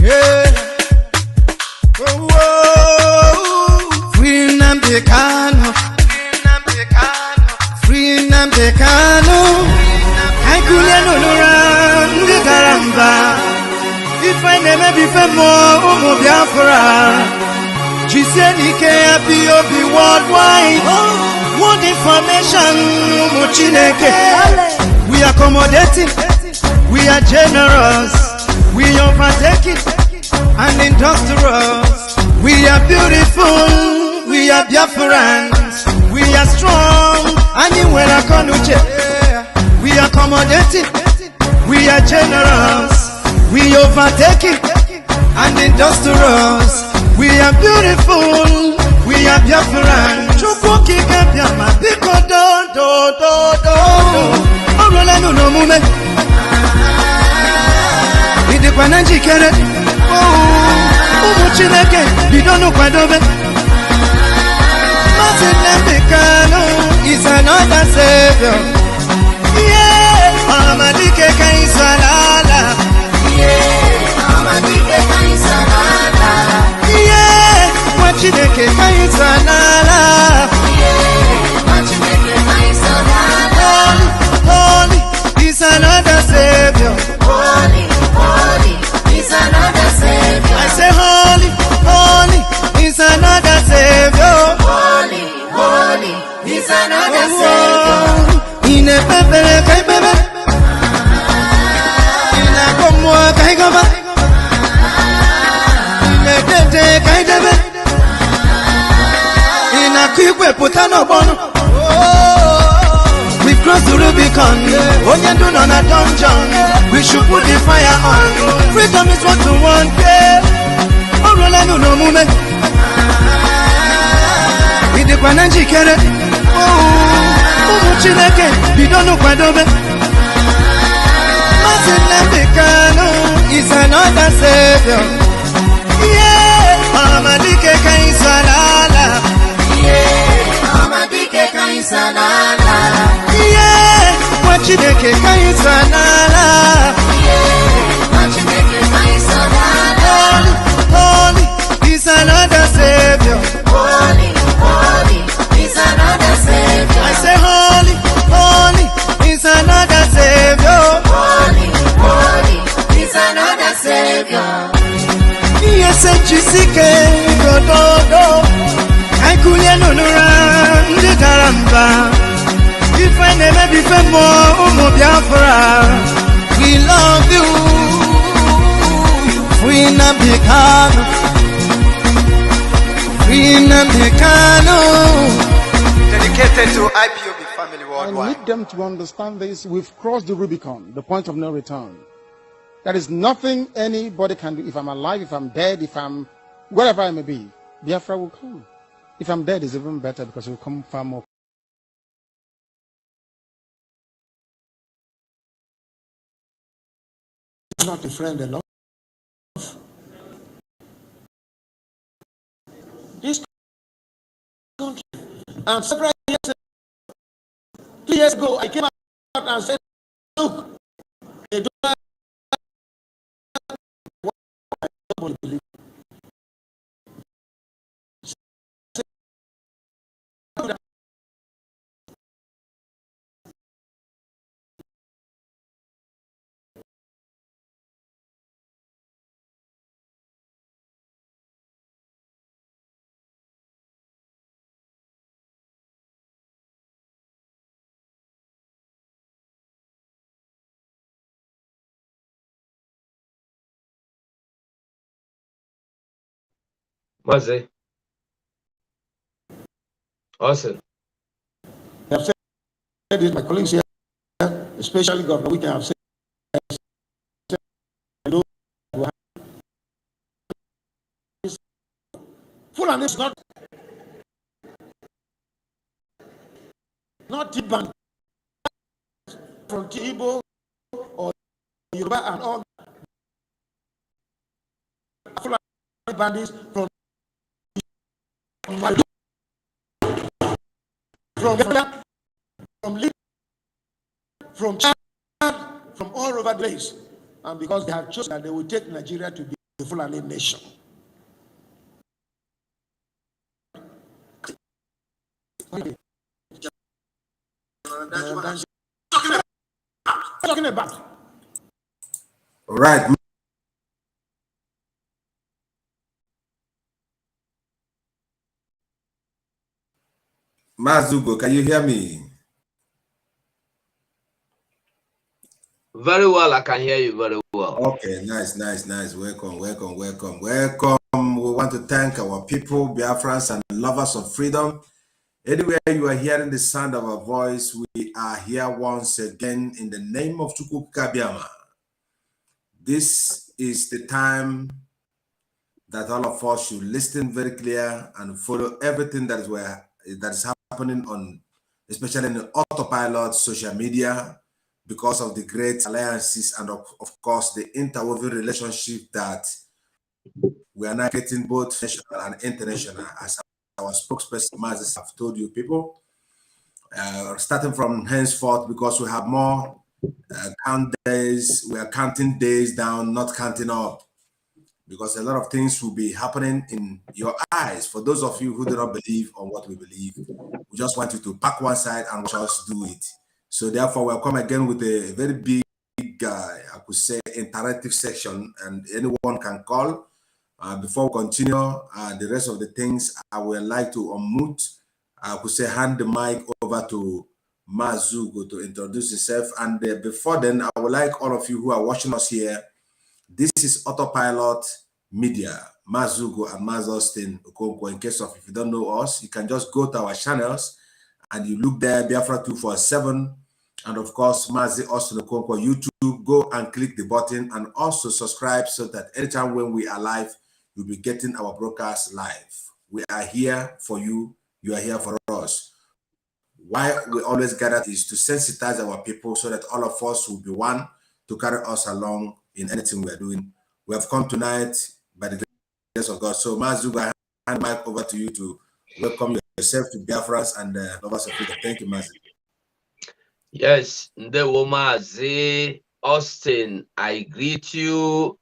Oh, oh, free Nnadi Kanu. Free Nnadi Kanu. I couldn't run the Karamba. If I never be more, BIAFRA. UMUCHINEKE IPOB worldwide. World information, UMUCHINEKE. We are accommodating, we are generous, we are overtaking and industrious. We are beautiful, we are Biafrans, we are strong. Anywhere I can we are accommodating, we are generous, we are overtaking and industrious. We are beautiful, we are Biafran. CHUKWU ABIAMA, biko do. Orola no mume. Idikwa na njikere. UMUCHINEKE, bidono kwadobe. Nnadi Kanu is another savior. Yeah, Amadike Kaisalala. Yeah, Amadike Kaisalala. Yeah, UMUCHINEKE Kaisalala. Yeah, UMUCHINEKE Kaisalala. Holy is another savior. Holy is another savior. I say holy is another savior. Holy is another savior. In a pepper kai bebe. In a komwa kai gaba. In a tete kai debe. In a kwikwe putano bono. We cross the Rubicon. Onyendu on a dungeon. We should put the fire on. Freedom is what we want. Orola no mume. Idikwa na njikere. UMUCHINEKE, bidono kwadobe. Nnadi Kanu is another savior. Yeah, Amadike Kaisalala. Yeah, Amadike Kaisalala. Yeah, UMUCHINEKE Kaisalala. Yeah, UMUCHINEKE Kaisalala. Holy is another savior. Holy is another savior. I say holy is another savior. Holy is another savior. Yes, Chisike, do. I couldn't run the Karamba. If I never be more, BIAFRA, we love you. Free Nnadi Kanu. Free Nnadi Kanu. Dedicated to IPOB family worldwide. I need them to understand this. We've crossed the Rubicon, the point of no return. There is nothing anybody can do. If I'm alive, if I'm dead, if I'm wherever I may be, Biafra will come. If I'm dead, it's even better because it will come far more. Not a friend enough. This country, and several years, 2 years ago, I came out and said, look, they don't believe. Mazi. Awesome. I have said it, my colleagues here, especially Governor Wike, have said Fulani is not Tiban from Tibo or Yoruba and all Fulani bandits from from Chad, from all over the place, and because they have chosen that they will take Nigeria to be the Fulani nation. Talking about. Right. Mazugo, can you hear me? Very well, I can hear you very well. Okay, nice. Welcome. We want to thank our people, Biafrans and lovers of freedom. Anywhere you are hearing the sound of our voice, we are here once again in the name of CHUKWU ABIAMA. This is the time that all of us should listen very clear and follow everything that is happening on, especially in the autopilot social media, because of the great alliances and of course the interwoven relationship that we are now getting both national and international, as our spokesperson Mazes have told you people. Starting from henceforth, because we have more count days, we are counting days down, not counting up, because a lot of things will be happening in your eyes. For those of you who do not believe on what we believe, we just want you to pack one side and watch us do it. So therefore, we'll come again with a very big, I could say, interactive section, and anyone can call. Before we continue, the rest of the things, I would like to unmute. I could say hand the mic over to Mazugo to introduce himself. And before then, I would like all of you who are watching us here. This is Autopilot Media, Mazugo and Maz Austin Okonkwo. In case of, if you don't know us, you can just go to our channels and you look there, Biafra 247, and of course, Mazi Austin Okonkwo YouTube. Go and click the button and also subscribe so that anytime when we are live, you'll be getting our broadcast live. We are here for you. You are here for us. Why we always gather is to sensitize our people so that all of us will be one to carry us along in anything we are doing. We have come tonight by the grace of God. So, Mazugo, I hand the mic over to you to welcome yourself to Biafras and lovers of freedom. Thank you, Mazugo. Yes, Ndewomazi Austin, I greet you,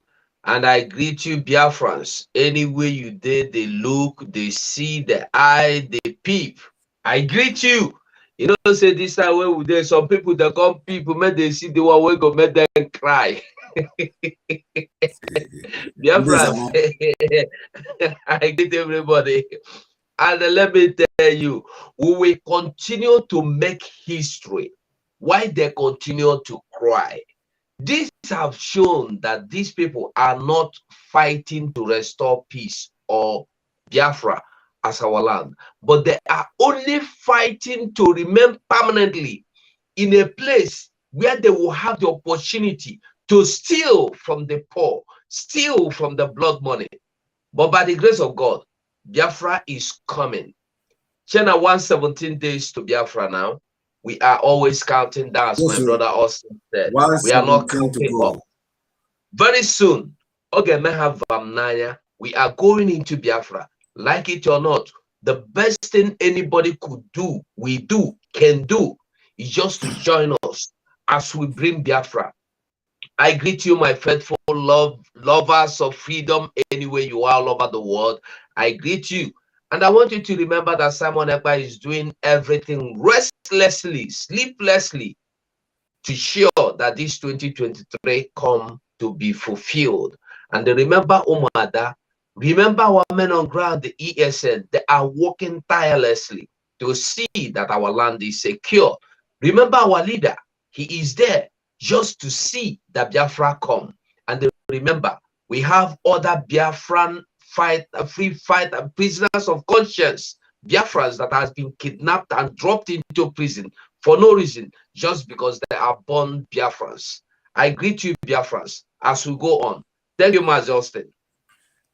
and I greet you, Biafrans. Anywhere you did, they look, they see, the eye, they peep. I greet you. You know, say this time when we there, some people that come people, when they see the one we go make them cry. Biafrans, I greet everybody. And let me tell you, we will continue to make history. Why they continue to cry? These have shown that these people are not fighting to restore peace or Biafra as our land, but they are only fighting to remain permanently in a place where they will have the opportunity to steal from the poor, steal from the blood money. But by the grace of God, Biafra is coming. China 117 days to Biafra now. We are always counting down, as my brother Austin said. We are not counting up. Very soon, we are going into Biafra. Like it or not, the best thing anybody could do, can do, is just to join us as we bring Biafra. I greet you, my faithful lovers of freedom, anywhere you are all over the world. I greet you. And I want you to remember that Simon Ekpa is doing everything restlessly, sleeplessly, to ensure that this 2023 come to be fulfilled. And remember Umada, remember our men on ground, the ESN, they are working tirelessly to see that our land is secure. Remember our leader, he is there just to see that Biafra come. And remember, we have other Biafran free fighter, prisoners of conscience, Biafrans that has been kidnapped and dropped into prison for no reason, just because they are born Biafrans. I greet you, Biafrans, as we go on. Thank you, Mazi Austin.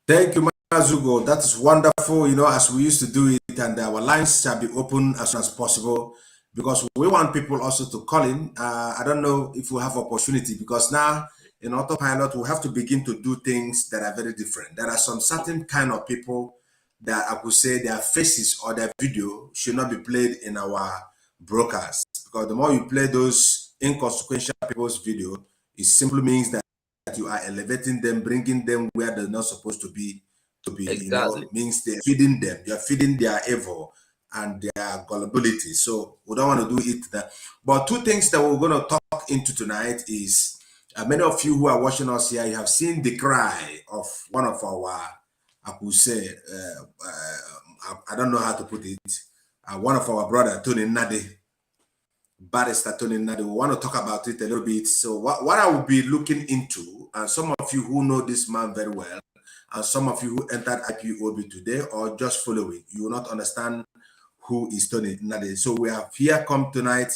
Thank you, Mazugo. That is wonderful, you know, as we used to do it, and our lines shall be open as soon as possible, because we want people also to call in. I don't know if we have opportunity, because now in autopilot, we have to begin to do things that are very different. There are some certain kind of people that I could say their faces or their video should not be played in our broadcast, because the more you play those inconsequential people's video, it simply means that you are elevating them, bringing them where they're not supposed to be, Exactly. you know, means they're feeding them. You're feeding their evil and their gullibility. So we don't want to do it that. But two things that we're going to talk into tonight is many of you who are watching us here, you have seen the cry of one of our, I could say, I don't know how to put it, one of our brother, Tony Nnadi, barrister Tony Nnadi. We want to talk about it a little bit. So what I will be looking into, and some of you who know this man very well, and some of you who entered IPOB today or just following, you will not understand who is Tony Nnadi. So we have here come tonight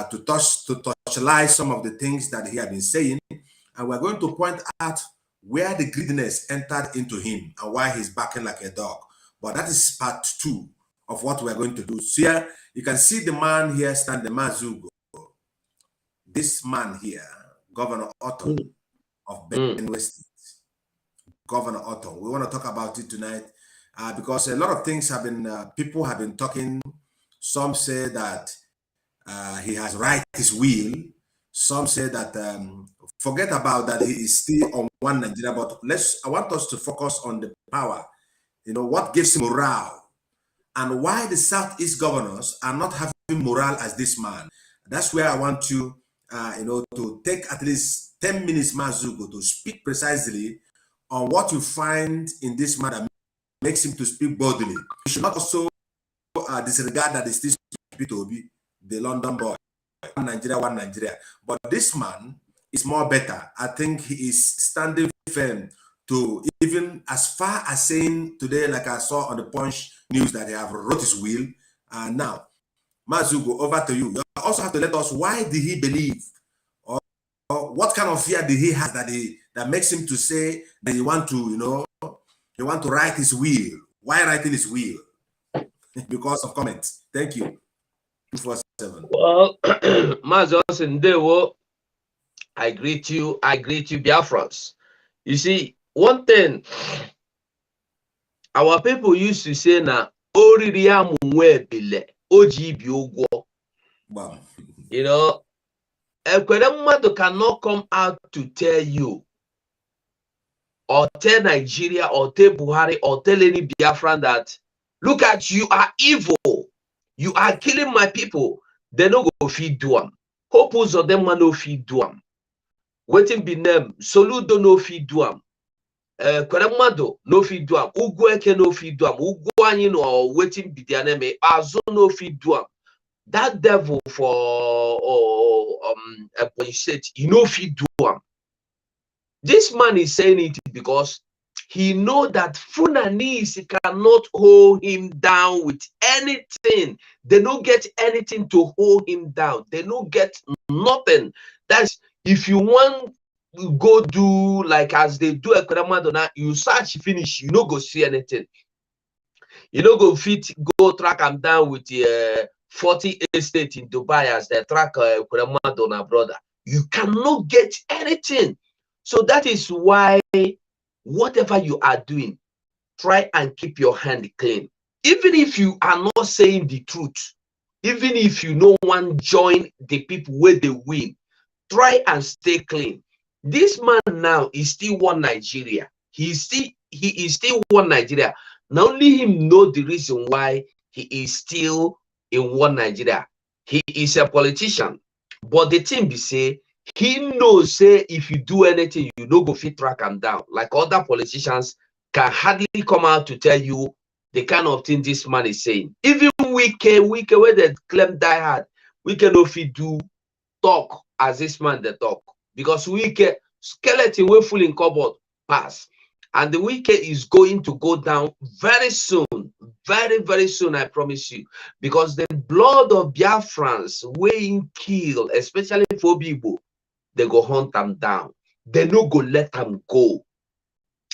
to touchlight some of the things that he had been saying, and we're going to point out where the greediness entered into him and why he's barking like a dog. But that is part 2 of what we're going to do. So here you can see the man here standing, Mazugo. This man here, Governor Otom of Benue State. Governor Otom. We want to talk about it tonight because a lot of things have been, people have been talking. Some say that he has right his will. Some say that forget about that he is still on one Nigeria, but I want us to focus on the power. You know, what gives him morale and why the Southeast governors are not having morale as this man. That's where I want you, you know, to take at least 10 minutes, Mazugo, to speak precisely on what you find in this man that makes him to speak boldly. You should not also disregard that it's this POEPLE, the London boy, one Nigeria. But this man is more better. I think he is standing firm to even as far as saying today, like I saw on the Punch news, that they have wrote his will. Now, Mazugo, over to you. You also have to let us, why did he believe? Or what kind of fear did he have that makes him to say that he want to, you know, he want to write his will? Why writing his will? Because of comments. Thank you. 247. Well, Mazugo, I greet you, Biafrans. You see, one thing our people used to say na you know, Ekweremadu cannot come out to tell you or tell Nigeria or tell Buhari or tell any Biafran that look at you are evil, you are killing my people. They no go feed them. Hopes of them no feed them. Waiting be them. Soludo no feed them. Ekweremadu no feed them. Ugwueke no feed them. Ugwanyi no waiting be their name. Azo no feed them. That devil for Ebonyi State, he no feed them. This man is saying it because he know that Fulanese cannot hold him down with anything. They don't get anything to hold him down. They don't get nothing. That's if you want to go do like as they do a Ekweremadu, you search finish, you no go see anything. You no go fit go track them down with the 40 estate in Dubai as they track Ekweremadu, brother. You cannot get anything. So that is why whatever you are doing, try and keep your hand clean. Even if you are not saying the truth, even if you don't want to join the people where they win, try and stay clean. This man now is still one Nigeria. He is still one Nigeria. Not only him know the reason why he is still in one Nigeria. He is a politician. But the thing be say, he knows say if you do anything, you no go fit track him down. Like other politicians can hardly come out to tell you the kind of thing this man is saying. Even Wike where they claim die hard, Wike no fit do talk as this man they talk. Because Wike skeleton will full in cupboard pass. And the Wike is going to go down very soon. Very, very soon, I promise you. Because the blood of Biafrans weighing kill, especially for people, they go hunt them down. They no go let them go.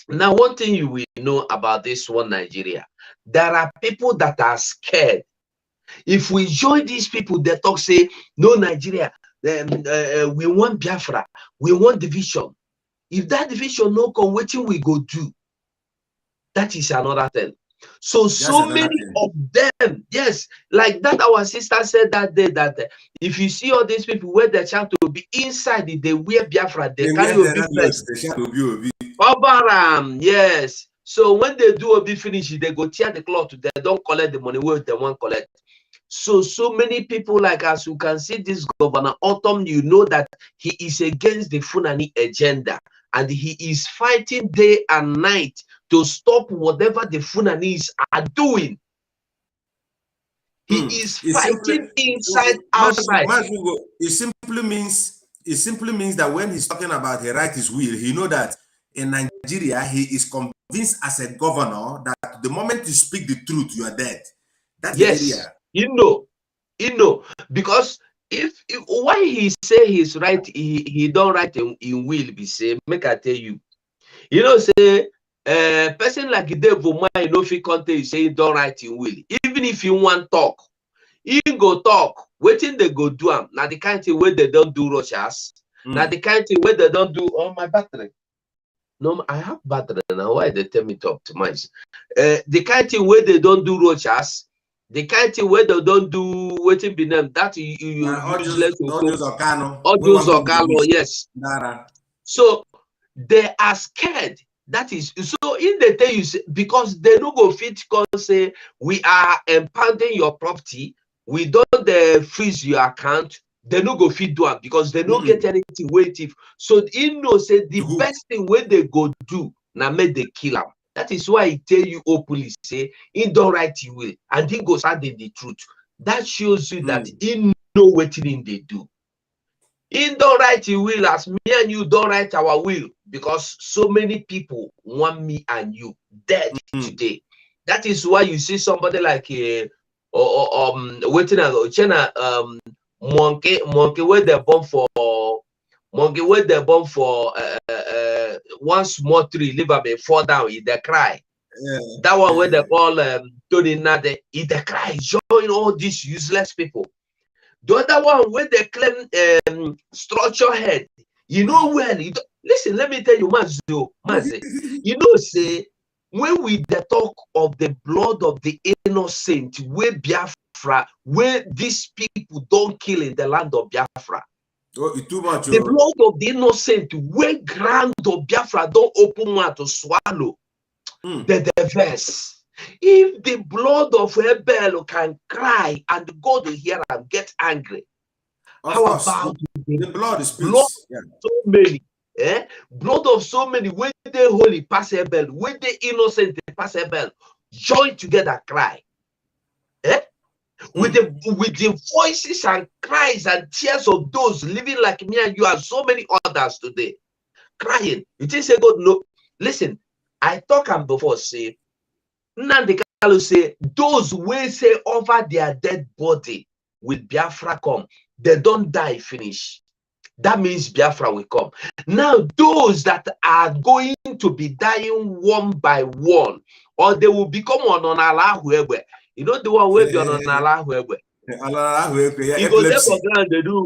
Now, one thing you will know about this one Nigeria, there are people that are scared. If we join these people, they talk, say, no Nigeria, we want Biafra, we want division. If that division no come, what we go do? That is another thing. So many of them, yes, like that our sister said that day, that if you see all these people where the child to be inside, they wear Biafra, they carry a big vest. Yes. So when they do a big finish, they go tear the cloth, they don't collect the money where they want collect. So many people, like as you can see, this Governor Otom, you know that he is against the Funani agenda, and he is fighting day and night to stop whatever the Funanis are doing. He is fighting inside, outside. It simply means that when he's talking about he write his will, he know that in Nigeria he is convinced as a governor that the moment you speak the truth, you are dead. That's yes, the area. You know, because if why he say he's right, he don't write in will be say, make I tell you, you know, say person like Devil mind no fit content say he don't write in will. Even if you want talk, he go talk. Waiting they go do am. Now the kind of way they don't do Russians. Now the kind of way they don't do my battery. No, I have battery now. Why they tell me to optimize? The kind of way they don't do Russians. The kind of way they don't do waiting be them that you useless audios or Carlo, yes. So they are scared. That is so in the day you say, because they no go fit say we are impounding your property, we don't freeze your account. They no go fit do it because they don't get anything waiting. So you know say the best thing when they go do now make they kill them. That is why he tell you openly say he don't write you will and he goes out in the truth. That shows you that he know what they do. He don't write you will as me and you don't write our will because so many people want me and you dead today. That is why you see somebody like waiting at China monkey where they born for one small tree, leave up fall down, they cry. That one where they call Tony Nnadi, they cry, join all these useless people. The other one where they claim structure head, you know well. Listen, let me tell you, Mazi, you know, say when we talk of the blood of the innocent, where Biafra, where these people don't kill in the land of Biafra. Too much, the blood of the innocent, where ground of Biafra don't open mouth to swallow the verse. If the blood of Abel can cry and God will hear and get angry, how about the blood is blood so many? Blood of so many, when they holy pass Abel, when they innocent pass Abel, join together cry. With the voices and cries and tears of those living like me and you and so many others today crying. It is a God. No, listen, I talk and before say Nnadi say those who say over their dead body with Biafra come, they don't die finish. That means Biafra will come. Now those that are going to be dying one by one, or they will become on Allah whoever. You know the one where be on Allah whoever. You go there for ground, they do.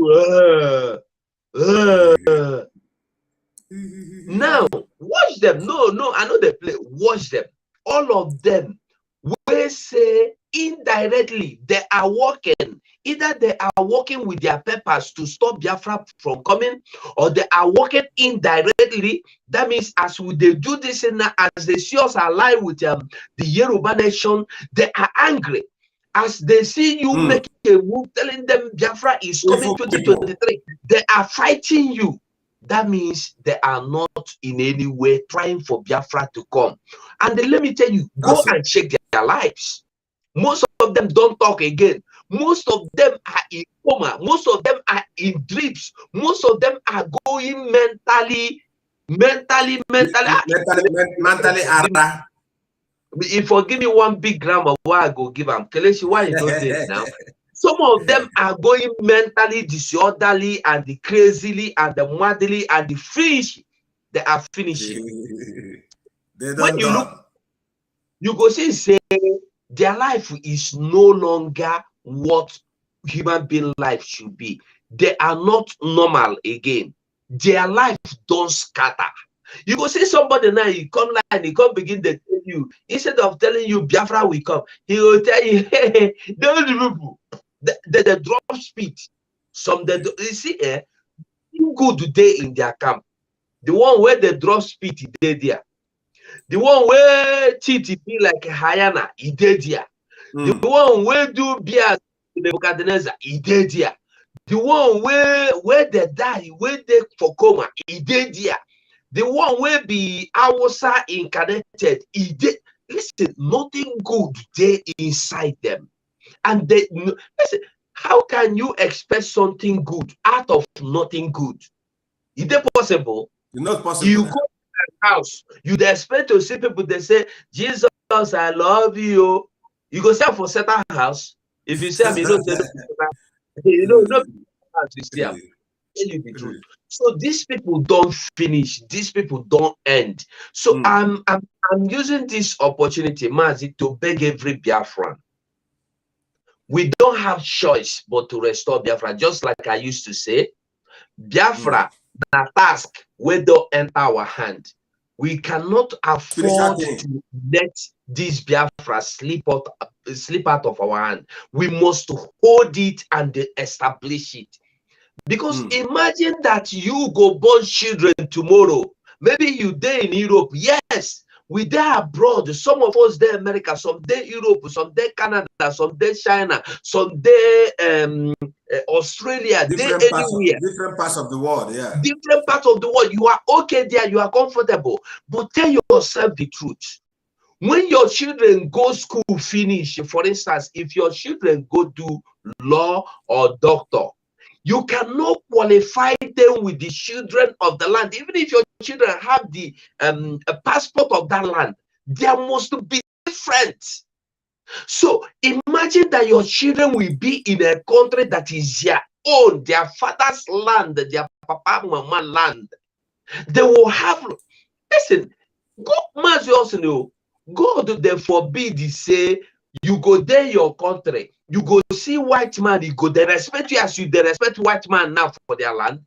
Now watch them. No, I know they play. Watch them. All of them will say indirectly they are working. Either they are working with their papers to stop Biafra from coming, or they are working indirectly. That means as they do this, and as they see us alive with the Yoruba nation, they are angry. As they see you make a move, telling them Biafra is coming 2023, they are fighting you. That means they are not in any way trying for Biafra to come. And then let me tell you, go and check their lives. Most of them don't talk again. Most of them are in coma. Most of them are in drips. Most of them are going mentally. If you give me one big grammar, why I go give them? Kelechi, why you don't say now? Some of them are going mentally disorderly and the crazily and the madly and the finish. They are finishing. When you look, you go see say their life is no longer what human being life should be. They are not normal again. Their life don't scatter. You go see somebody now, he come line, he come begin to tell telling you, Biafra will come, he will tell you, hey, those people, the drop speed. You see, good day in their camp. The one where the drop speed, they there. The one where cheat be like a hyena, he did there. The one where do beer the Nebuchadnezzar, he did there. The one where they die, where they for coma, he did there. The one where be Awusa incarnated, he did. Listen, nothing good they inside them. And they listen, how can you expect something good out of nothing good? Is it possible? It's not possible. You go to a house, you'd expect to see people, they say, Jesus, I love you. You go sell for certain house. If you say, I mean, don't say, you know, no, tell you the truth. So these people don't finish. These people don't end. So I'm using this opportunity, Mazi, to beg every Biafran. We don't have choice but to restore Biafra. Just like I used to say, Biafra, the task where don't enter our hand. We cannot afford to let this Biafra slip out of our hand. We must hold it and establish it. Because imagine that you go born children tomorrow. Maybe you there in Europe. Yes, we there abroad. Some of us there America, some there Europe, some there Canada, some there China, some there Australia, different parts of the world, yeah. Different parts of the world. You are okay there, you are comfortable. But tell yourself the truth. When your children go school finish, for instance, if your children go do law or doctor, you cannot qualify them with the children of the land. Even if your children have the a passport of that land, there must be different. So imagine that your children will be in a country that is their own, their father's land, their papa, mama land. They will have, listen, God must also know, God, they forbid, he say, you go there your country, you go see white man, you go, they respect you as you they respect white man now for their land.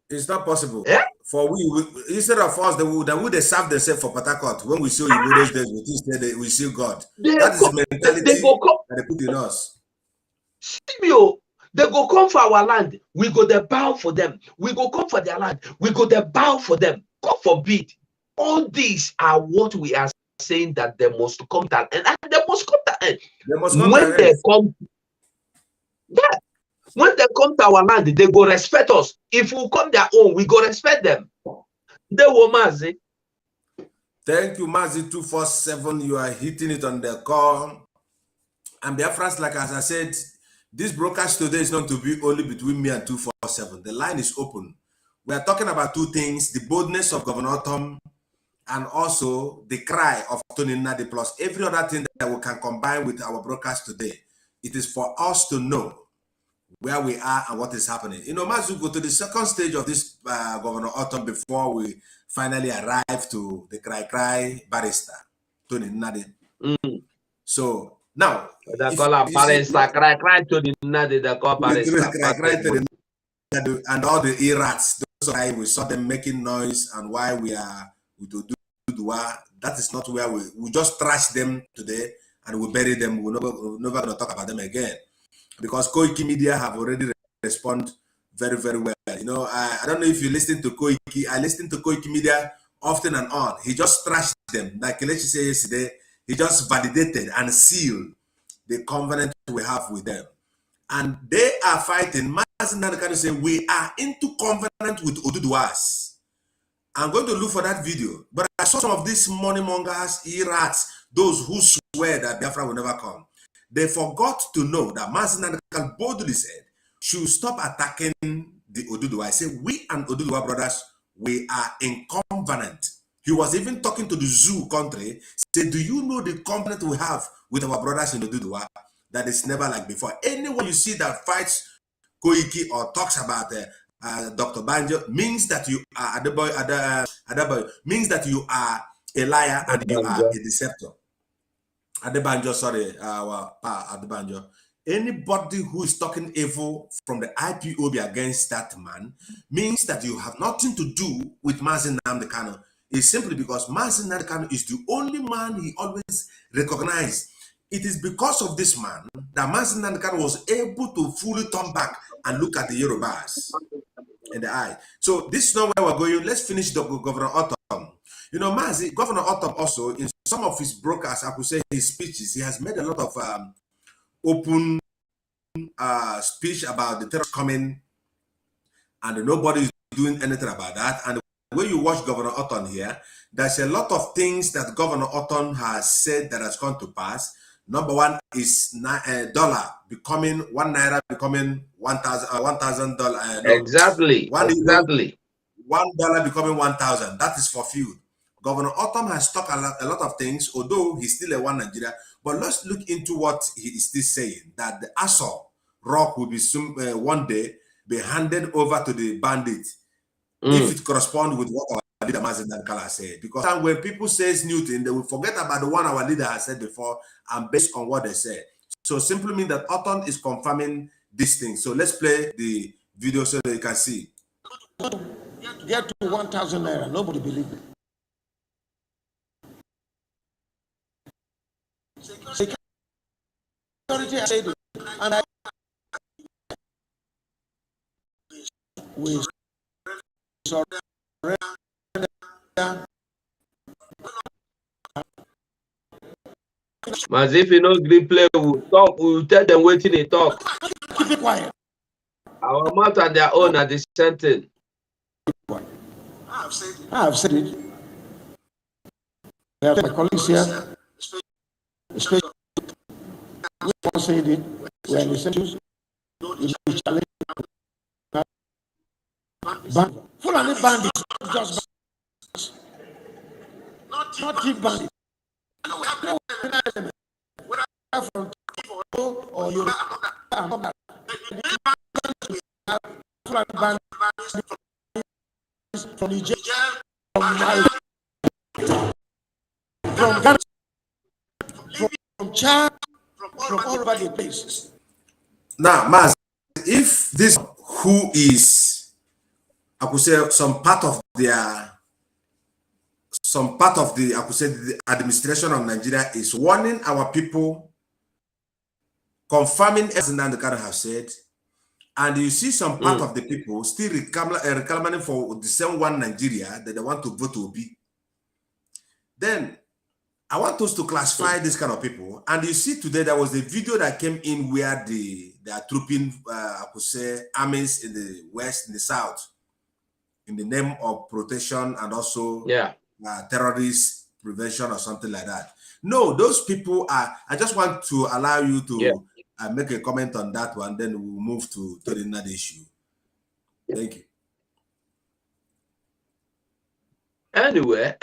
It's not possible. Yeah? For we instead of us, they would serve themselves for Port Harcourt. When we see you those days, we see God. That is the mentality that they put in us. They go come for our land, we go there bow for them. We go come for their land, we go there bow for them. God forbid. All these are what we are saying that they must come to an end. And they must come to an end. When they come, yeah. When they come to our land, they go respect us. If we come their own, we go respect them. They will Mazi. Thank you, Mazi 247. You are hitting it on the call. And Biafrans, like as I said, this broadcast today is not to be only between me and 247. The line is open. We are talking about two things: the boldness of Governor Otom and also the cry of Nnadi, plus every other thing that we can combine with our broadcast today. It is for us to know where we are and what is happening. You know, Mazu, go to the second stage of this Governor Otom before we finally arrive to the cry barrister, Nnadi. So now, they call a barrister, cry Nnadi, they call barrister. And all the Erats, those why we saw them making noise and why we are do that is not where we just trash them today and we bury them. We're never going to talk about them again. Because Koiki Media have already responded very, very well. You know, I don't know if you listen to Koiki. I listen to Koiki Media often and on. He just trashed them. Like Kelechi said yesterday, he just validated and sealed the covenant we have with them. And they are fighting. Mazinana can say, we are into covenant with Oduduwas. I'm going to look for that video. But I saw some of these money mongers, Erats, those who swear that Biafra will never come. They forgot to know that Mazinana boldly said, should stop attacking the Oduduwa. I say, we and Oduduwa brothers, we are in covenant. He was even talking to the zoo country, said, do you know the covenant we have with our brothers in Oduduwa? That is never like before. Anyone you see that fights Koiki or talks about Dr. Banjo means that you are Adeboy, means that you are a liar and you are a deceptor. Adebanjo, sorry, Adebanjo. Anybody who is talking evil from the IPOB against that man means that you have nothing to do with Mazi Nnamdi Kanu. is simply because Mazi Nnadi Kanu is the only man he always recognized. It is because of this man that Mazi Nnadi Kanu was able to fully turn back and look at the Yorubas in the eye. So this is not where we're going. Let's finish Governor Otom. You know, Governor Otom also, in some of his broadcasts, I could say his speeches, he has made a lot of open speech about the terrorists coming, and nobody is doing anything about that. And when you watch Governor Otom here, there's a lot of things that Governor Otom has said that has come to pass. Number one is dollar becoming $1 becoming $1,000. Exactly. Exactly. $1 becoming 1,000. That is for fuel. Governor Otom has talked a lot of things, although he's still a one Nigeria. But let's look into what he is still saying, that the Aso Rock will be soon, one day be handed over to the bandits if it corresponds with what our leader Mazi Nnadi Kanu said. Because when people say new thing, they will forget about the one our leader has said before and based on what they said. So simply means that Otom is confirming this thing. So let's play the video so that you can see. Get to 1,000 naira. Nobody believed it. Security said it, and we surrender. As if you know green play, we'll talk, we'll tell them waiting they talk. Keep it quiet. Our mouth and their own are the same thing. I have said it. I have my colleagues here, especially we all said it. We are in the same shoes. You challenge. Fulani bandits, just bandits. Not thief bandits. Whether from or you Fulani bandits from Nigeria, from Ghana, from Chad, from all over the place. Now, Maz, if this who is, I could say, some part of the, I could say, the administration of Nigeria is warning our people, confirming everything that the Kanu have said, and you see some part of the people still reclaiming for the same one Nigeria that they want to vote to be. Then I want us to classify this kind of people. And you see today there was a video that came in where they are trooping, I could say, armies in the west, in the south, in the name of protection and also terrorist prevention or something like that. No, those people are, I just want to allow you to make a comment on that one, then we'll move to the Nnadi issue. Thank you. Anyway,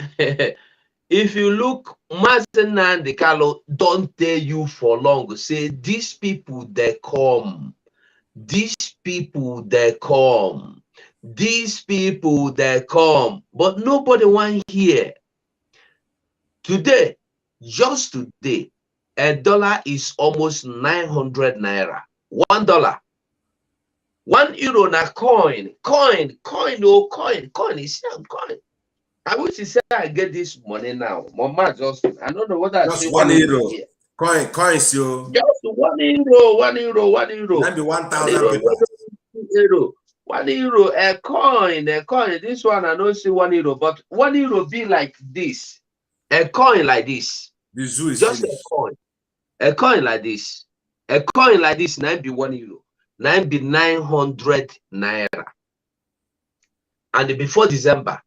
if you look, Mazi Nnadi Kanu don't tell you for long. Say these people they come, these people they come, these people they come, but nobody want hear. Today, just today, $1 is almost 900 naira. $1. €1 na coin is coin. I wish he said I get this money now. Mama just, I don't know what I just €1. Coins, yo. Just €1. Maybe 1,000 people. €1. A coin. This one I don't see €1, but €1 be like this. A coin like this. The zoo is just finished. A coin like this. A coin like this, now be €1. Now be 900 naira. And before December,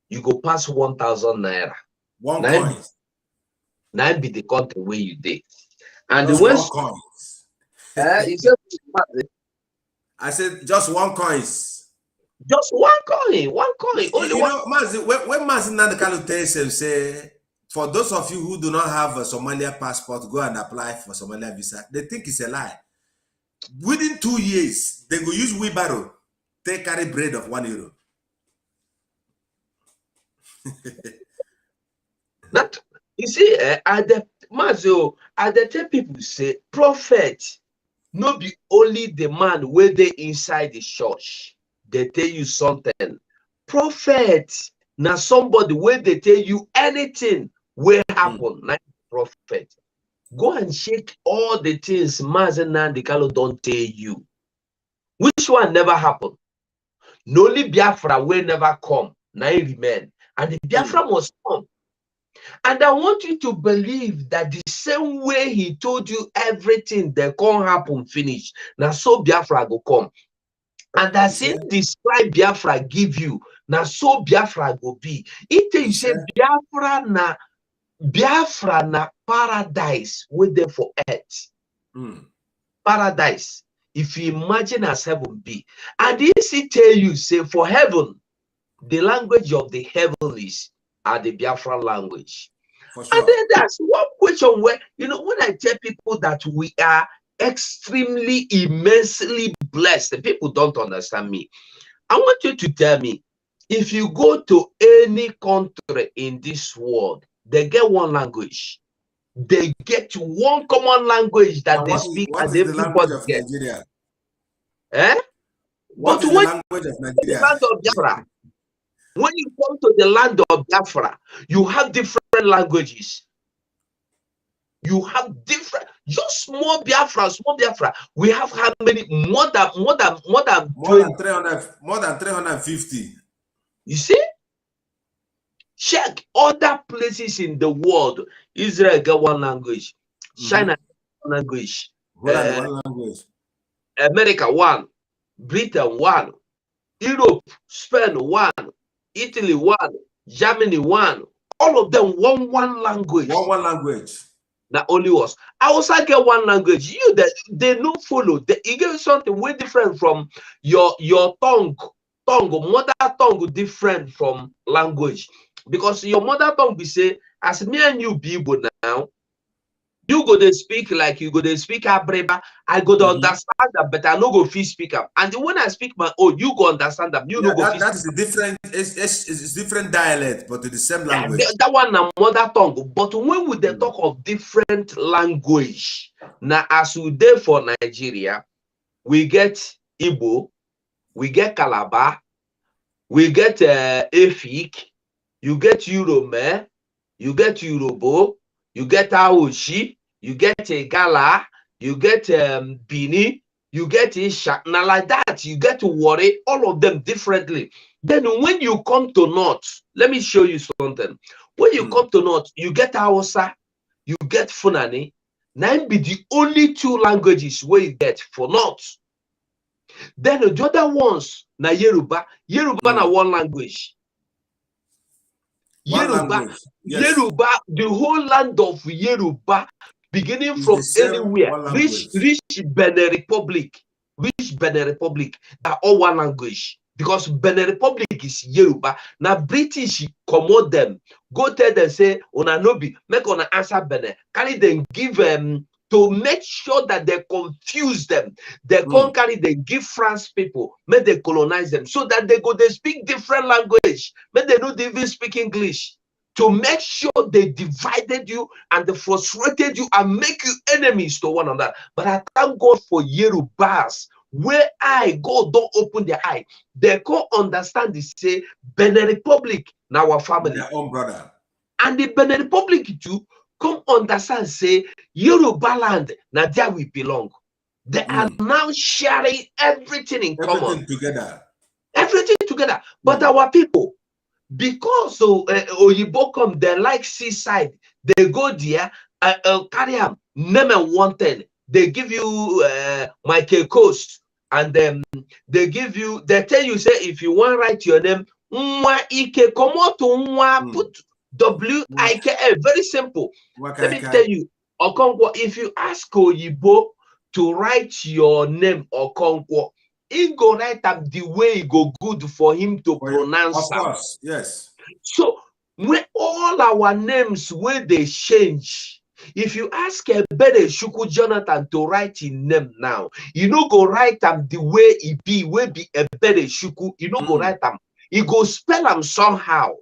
you go past 1,000 naira. One coin. Now be the country where you did. And just the West coins. I said just one coins. Just one coin. Only you one. Know, Mazi, when Mazi Nnadi Kanu tells him, say, for those of you who do not have a Somalia passport, go and apply for Somalia visa. They think it's a lie. Within 2 years, they will use wheelbarrow, take carry bread of €1. That you see, at the Mazio, at the time people say prophet, no be only the man where they inside the church. They tell you something. Prophet, Now somebody when they tell you anything will happen, like prophet. Go and check all the things Mazen Nnadi Kanu don't tell you. Which one never happened? No, only Biafra will never come. Now it remain. And the Biafra must come. And I want you to believe that the same way he told you everything that can't happen finish. Now so Biafra go come. And as he describe Biafra give you, now so Biafra go be. It you say Biafra na paradise with them for earth. Paradise. If you imagine as heaven be. And this he tell you, say for heaven, the language of the heavenlies are the Biafra language. Sure. And then that's one question where, you know, when I tell people that we are extremely, immensely blessed, the people don't understand me. I want you to tell me, if you go to any country in this world, they get one language. They get one common language that they speak, and the language of Nigeria? What is the language of Nigeria? The land of Biafra. When you come to the land of Biafra, you have different languages. You have different, just small Biafra, small Biafra. We have how many? More than 350. You see? Check other places in the world. Israel got one language. China one language. One language. America one. Britain one. Europe, Spain one. Italy one. Germany one. All of them one language. One language. Not only us. I also get one language. You they no follow. You get something way different from your tongue. Mother tongue different from language. Because your mother tongue be say, as me and you be Igbo now, you go to speak like you go to speak Abreba, I go to understand that, but I no go feel speak up. And when I speak my own, you go understand that. You no go. That's a different. It's different dialect, but the same language. That one na mother tongue. But when we they talk of different language, now as we there for Nigeria, we get Igbo, we get Calabar, we get Efik. You get Urome, you get Urobo, you get Aoshi, you get Egala, you get Bini, you get Isha. Now like that, you get to worry all of them differently. Then when you come to North, let me show you something. When you come to North, you get Hausa, you get Funani. Now be the only two languages where you get for North. Then the other ones, na Yoruba. Yoruba na one language. Yoruba, Yoruba, the whole land of Yoruba, beginning from anywhere, reach Benin Republic, that all one language. Because Benin Republic is Yoruba. Now British commode them, go tell them, say, Ona nobi, make ona answer Benin. Carry them, give them, to make sure that they confuse them. They can't carry, they give France people, make they colonize them, so that they speak different language, make they don't even speak English, to make sure they divided you and they frustrated you and make you enemies to one another. But I thank God for Yorubas, where I go, don't open their eye. They can't understand this, say, Benin Republic, now our family. Their own brother. And the Benin Republic too, come understand, say, Yoruba land, now there we belong. They are now sharing everything in common. Together. Everything together. But our people, because Oyibo come, they like seaside, they go there, carry them, name and one thing. They give you Michael Coast, and then they give you, they tell you, say, if you want to write your name, IPOB, come out to put WIKE, very simple. Let me tell you, Okonkwo, if you ask Oyibo to write your name, Okonkwo, he go write up the way it go good for him to pronounce. Of course, yes. So when all our names where they change, if you ask a better CHUKWU Jonathan to write his name now, you know go write them the way it be, will be a better CHUKWU, you know go write them. He go spell them somehow.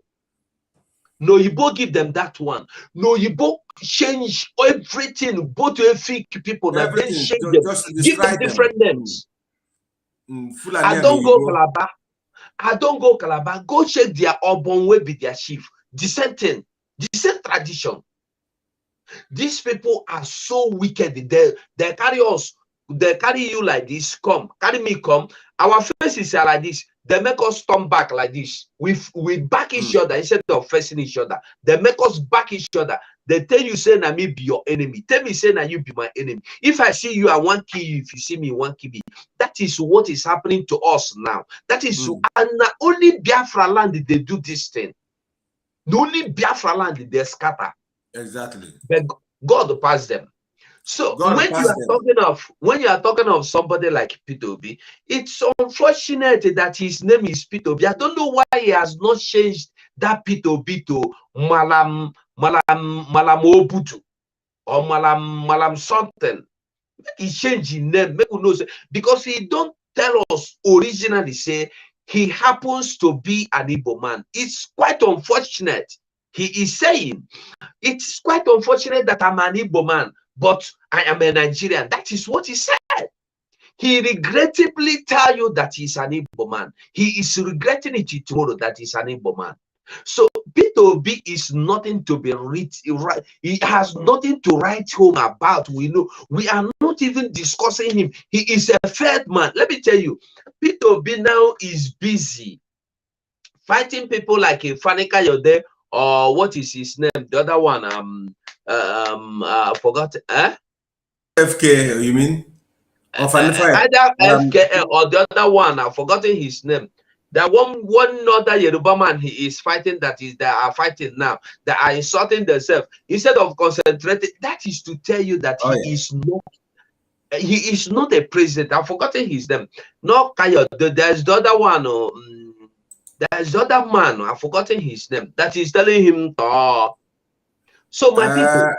No, you both give them that one. No, you both change everything, both to fake people now, then change them. Give them different names. I don't go Calabar. I don't go Calabar, go check their Otom way be their chief. The same thing, the same tradition. These people are so wicked. They carry us, they carry you like this. Come, carry me, come. Our faces are like this. They make us turn back like this. We back each other instead of facing each other. They make us back each other. They tell you, say, na me be your enemy. Tell me, say, na you be my enemy. If I see you, I want to kill you. If you see me, I want to kill me. That is what is happening to us now. That is, and only Biafra land they do this thing. The only Biafra land they scatter. Exactly. But God passed them. So when you are talking of somebody like P2B, it's unfortunate that his name is P2B. I don't know why he has not changed that P2B to Malam Obutu or Malam something. He changed his name, make we know, because he don't tell us originally say he happens to be an Igbo man. It's quite unfortunate. He is saying it's quite unfortunate that I'm an Igbo man, but I am a Nigerian. That is what he said. He regrettably tell you that he's an Igbo man. He is regretting it tomorrow that he's an Igbo man. So P2B is nothing to be right. He has nothing to write home about. We know we are not even discussing him. He is a third man. Let me tell you, P2B now is busy fighting people like Fanika Yode, or what is his name? The other one, I forgot. FK, you mean? Either FK or the other one, I've forgotten his name. That one other Yoruba man he is fighting, that are fighting now, that are insulting themselves instead of concentrating. That is to tell you that he is not a president. I've forgotten his name. No, Kayo. There's the other one. There's the other man. I've forgotten his name. That is telling him. So my people.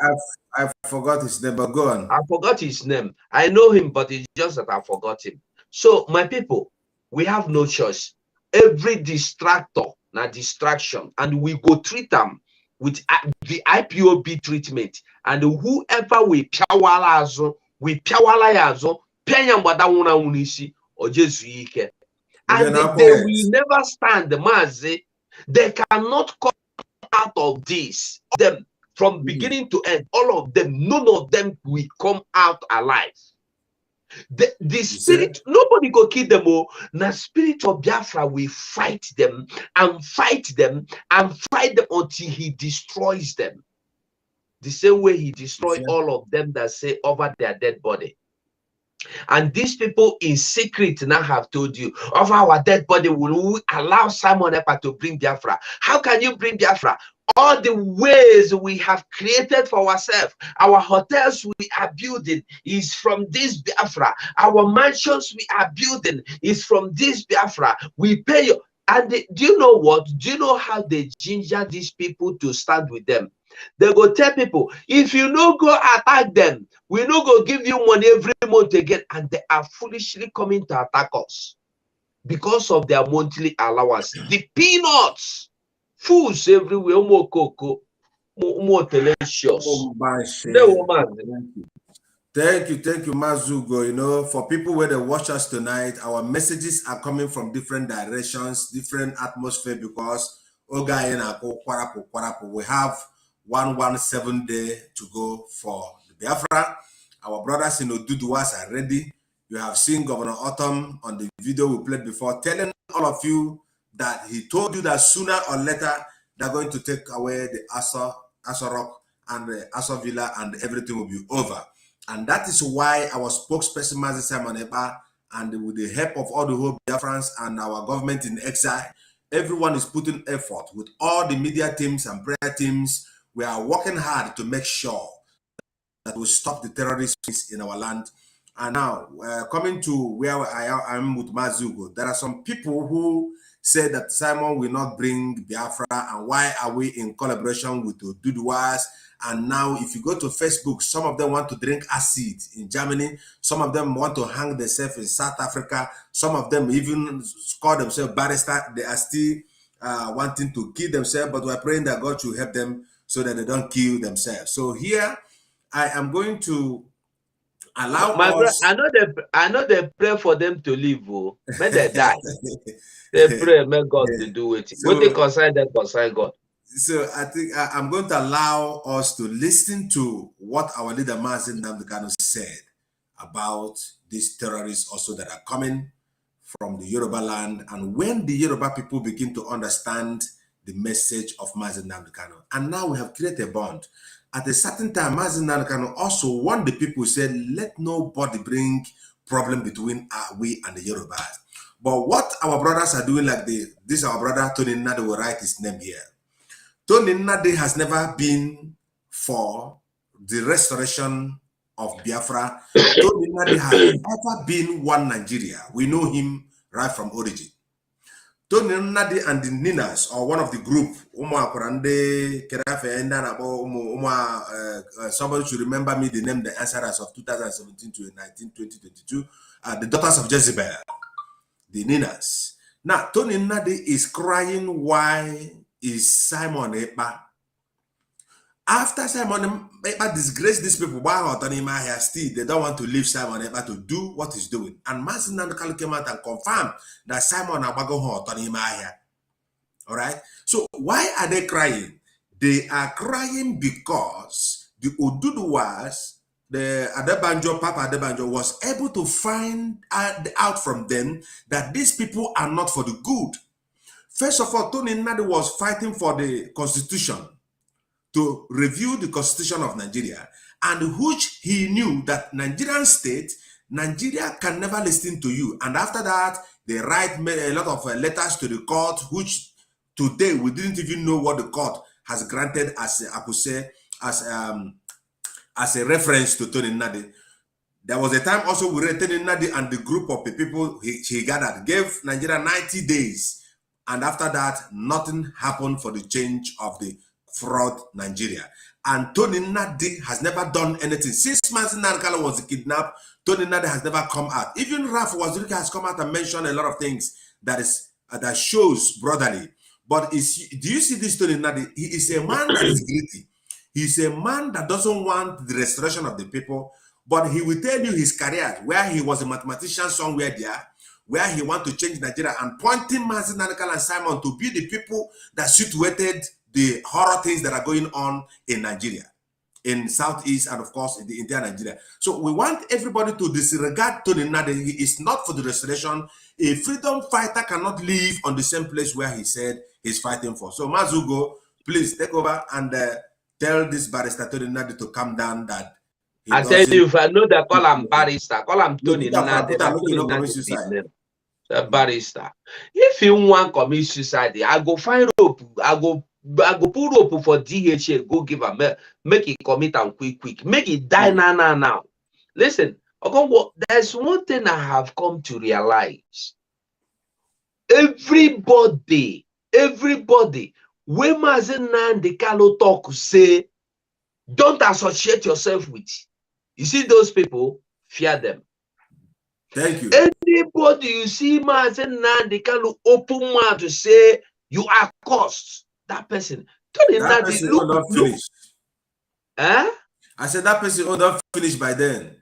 I forgot his name, but go on. I forgot his name. I know him, but it's just that I forgot him. So my people, we have no choice. Every distractor, na distraction, and we go treat them with the IPOB treatment. And whoever we piawala azo, we piawala yazo, pianyambada una unisi or jesuike. And they will never stand the maze. They cannot come out of this. Them from beginning to end, all of them, none of them will come out alive. The spirit, nobody go kill them all. The spirit of Biafra will fight them and fight them and fight them until he destroys them. The same way he destroyed all of them that say over their dead body. And these people in secret now have told you, of our dead body, will we allow Simon Ekpa to bring Biafra? How can you bring Biafra? All the ways we have created for ourselves, our hotels we are building is from this Biafra. Our mansions we are building is from this Biafra. We pay you. And do you know what? Do you know how they ginger these people to stand with them? They go tell people, if you no go attack them, we no go give you money every month again. And they are foolishly coming to attack us because of their monthly allowance. The peanuts. Fools everywhere, more cocoa, more delicious. Thank you, Mazugo. You know, for people where they watch us tonight, our messages are coming from different directions, different atmosphere, because we have 117 day to go for the Biafra. Our brothers in Oduduwas are ready. You have seen Governor Otom on the video we played before, telling all of you that he told you that sooner or later they're going to take away the Asa Rock and the Asa Villa and everything will be over. And that is why our spokesperson, Mazi Simon Ekpa, and with the help of all the whole Biafrans and our government in exile, everyone is putting effort with all the media teams and prayer teams. We are working hard to make sure that we stop the terrorists in our land. And now, coming to where I am with Mazugo, there are some people who say that Simon will not bring Biafra, and why are we in collaboration with the Duduwas? And now, if you go to Facebook, some of them want to drink acid in Germany, some of them want to hang themselves in South Africa, some of them even call themselves barrister. They are still wanting to kill themselves, but we're praying that God should help them so that they don't kill themselves. So here, I am going to allow My brother, us. I know they pray for them to live. Oh, may they die. They pray, may God to do it. What they concern God. So I think I'm going to allow us to listen to what our leader Mazi Nnamdi Kanu said about these terrorists also that are coming from the Yoruba land, and when the Yoruba people begin to understand the message of Mazi Nnamdi Kanu. And now we have created a bond. At a certain time, Mazi Nnamdi Kanu also warned the people, said, let nobody bring problem between we and the Yorubas. But what our brothers are doing, like this our brother Tony Nnadi will write his name here. Tony Nnadi has never been for the restoration of Biafra. Tony Nnadi has never been one Nigeria. We know him right from origin. Tony Nnadi and the Ninas, or one of the group, somebody should remember me the name, the answer as of 2017 to 2022, the daughters of Jezebel, the Ninas. Now, Tony Nnadi is crying, why is Simon Ekpa? After Simon Ekpa disgraced these people, still they don't want to leave Simon Ekpa to do what he's doing. And Mazi Nnamdi Kanu came out and confirmed that Simon Ekpa. All right. So why are they crying? They are crying because the Oduduwas, the Adebanjo, Papa Adebanjo, was able to find out from them that these people are not for the good. First of all, Tony Nnadi was fighting for the constitution, to review the constitution of Nigeria, and which he knew that Nigerian state, Nigeria can never listen to you. And after that, they write a lot of letters to the court, which today we didn't even know what the court has granted as I could say as a reference to Tony Nnadi. There was a time also we read Tony Nnadi and the group of the people he gathered gave Nigeria 90 days, and after that, nothing happened for the change of the fraud Nigeria. And Tony Nnadi has never done anything. Since Mazi Nnamdi Kanu was kidnapped, Tony Nnadi has never come out. Even Ralph Wazirika has come out and mentioned a lot of things that shows brotherly. But do you see this Tony Nnadi? He is a man that is greedy. He's a man that doesn't want the restoration of the people, but he will tell you his career, where he was a mathematician somewhere there, where he want to change Nigeria, and pointing Mazi Nnamdi Kanu and Simon to be the people that situated the horror things that are going on in Nigeria, in Southeast, and of course in the entire Nigeria. So we want everybody to disregard Tony Nnadi. He is not for the restoration. A freedom fighter cannot live on the same place where he said he's fighting for. So Mazugo, please take over and tell this barrister Tony Nnadi to calm down. That I tell you, if I know that, call him barrister, call him Tony Nnadi. Barrister. If you want to commit suicide, I go find rope. I go pull rope for DHA. Go give him, make it commit and quick, make it die now. Listen, there's one thing I have come to realize. Everybody, when Mazi Nnamdi Kanu talk, say, don't associate yourself with. You see those people, fear them. Thank you. Anybody you see Mazi Nnamdi Kanu open mouth to say you are cursed, that person. That person will not finish. I said that person will not finish by then.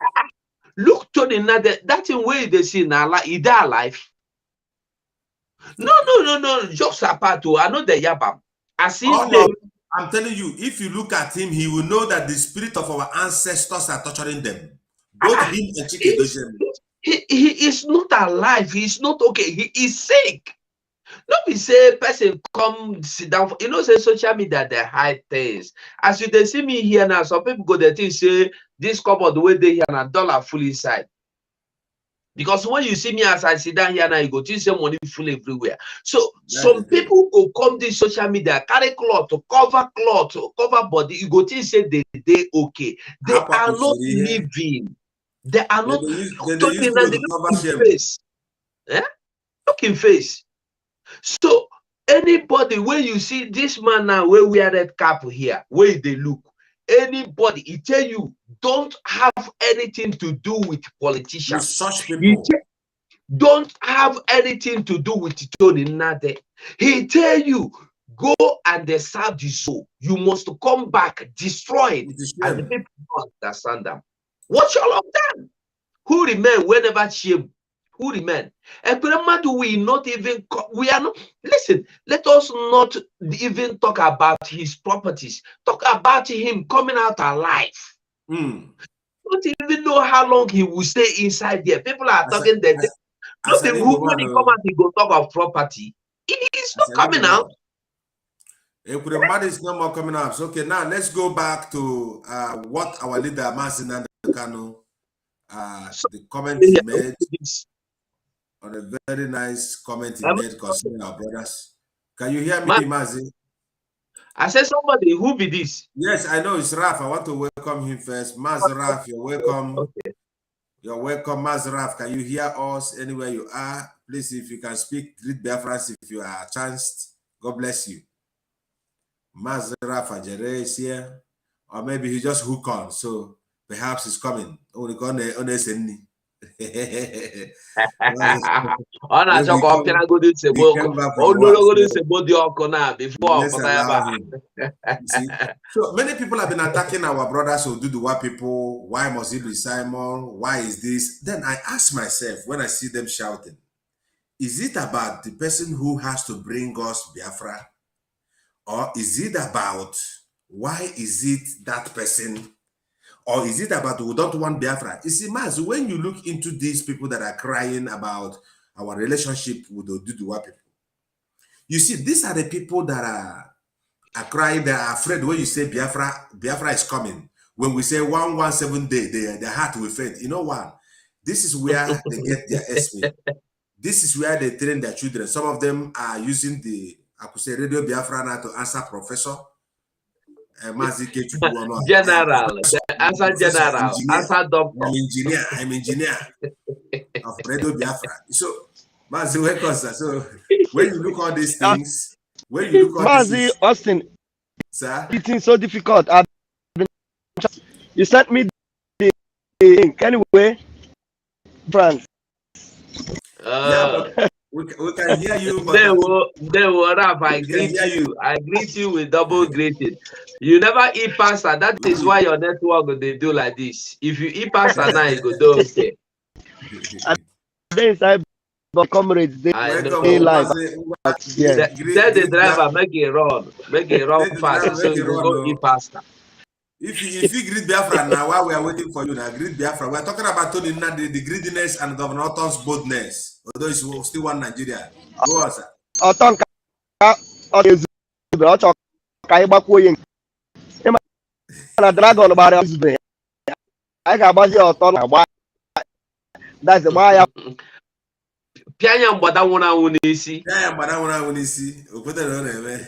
Look, Tony Nnadi, that in way they see now, like he die alive. No. Jokes apart, I know the Yabam. I see him. I'm telling you, if you look at him, he will know that the spirit of our ancestors are torturing them. Both him and Chike. He is not alive. He is not okay. He is sick. Not be say person come sit down. You know, say social media they hide things. As you they see me here now, some people go there think say this cupboard the way they here and dollar full inside. Because when you see me as I sit down here now, you go to see money full everywhere. So some people go come this social media, carry cloth to cover body. You go to say they okay. They are not living. They are not talking in face. Looking face. So anybody where you see this man now, where we are red cap here, where they look, anybody, he tell you don't have anything to do with politicians. With such people. Don't have anything to do with Tony Nnadi. He tell you go and they serve the soul. You must come back, destroy it. And the people don't understand them. What Shalom done? Who remain whenever shame? Who remain? Ekweremadu will not even, we are not, listen, let us not even talk about his properties. Talk about him coming out alive. Don't even know how long he will stay inside there. People are talking that nothing who when he come out, he go talk of property. He's not coming out. Ekweremadu is no more coming out. So, okay, now let's go back to what our leader Nnadi Kanu, the comment he made. On a very nice comment he made concerning our brothers. Can you hear me, Mazi? I said somebody, who be this? Yes, I know it's Raf. I want to welcome him first. Maz Raf, you're welcome. Okay. You're welcome, Maz Raf. Can you hear us anywhere you are? Please, if you can speak, greet Biafrans if you are chanced. God bless you. Maz Raf Ajere is here. Or maybe he just hook on, so perhaps he's coming. So many people have been attacking our brothers who do the white people. Why must it be Simon? Why is this? Then I ask myself when I see them shouting, is it about the person who has to bring us Biafra? Or is it about why is it that person? Or is it about we don't want Biafra? You see, Maz, when you look into these people that are crying about our relationship with the Duduwa people, you see, these are the people that are crying, they are afraid when you say Biafra is coming. When we say 117 day, their heart will faint. You know what? This is where they get their estimate. This is where they train their children. Some of them are using the, I could say, Radio Biafra now to answer professor. General, answer general, answer doctor. I'm engineer of Radio Biafra. So, Mazi, so when you look at these things, when you look at these things, Austin, sir, it's so difficult. You sent me the link anyway, France. Yeah, but we can hear you. They were Raf, I greet you. I greet you with double greeting. You never eat pasta. That is why your network they do like this. If you eat pasta now, you go do okay. Inside comrades, they live. Yeah. Tell the driver make it run fast so you go eat pasta. If you greet Biafra now, while we are waiting for you now, greet Biafra. We're talking about Tony Nnadi, the greediness and Governor Otom's boldness. Although it's still one Nigeria. Go on, sir. Otom dragon about I got Otom. That's why Pianya mbada wuna unisi. Pianya mbada wuna unisi. Okote no neme.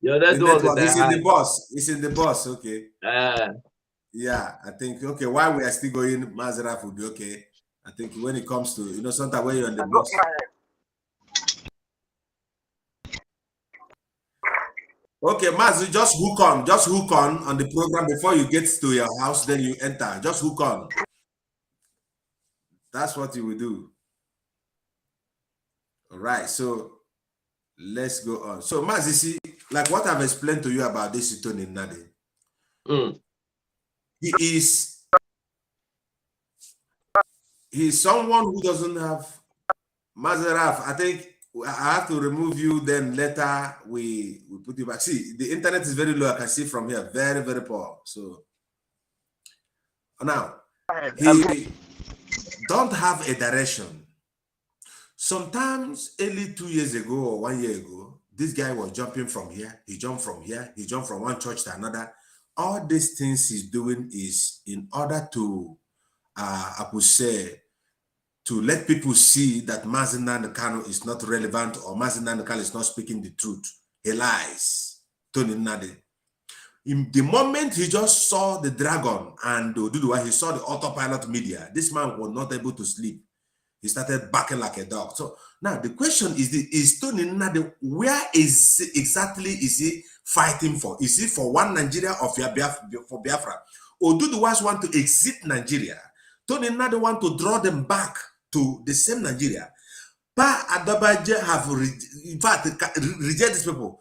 Your network is in the bus. It's in the bus, okay. Yeah, I think, okay, while we are still going, Mazaraf will be okay. I think when it comes to, sometimes when you're on the bus. Okay, Maz, just hook on the program before you get to your house, then you enter. Just hook on. That's what you will do. All right, so let's go on. So, Maz, you see, like what I've explained to you about this Tony Nnadi, he's someone who doesn't have Mazaraf. I think I have to remove you, then later we put you back. See, the internet is very low. I can see from here, very, very poor. So now he don't have a direction. Sometimes early 2 years ago or 1 year ago, this guy was jumping from here. He jumped from here. He jumped from one church to another. All these things he's doing is in order to, I would say, to let people see that Nnadi Kanu is not relevant or Nnadi Kanu is not speaking the truth. He lies. Tony Nnadi. In the moment he just saw the dragon and he saw the autopilot media, this man was not able to sleep. He started barking like a dog. So now the question is Tony Nnadi, where exactly is he fighting for? Is he for one Nigeria or for Biafra? Or Oduduwas want to exit Nigeria? Tony Nnadi want to draw them back to the same Nigeria. Pa Adabaje have, in fact, reject these people.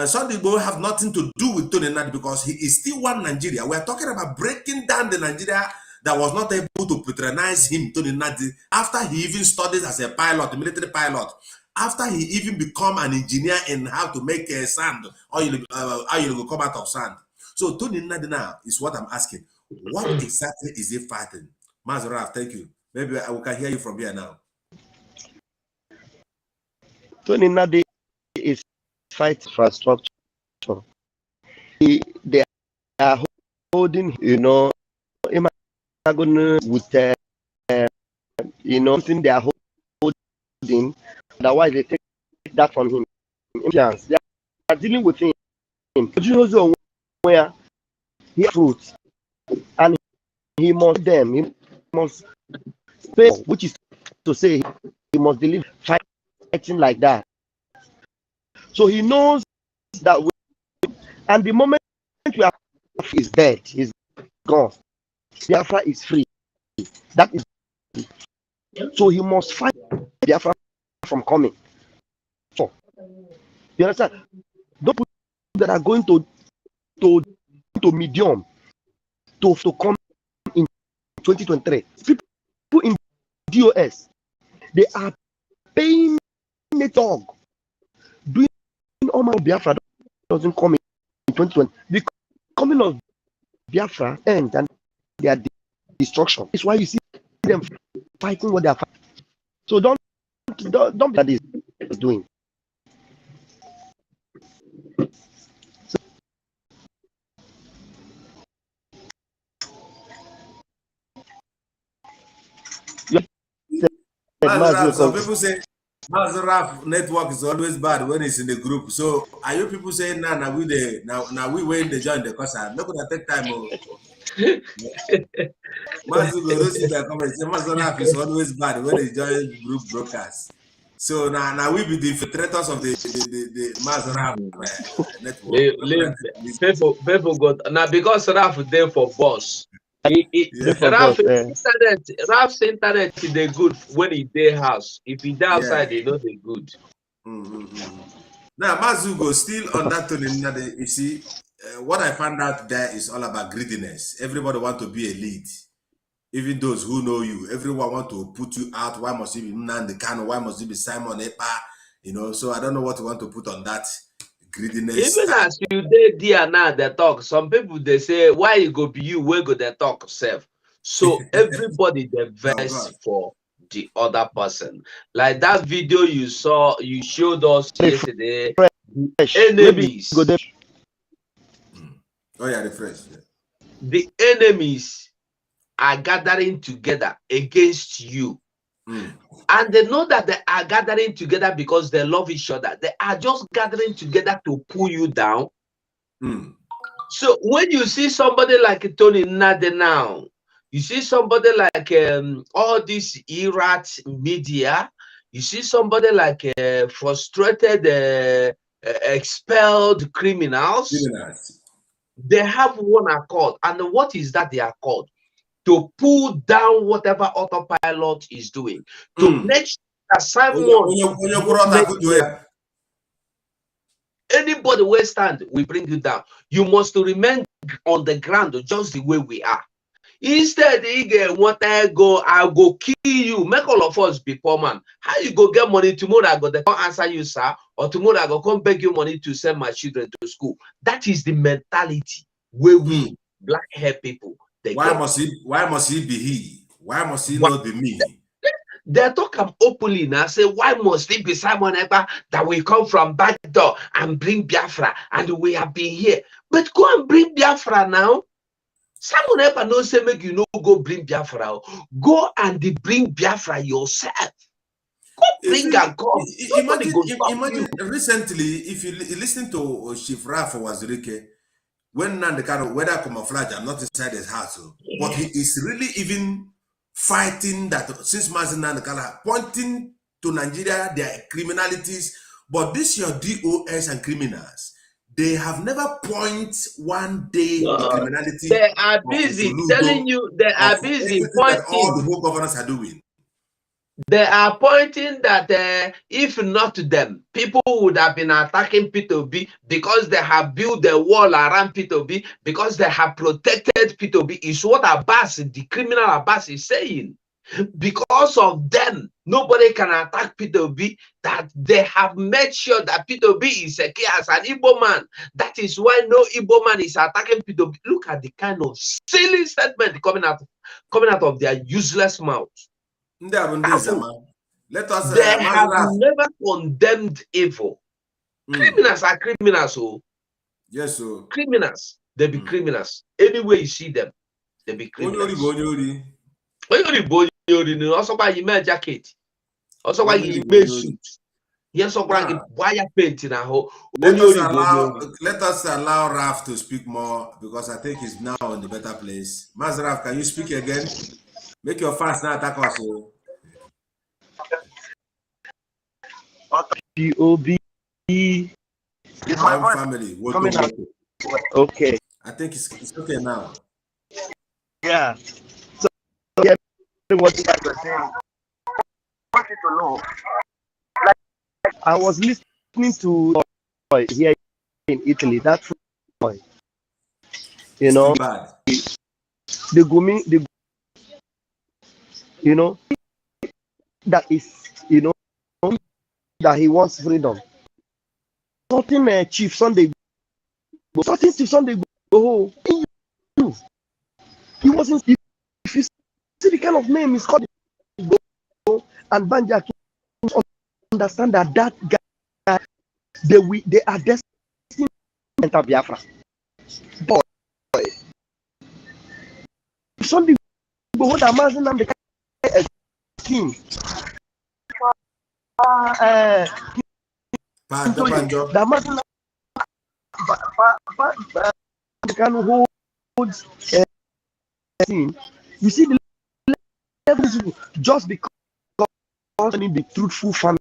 Sunday Igboho have nothing to do with Tony Nnadi because he is still one Nigeria. We are talking about breaking down the Nigeria that was not able to patronize him, Tony Nnadi, after he even studied as a pilot, a military pilot, after he even become an engineer in how to make sand, or you will come out of sand. So Tony Nnadi now is what I'm asking. What exactly is he fighting? Mazuraf, thank you. Maybe we can hear you from here now. Tony Nnadi is fighting infrastructure. They are holding, you know, with you know, something they are holding. Otherwise, they take that from him. They are dealing with him. But you know where he has fruits, and he must them. He must pay, which is to say, he must deliver fighting like that. So he knows that, and the moment Biafra is dead, he's gone. Biafra is free. That is, so he must fight Biafra from coming. So you understand? Don't put that are going to medium to come in 2023. People in DOS, they are paying the dog. Doing all my Biafra doesn't come in 2020. The coming of Biafra ends and their destruction. It's why you see them fighting what they are fighting. So don't be that is doing. Some people say Mazuraf network is always bad when it's in the group. So are you people saying now we wait the join the course? I'm not gonna take time. Mazuraf is always bad when he joins group broadcast. So now we be the infiltrators of the Mazuraf network. People got now because Raf is there for boss. Raf's internet is they good when he their house. If he outside, they know they good. Now Mazugo still on that Tony Nnadi. You see, what I found out there is all about greediness. Everybody want to be a lead. Even those who know you, everyone want to put you out. Why must it be Nnamdi Kanu? Why must it be Simon Ekpa? You know, so I don't know what you want to put on that greediness. Even as you did there now, they talk. Some people they say, why you go be you? Where go they talk self? So everybody they verse for the other person. Like that video you saw, you showed us yesterday. Enemies. Oh yeah, refresh. The enemies are gathering together against you. And they know that they are gathering together because they love each other. They are just gathering together to pull you down. So when you see somebody like Tony Nnadi now, you see somebody like all this Erat media, you see somebody like frustrated, expelled criminals. They have one accord. And what is that they are called? To pull down whatever autopilot is doing. To make sure anybody will stand, we bring you down. You must remain on the ground just the way we are. Instead, you get what I go kill you. Make all of us be poor man. How you go get money tomorrow? I go to answer you, sir, or tomorrow I go come beg you money to send my children to school. That is the mentality where we black hair people. Why must he be he? Why must he not be me? They talk openly now. Say, why must it be Simon Ekpa that we come from back door and bring Biafra and we have been here? But go and bring Biafra now. Simon Ekpa no say make you no go bring Biafra. Go and bring Biafra yourself. Go bring and come. Imagine recently, if you listen to Chief Raf Wazirike, when Nnamdi Kanu, whether camouflage, I'm not inside his house, but he is really even fighting that since Nnamdi Kanu, pointing to Nigeria, their criminalities, but this your DOS and criminals, they have never point one day the criminality. They are busy telling you they are busy pointing. All the whole governors are doing. They are pointing that if not them, people would have been attacking P2B because they have built the wall around P2B, because they have protected P2B, is what Abbas, the criminal Abbas, is saying. Because of them, nobody can attack P2B, that they have made sure that P2B is secure as an Igbo man. That is why no Igbo man is attacking P2B. Look at the kind of silly statement coming out of their useless mouth. Let us they have never condemned evil. Criminals are criminals, oh. Yes, so criminals. They be criminals. Anywhere you see them, they be criminals. Also by you wear jacket. Also by you wear suit. Yes, also by you wire painting at home. Let us allow Raf to speak more, because I think he's now in the better place. Mas Raf, can you speak again? Make your fans now attack us. POB. My family. Okay. I think it's okay now. Yeah. So yeah, what you guys were saying. I want you to know. Like, I was listening to here in Italy. That boy, you know, the Gumi, you know, that is, you know, that he wants freedom. Something Chief Sunday, something Chief Sunday. Oh, he wasn't. If you see the kind of name he's called, and Banja, understand that guy, they are destined to enter Biafra. Boy, Sunday, what I'm asking, I'm the king. You see the levels just because the truthful family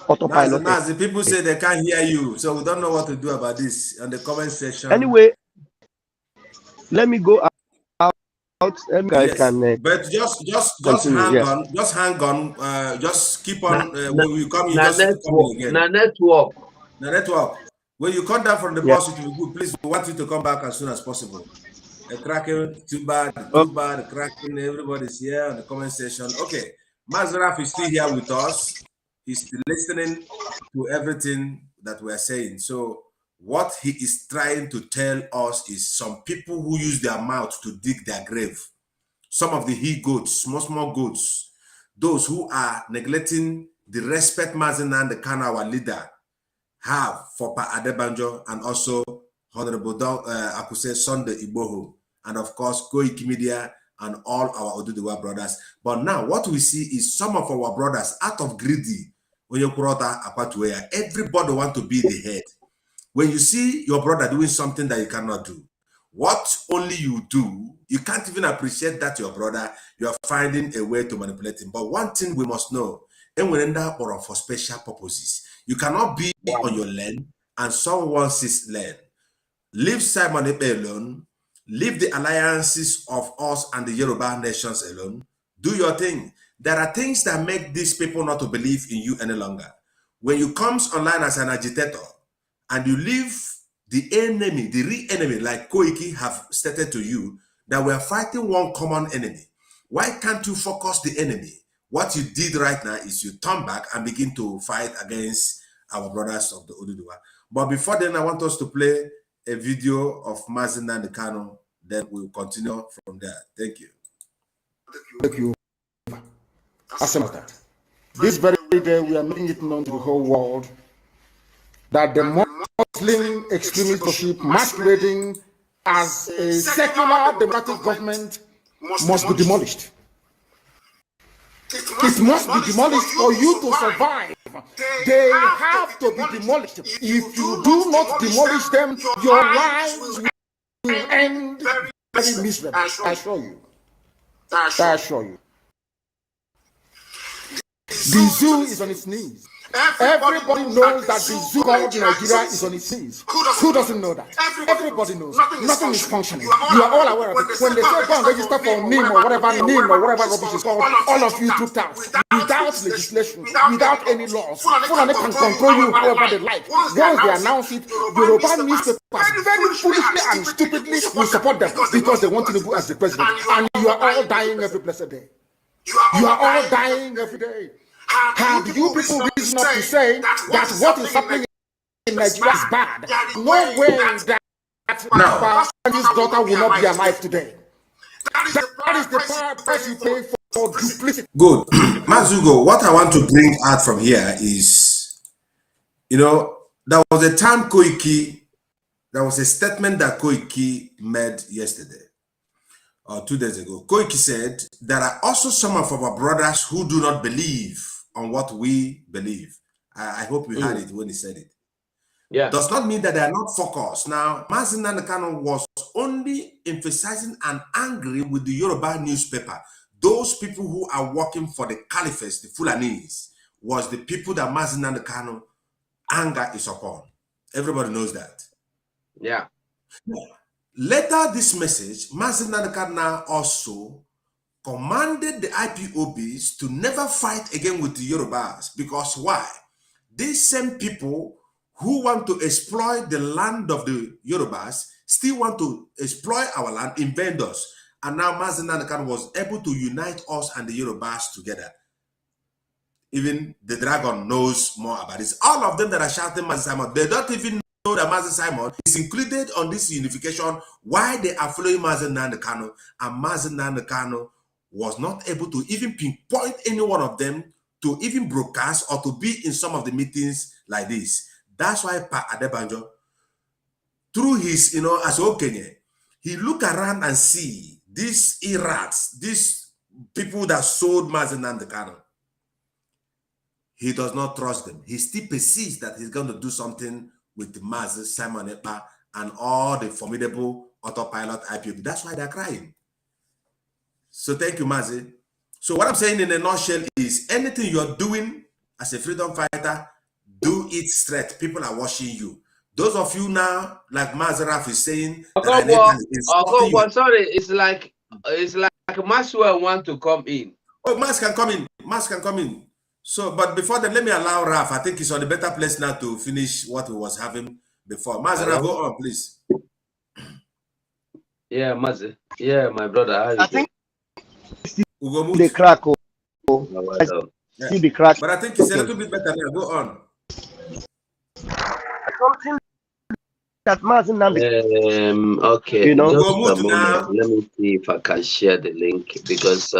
autopilot. The people say they can't hear you, so we don't know what to do about this on the comment section. Anyway, let me go out. Yes. But just hang on. Just keep on. When we come, you just come again. Network. When you come down from the bus, it will be good. Please, we want you to come back as soon as possible. The cracking, too bad, the cracking, everybody's here on the comment section. Okay, Mazraf is still here with us. He's still listening to everything that we're saying. So what he is trying to tell us is some people who use their mouth to dig their grave. Some of the he-goats, small goats, those who are neglecting the respect Mazinan, the Kana, our leader, have for Pa Adebanjo and also Honorable Akuse Sunday Igboho, and of course Koiki Media and all our Oduduwa brothers. But now what we see is some of our brothers out of greedy, everybody want to be the head. When you see your brother doing something that you cannot do, what only you do, you can't even appreciate that your brother, you are finding a way to manipulate him. But one thing we must know, and we end up for special purposes. You cannot be on your land and someone else's land. Leave Simon Epe alone. Leave the alliances of us and the Yoruba nations alone. Do your thing. There are things that make these people not to believe in you any longer. When you come online as an agitator and you leave the enemy, the real enemy, like Koiki have stated to you, that we are fighting one common enemy. Why can't you focus the enemy? What you did right now is you turn back and begin to fight against our brothers of the Oduduwa. But before then, I want us to play a video of Mazinan Kano. Then we'll continue from there. Thank you. Thank you. This very day, we are making it known to the whole world that the Muslim extremist worship masquerading as a secular democratic government must be demolished. It must be demolished for you to survive. They have to be demolished. If you do not demolish them, your lives will end very miserably. I assure you. I assure you. The zoo is on its knees. Everybody knows that the zoo called Nigeria is on its knees. Who doesn't know that? Everybody knows. Nothing is functioning. You are all aware of it. When they say go and register for NIM or whatever rubbish is called, all of you trooped out without legislation, without any laws. Fulani can control you however they like. Once they announce it, Yoruba newspapers very foolishly and stupidly will support them because they want Tinubu as the president. And you are all dying every blessed day. You are all dying every day. Have you people reason up to say that what is happening in Nigeria is bad? No way that his daughter will not be alive today. That is the price you pay for duplicity. Good. Mazugo, what I want to bring out from here is, there was a time there was a statement that Koiki made yesterday or 2 days ago. Koiki said, there are also some of our brothers who do not believe on what we believe. I hope you heard it when he said it. Yeah. Does not mean that they are not focused. Now, Mazi Nnadi Kanu was only emphasizing and angry with the Yoruba newspaper. Those people who are working for the caliphates, the Fulanis, was the people that Mazi Nnadi Kanu anger is upon. Everybody knows that. Yeah. Later this message, Mazi Nnadi Kanu also commanded the IPOBs to never fight again with the Yorubas. Because why? These same people who want to exploit the land of the Yorubas still want to exploit our land, invade us. And now Mazi Nnadi Kanu was able to unite us and the Yorubas together. Even the dragon knows more about this. All of them that are shouting Mazi Simon, they don't even know that Mazi Simon is included on this unification. Why they are following Mazi Nnadi Kanu, and Mazi Nnadi Kanu was not able to even pinpoint any one of them to even broadcast or to be in some of the meetings like this. That's why Pa Adebanjo, through his, as Okenye, he look around and see these Erats, these people that sold Mazi Nnadi Kanu. He does not trust them. He still persists that he's going to do something with Mazi Simon Ekpa and all the formidable autopilot IPOB. That's why they're crying. So thank you, Mazi. So what I'm saying in a nutshell is anything you're doing as a freedom fighter, do it straight. People are watching you. Those of you now, like Mazaraf is saying, sorry, it's like Maxwell want to come in. Oh, Mas can come in. Mas can come in. So, but before that, let me allow Raf. I think he's on a better place now to finish what we was having before. Mazaraf, go on, please. Yeah, Mazi. Yeah, my brother. I think the crack. Yeah. See the crack. But I think it's a little bit better now. Go on. Something that Mazi Nnadi. Okay. Just a now. Let me see if I can share the link because.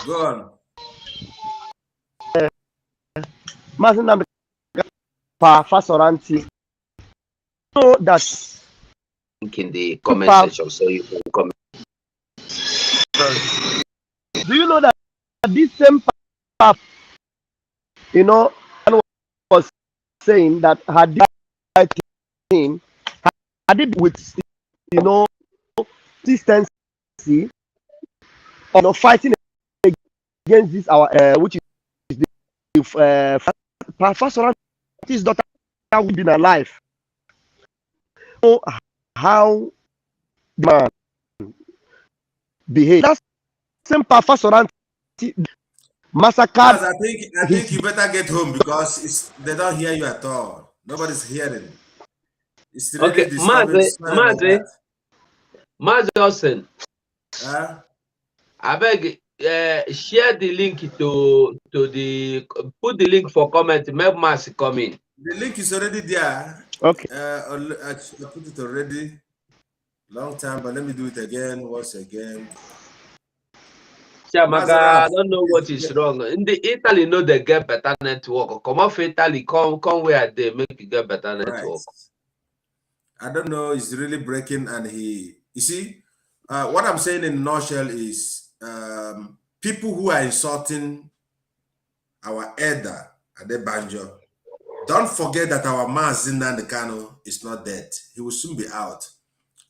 Go on. Mazi Nnadi Fasoranti. So that Link in the comment section so you can comment. Do you know that this same pap, was saying that had thing, had it with, consistency, fighting against this which is the first one, his daughter would be alive. So how the man behave? That's same Pafasoran massacred. I think you better get home because they don't hear you at all. Nobody's hearing. It's really okay, Mazi Olsen. I beg, share the link to the put the link for comment. Make Mazi come in. The link is already there. Okay. I put it already long time, but let me do it again once again. I don't know what is wrong. In the Italy, they get better network. Come off Italy, come where they make you get better network. Right. I don't know. It's really breaking, and you see, what I'm saying in a nutshell is people who are insulting our elder Adebanjo. Don't forget that our Mazi Nnadi Kanu is not dead. He will soon be out.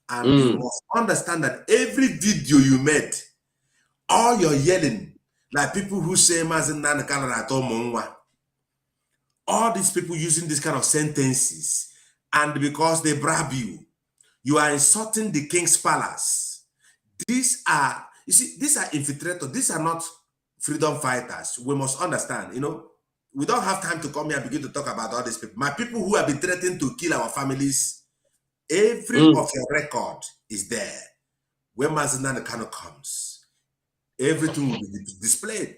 And you must understand that every video you made, all your yelling, like people who say Mazi Nnadi Kanu at Omonwa, all these people using this kind of sentences, and because they bribe you, you are insulting the king's palace. These are, you see, these are infiltrators. These are not freedom fighters. We must understand, you know, we don't have time to come here and begin to talk about all these people. My people who have been threatening to kill our families, every of your record is there. When Mazi Nnadi Kanu comes, everything will be displayed.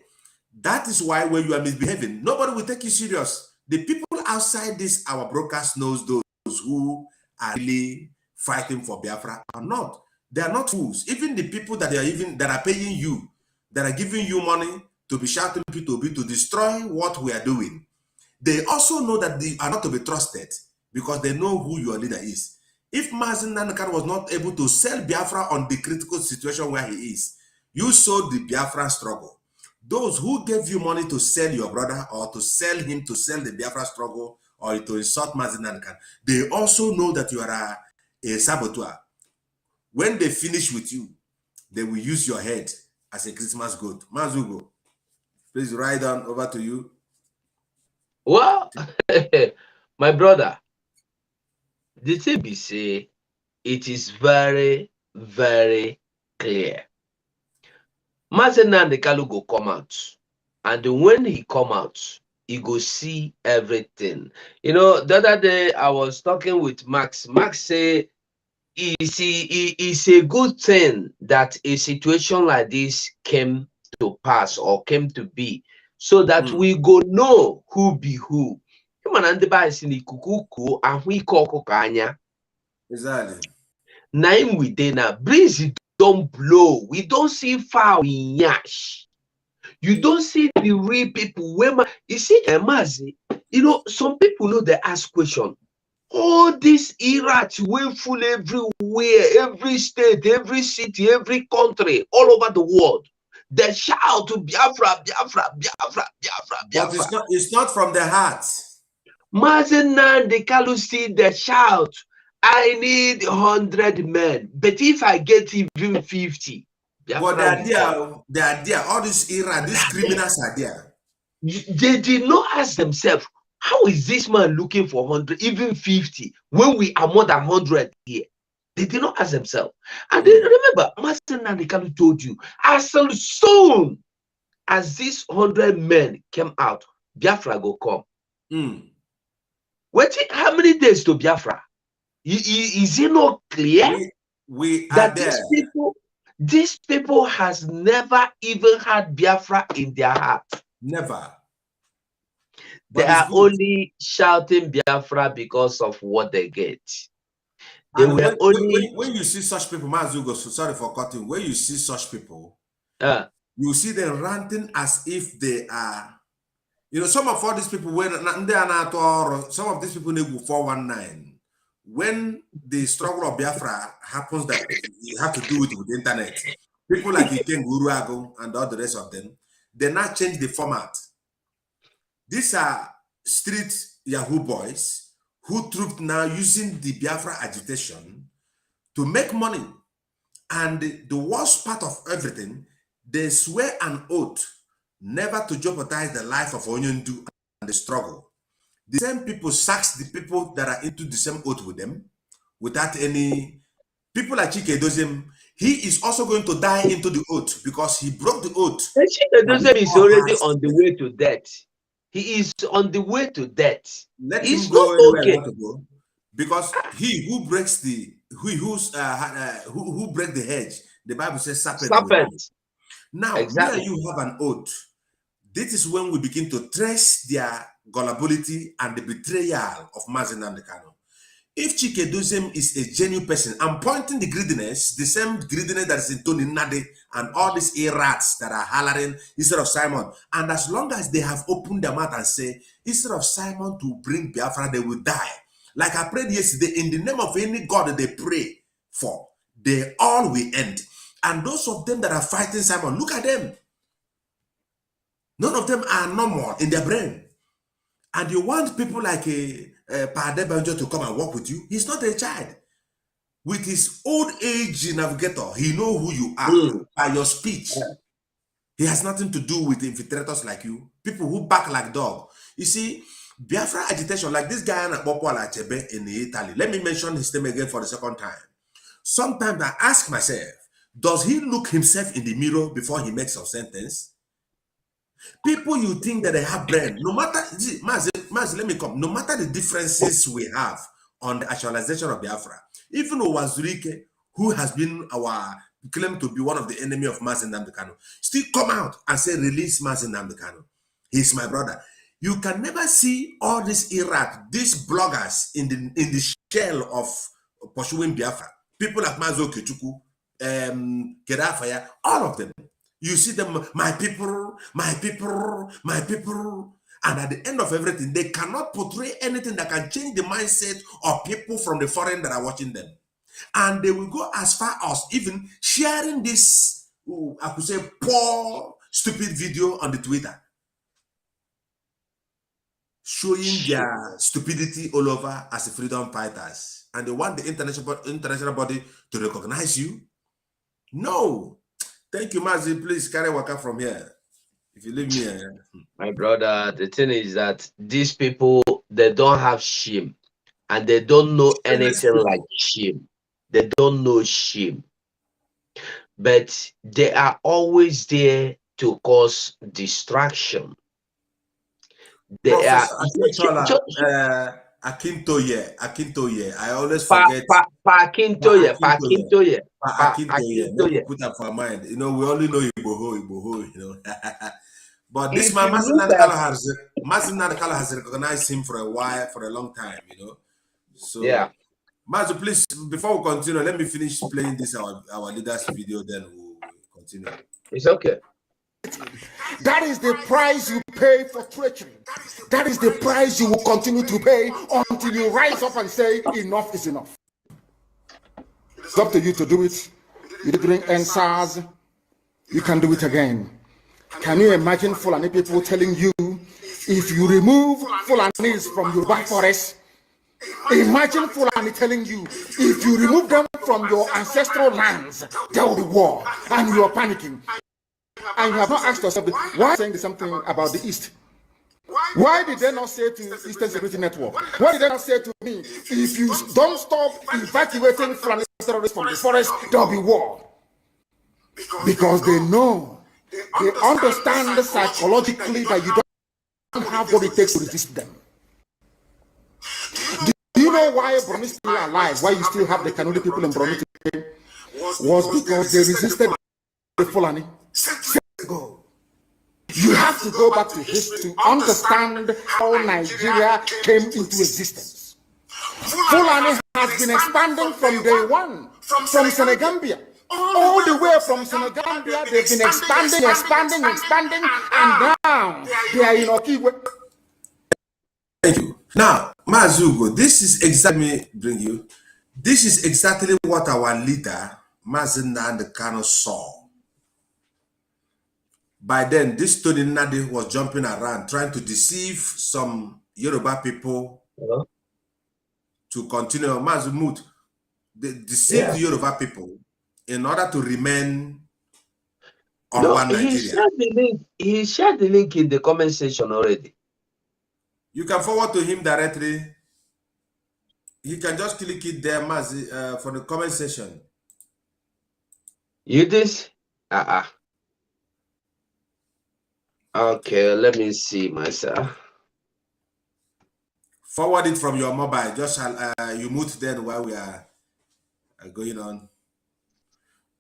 That is why when you are misbehaving, nobody will take you serious. The people outside this, our broadcast knows those who are really fighting for Biafra or not. They are not fools. Even the people that are paying you, that are giving you money to be shouting P2B to destroy what we are doing, they also know that they are not to be trusted because they know who your leader is. If Mazi Nnadi Kanu was not able to sell Biafra on the critical situation where he is, you saw the Biafra struggle. Those who gave you money to sell your brother or to sell him to sell the Biafra struggle or to insult Mazi Nnadi Kanu, they also know that you are a saboteur. When they finish with you, they will use your head as a Christmas goat. Mazugo, please ride on, over to you. Well, my brother, the thing be say, it is very, very clear. Mazi Nnadi Kanu go come out, and when he come out, he go see everything. You know, the other day I was talking with Max. Max say it's a good thing that a situation like this came to pass or came to be, so that we go know who be who. Exactly. Nine we dey now. Breeze don't blow. We don't see far in yash. You don't see the real people. You see, Mazi, you know, some people know they ask question. All this Erat way full everywhere, every state, every city, every country, all over the world. They shout to Biafra, Biafra, Biafra, Biafra, Biafra. But it's not from the heart. Mazi Nnadi Kanu see the shout. I need 100 men, but if I get even 50, but they are there. All these Erat, these criminals are there. They did not ask themselves, how is this man looking for 100, even 50, when we are more than 100 here? They did not ask themselves. And then remember, Mazi Nnadi Kanu told you, as soon as these 100 men came out, Biafra go come. Wait, how many days to Biafra? Is it not clear we that these people has never even had Biafra in their heart? Never. They are only shouting Biafra because of what they get. They were when you see such people, Mazugo, sorry for cutting, when you see such people, you see them ranting as if they are, you know, some of all these people, some of these people need 419. When the struggle of Biafra happens, that you have to do it with the internet, people like Iken Guruago and all the rest of them, they now change the format. These are street Yahoo boys who trooped now using the Biafra agitation to make money. And the worst part of everything, they swear an oath never to jeopardize the life of Onyendu and the struggle. The same people sack the people that are into the same oath with them without any. People like Chike Dozem, he is also going to die into the oath because he broke the oath. Chike Dozem is already on the way to death. He is on the way to death. Let him go anywhere he wants to go, because he who breaks the who break the hedge, the Bible says serpent. Now, exactly. Here you have an oath. This is when we begin to trace their gullibility and the betrayal of Mazi Nnadi Kanu. If Chike Dozem is a genuine person, I'm pointing the greediness, the same greediness that is in Tony Nnadi and all these Erats that are hollering instead of Simon. And as long as they have opened their mouth and say, instead of Simon to bring Biafra, they will die. Like I prayed yesterday, in the name of any God that they pray for, they all will end. And those of them that are fighting Simon, look at them. None of them are normal in their brain. And you want people like Pade Banjo to come and work with you? He's not a child. With his old age navigator, he knows who you are by your speech. He has nothing to do with infiltrators like you, people who back like dog. You see, Biafra agitation, like this guy in Italy. Let me mention his name again for the second time. Sometimes I ask myself, does he look himself in the mirror before he makes a sentence? People you think that they have brain, no matter, Maz, let me come, no matter the differences we have on the actualization of Biafra, even Owazurike, who has been claimed to be one of the enemy of Mazi Nnamdi Kanu, still come out and say, release Mazi Nnamdi Kanu. He's my brother. You can never see all these Erat, these bloggers in the shell of pursuing Biafra. People like Mazo CHUKWU, Kedafaya, all of them. You see them, my people, my people, my people. And at the end of everything, they cannot portray anything that can change the mindset of people from the foreign that are watching them. And they will go as far as even sharing this, I could say, poor, stupid video on the Twitter, showing their stupidity all over as freedom fighters. And they want the international body to recognize you. No. Thank you, Mazi. Please carry Waka from here. If you leave me here. My brother, the thing is that these people, they don't have shame. And they don't know anything like shame. They don't know shame. But they are always there to cause distraction. They Professor Akintoye. I always forget. Akintoye. Put that for mind. You know, we only know Iboho, you know. But this man, Mazi Nnamdi Kanu has recognized him for a while, for a long time, you know. So yeah. Mazi, please, before we continue, let me finish playing this our leaders video, then we'll continue. It's okay. That is the price you pay for treachery. That is the price you will continue to pay until you rise up and say, enough is enough. It's up to you to do it. You did during NSAS, you can do it again. Can you imagine Fulani people telling you, if you remove Fulanis from your back forest, imagine Fulani telling you, if you remove them from your ancestral lands, there will be war, and you are panicking. And you have not asked yourself, why saying something about the East? Why did they not say to Eastern Security Network? Why did they not say to me, if you don't stop evacuating Fulani terrorists from the forest, there will be war? Because they know, they understand psychologically that you don't have what it takes to resist them. Do you know why Borno is still alive? Why you still have the Kanuri people in Borno today? Was because they resisted the Fulani. Ago. You have to go back to history to understand how Nigeria came into existence. Fulani has been expanding from day one, from Senegambia. All the way from Senegambia, they've been expanding, and now they are in OKIKE. Thank you. Now, Mazugo, this is exactly what our leader, Mazi Nnamdi Kanu, saw. By then, this Tony Nnadi was jumping around, trying to deceive some Yoruba people to continue. Mazumut, they deceived the Yoruba people in order to remain on one Nigeria. He shared the link in the comment section already. You can forward to him directly. He can just click it there, Mazi, for the comment section. You this? Okay, let me see myself. Forward it from your mobile. Just you mute then while we are going on.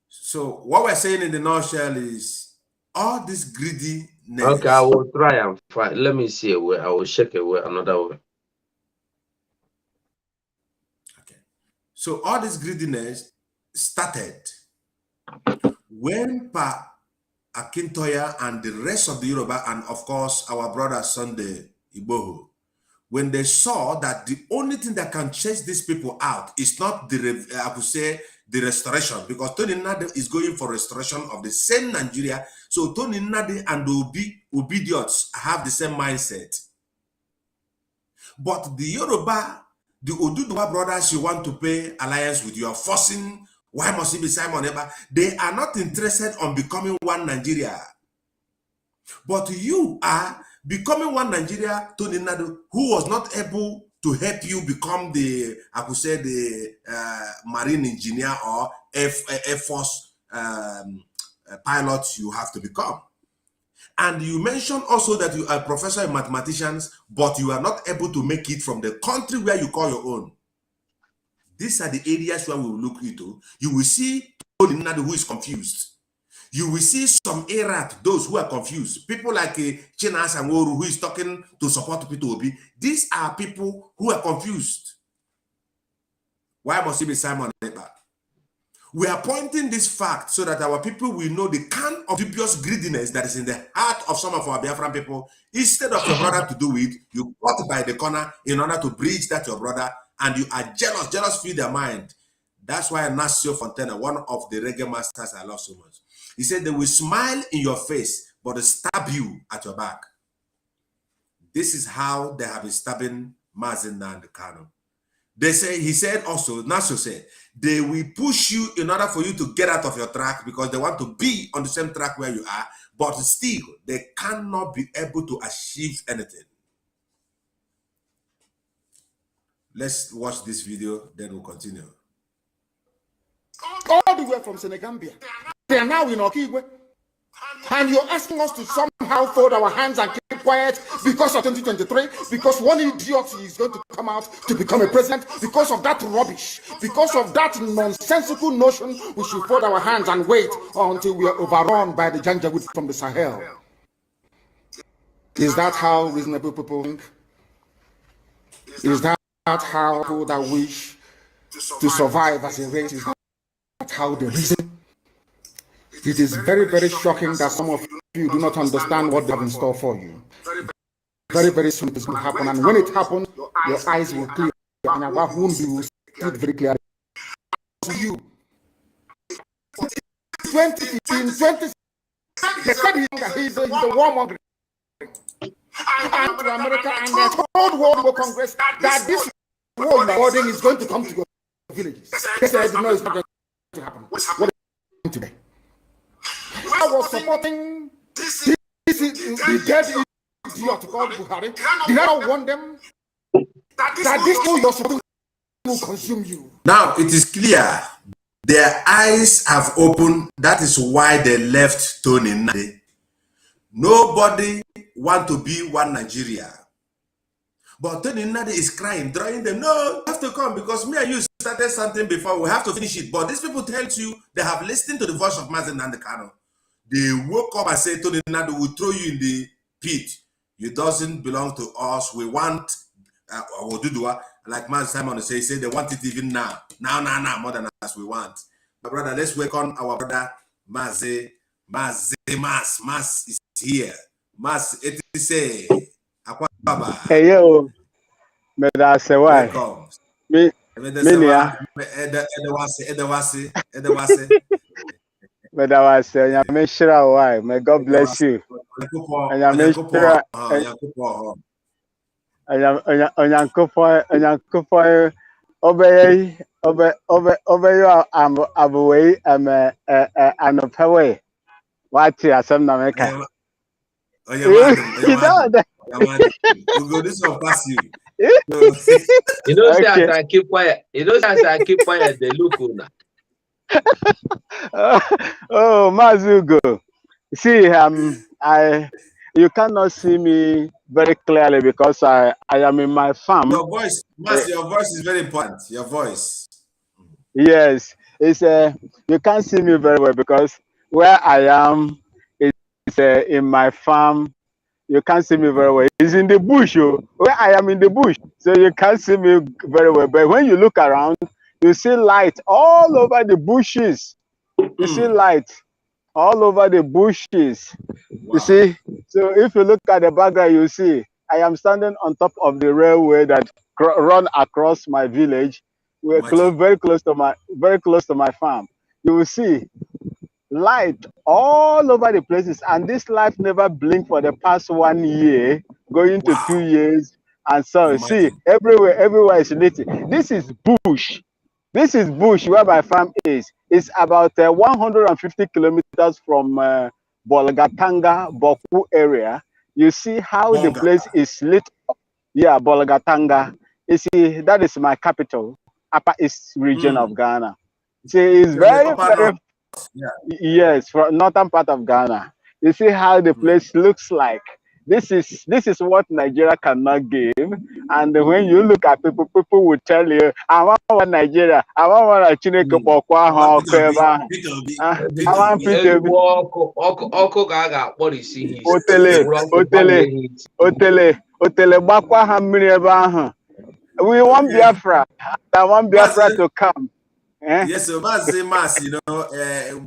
So what we're saying in the nutshell is all this greediness. Okay, I will try and find. Let me see a way. I will check a way, another way. Okay. So all this greediness started when Akintoye and the rest of the Yoruba, and of course our brother Sunday Igboho, when they saw that the only thing that can chase these people out is not the, I would say, the restoration, because Tony Nnadi is going for restoration of the same Nigeria. So Tony Nnadi and the Obidiots have the same mindset. But the Yoruba, the Oduduwa brothers, you want to pay alliance with, you are forcing. Why must it be Simon Eba? They are not interested on becoming one Nigeria. But you are Becoming one Nigeria, Tony Nnadi, who was not able to help you become the, I could say, the marine engineer or Air Force pilot you have to become. And you mentioned also that you are a professor in mathematicians, but you are not able to make it from the country where you call your own. These are the areas where we will look into. You will see Tony Nnadi who is confused. You will see some Erat, those who are confused. People like Chinas and Woru, who is talking to support POEPLE. These are people who are confused. Why must it be Simon Ekpa? We are pointing this fact so that our people will know the kind of dubious greediness that is in the heart of some of our Biafran people. Instead of your brother to do it, you cut by the corner in order to bridge that your brother, and you are jealous. Jealous feed their mind. That's why Nasio Fontana, one of the reggae masters I love so much, he said they will smile in your face, but they stab you at your back. This is how they have been stabbing Mazi Nnamdi Kanu. They say, he said also, Nasio said, they will push you in order for you to get out of your track because they want to be on the same track where you are, but still, they cannot be able to achieve anything. Let's watch this video, then we'll continue. All the way from Senegambia. They are now in OKIKE. And you're asking us to somehow fold our hands and keep quiet because of 2023, because one idiot is going to come out to become a president, because of that rubbish, because of that nonsensical notion, we should fold our hands and wait until we are overrun by the Janjaweed from the Sahel. Is that how reasonable people think? Is that how people that wish to survive as a race, is that how they reason? It is very, very shocking that some of you do not understand what they have in store for you. Very, very soon it is going to happen, and when it happens, your eyes will clear, and about whom you will see it very clearly. You. 2015, 20, they said he's a warmonger. And to America and the whole World Congress that this war boarding is going to come to your villages. They said no, it's not going to happen. What is happening today? I was supporting this the dead idiot called Buhari. Did I not want them that this war you're supporting will consume you? Now it is clear their eyes have opened. That is why they left Tony Nnadi. Nobody want to be one Nigeria. But Tony Nnadi is crying, drawing them. No, you have to come because me and you started something before. We have to finish it. But these people tell you they have listened to the voice of Mazi Nnamdi Kanu. They woke up and said, Tony Nnadi will throw you in the pit. You doesn't belong to us. We want Odudua, like Mazi Simon say they want it even now. Now, more than us we want. My brother, let's welcome our brother Mazi. Mas is here. Mas, it is say, hey yo, me da se why? Me ya. Me da was say, ya me shira why? May God bless you. Ya me shira. Ya kupo obey you abuwe anopewe. What you some na make? We'll go this one pass you. You know, okay. As I keep quiet. You know, as I keep quiet, they look now. Oh, Mazugo. See, you cannot see me very clearly because I am in my farm. Your voice, Mas, your voice is very important. Your voice. Yes, it's you can't see me very well because where I am is in my farm. You can't see me very well. It's in the bush, where I am in the bush, so you can't see me very well. But when you look around, you see light all over the bushes. You see light all over the bushes. Wow. You see, so if you look at the background, you see I am standing on top of the railway that run across my village. We're very close to my farm. You will see light all over the places, and this light never blinked for the past 1 year, going to 2 years, and so see everywhere is lit. This is bush. This is bush where my farm is. It's about 150 kilometers from Bolgatanga, Boku area. You see how the Bonga. place is lit up. Yeah, Bolgatanga. You see, that is my capital, Upper East region of Ghana. See, it's You're in the very, upper very, north. Yeah. yes, from northern part of Ghana. You see how the place looks like. This is what Nigeria cannot give. And when you look at people, people will tell you, I want Nigeria, I want Chineke I want Pokwa, Big I want Ezigbo Peter. ọkụ ka a ga-akpọrisi ha isi Otele, ewuru ọkụ otele, gbanye ha isi. otele, gbakwa ha mmiri ebe ahụ. We want Okay. Biafra. I want Biafra to come. Eh? Yes, so Mas, you know,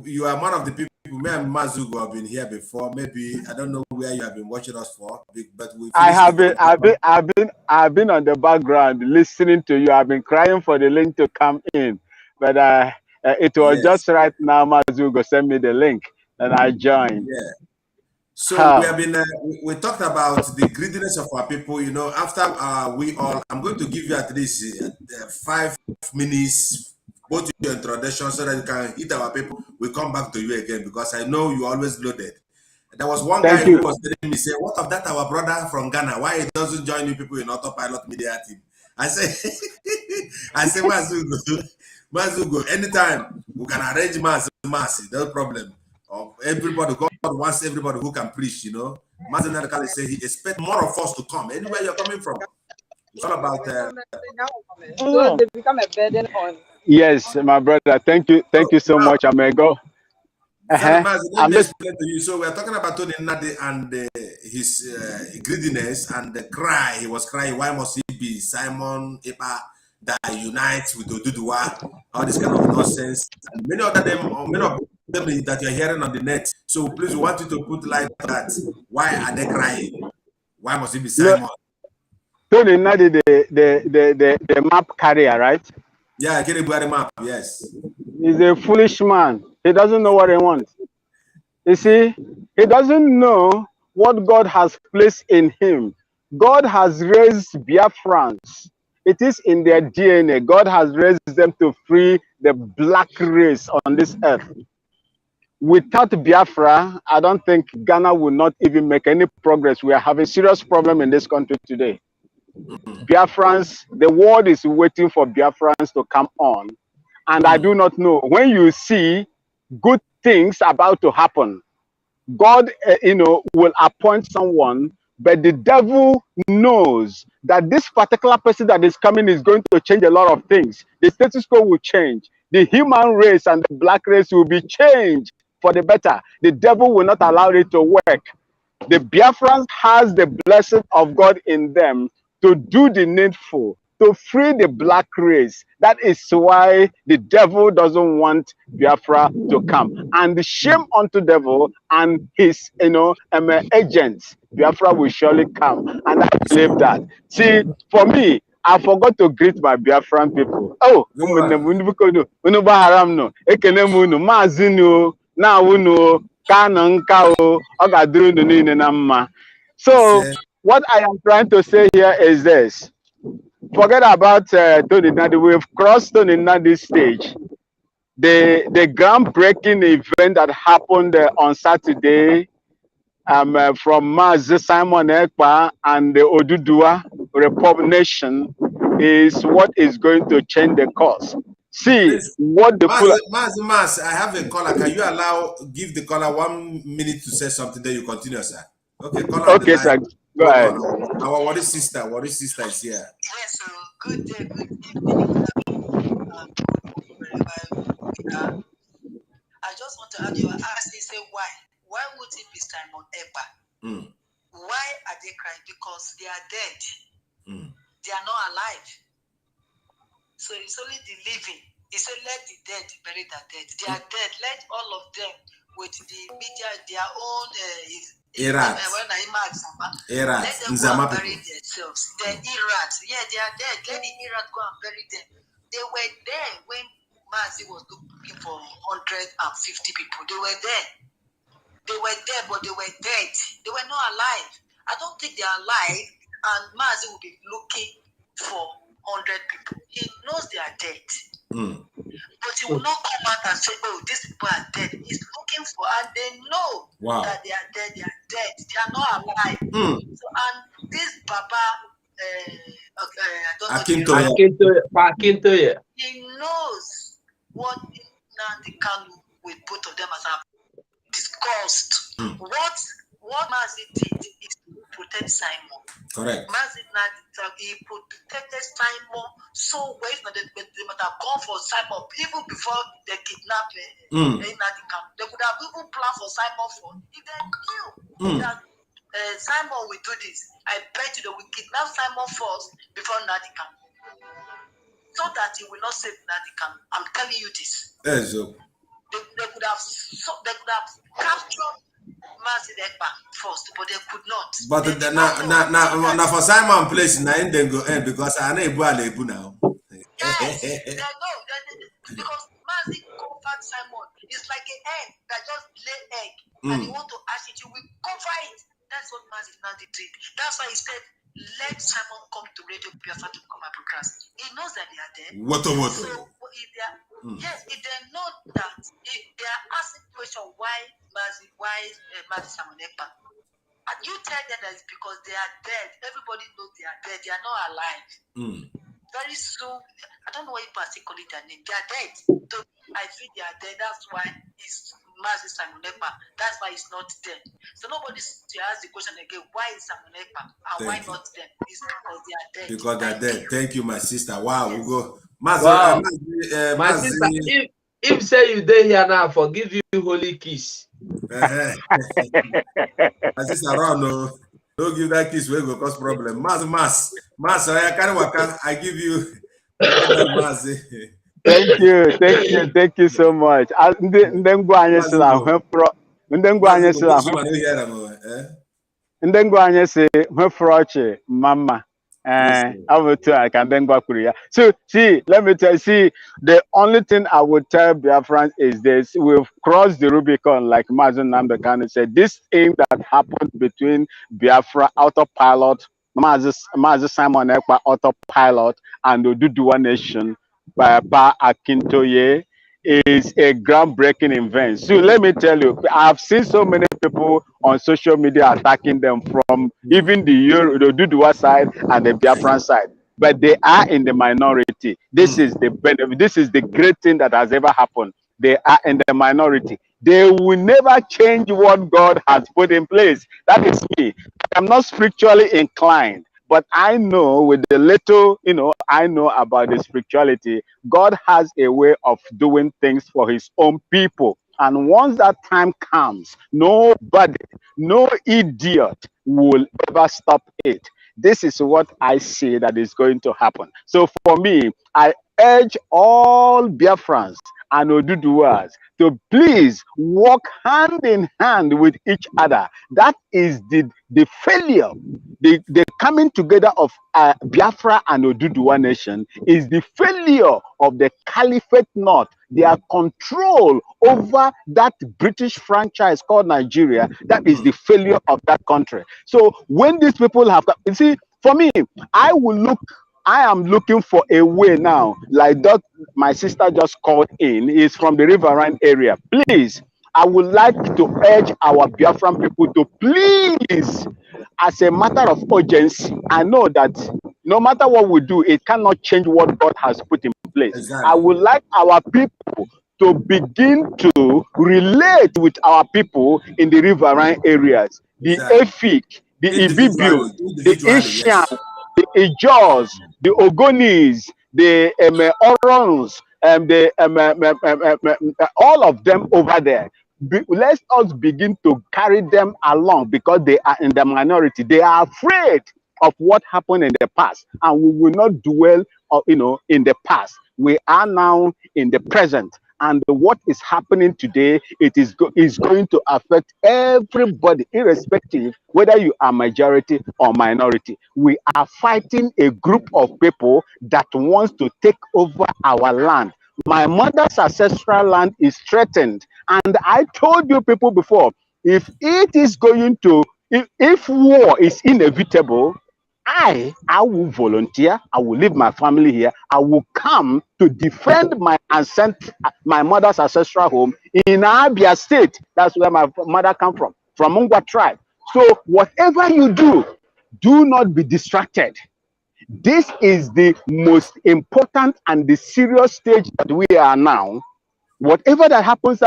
you are one of the people. Me and Mazugo have been here before. Maybe I don't know where you have been watching us for, but we. I've been on the background listening to you. I've been crying for the link to come in, but it was just right now. Mazugo sent me the link, and I joined. Yeah. So we have been. We talked about the greediness of our people. You know, after I'm going to give you at least 5 minutes. Both your introduction so that you can hit our people. We come back to you again because I know you always loaded. There was one guy who was telling me, say, what of that our brother from Ghana? Why he doesn't join you people in Autopilot Media Team? I say, Mazugo, anytime we can arrange mass, no problem. Everybody, God wants everybody who can preach, you know. Mazinakali say he expects more of us to come. Anywhere you're coming from. It's all about so they become a burden on. Yes, my brother. Thank you so much. I may go. Let me explain to you. So we are talking about Tony Nnadi and his greediness and the cry. He was crying, why must he be Simon Epa that unites with Oduduwa? All this kind of nonsense. And many of them that you're hearing on the net. So please, we want you to put light on that. Why are they crying? Why must he be Simon? Tony Nnadi, the map carrier, right? Yeah, get a map, yes. He's a foolish man. He doesn't know what he wants. You see, he doesn't know what God has placed in him. God has raised Biafrans. It is in their DNA. God has raised them to free the black race on this earth. Without Biafra, I don't think Ghana will not even make any progress. We are having a serious problem in this country today. Biafrans, the world is waiting for Biafrans to come on. And I do not know. When you see good things about to happen, God, will appoint someone, but the devil knows that this particular person that is coming is going to change a lot of things. The status quo will change. The human race and the black race will be changed for the better. The devil will not allow it to work. The Biafrans has the blessing of God in them to do the needful, to free the black race. That is why the devil doesn't want Biafra to come. And the shame unto devil and his, agents. Biafra will surely come. And I believe that. See, for me, I forgot to greet my Biafran people. Oh, so what I am trying to say here is this. Forget about Tony Nnadi. We've crossed Tony Nnadi's stage. The groundbreaking event that happened on Saturday from Mazi Simon Ekpa and the Oduduwa Republic Nation is what is going to change the course. See, please, what the Mas, I have a caller. Can you give the caller 1 minute to say something, then you continue, sir? Okay, caller. Okay, sir. Go ahead. Our worry sister is here. Yes, so good day, good evening. I just want to have you ask me, say why? Why would it be Simon Ekpa? Why are they crying? Because they are dead. They are not alive. So it's only the living. He said, let the dead bury their dead. They are dead. Let all of them with the media, their own Erat. Erat. Let them go and bury themselves. The Erat. Yeah, they are dead. Let the Erat go and bury them. They were there when Mazi was looking for 150 people. They were there. They were there, but they were dead. They were not alive. I don't think they are alive, and Mazi will be looking for 100 people. He knows they are dead. But he will not come out and say, oh, these people are dead. He's looking for, and they know that they are dead, they are dead, they They are not alive. So, and this Baba, I don't know. Akintoye. He knows what Nnadi can with both of them as I've discussed. What Mazi did is to protect Simon. Correct. Mazi he protected Simon so well that they might have gone for Simon even before they kidnapped Nnadi can. They could have even planned for Simon for if they knew that Simon will do this. I bet you they will kidnap Simon first before Nnadi can. So that he will not save Nnadi can. I'm telling you this. Yes, sir. They could have captured Ekpa first, but they could not. But now for Simon place now then go end because I know Ebu now. Yes, they know because Mazi covered Simon. It's like an egg that just lay egg and you want to ask it, you will cover it. That's what Mazi Nnadi did. That's why he said, let Simon come to Radio Biafra to come and broadcast. He knows that they are there. What? So if they are, yes, if they know that, if they are asking question why Mazi Simon Ekpa, and you tell them that it's because they are dead. Everybody knows they are dead. They are not alive. Very soon, I don't know what you particularly their name. They are dead. So I feel they are dead. That's why it's Mazi Simon Ekpa. That's why it's not dead. So nobody should ask the question again, why is Simon Ekpa and why not them? It's because they are dead. Because they are dead. Thank you, my sister. Wow, yes. We go. Mazi, wow. My sister, if say you there here now, forgive you holy kiss. My sister, no, don't give that kiss. We go cause problem. Mass. I can't work. I give you. Thank you so much. Mama. So see, let me tell you, the only thing I would tell Biafrans is this: we've crossed the Rubicon, like Mazen Namdekano said. This thing that happened between Biafra autopilot, Mazen Simon Ekpa autopilot, and Oduduwa Nation by Akintoye is a groundbreaking event. So let me tell you, I've seen so many people on social media attacking them from even the Oduduwa side and the Biafran side, but they are in the minority. This is the benefit. This is the great thing that has ever happened. They are in the minority. They will never change what God has put in place. That is me. I'm not spiritually inclined, but I know with the little, I know about the spirituality, God has a way of doing things for his own people. And once that time comes, nobody, no idiot will ever stop it. This is what I see that is going to happen. So for me, I urge all Biafrans and Oduduwas to please walk hand in hand with each other. That is the failure. The coming together of Biafra and Oduduwa Nation is the failure of the Caliphate North. Their control over that British franchise called Nigeria, that is the failure of that country. So when these people have, you see, for me, I am looking for a way now, like that my sister just called in, is from the Riverine area. Please, I would like to urge our Biafran people to please, as a matter of urgency, I know that no matter what we do, it cannot change what God has put in place. Exactly. I would like our people to begin to relate with our people in the Riverine areas, the Efik, the Ibibu, the Asian, the Ijos, the Ogonis, the Orons, and all of them over there. Let us begin to carry them along because they are in the minority. They are afraid of what happened in the past, and we will not dwell, in the past. We are now in the present, and what is happening today, it is going to affect everybody, irrespective whether you are majority or minority. We are fighting a group of people that wants to take over our land. My mother's ancestral land is threatened, and I told you people before, if it is going to, if war is inevitable, I will volunteer. I will leave my family here. I will come to defend my mother's ancestral home in Abia State. That's where my mother come from Mungwa tribe. So whatever you do, do not be distracted. This is the most important and the serious stage that we are now. Whatever that happens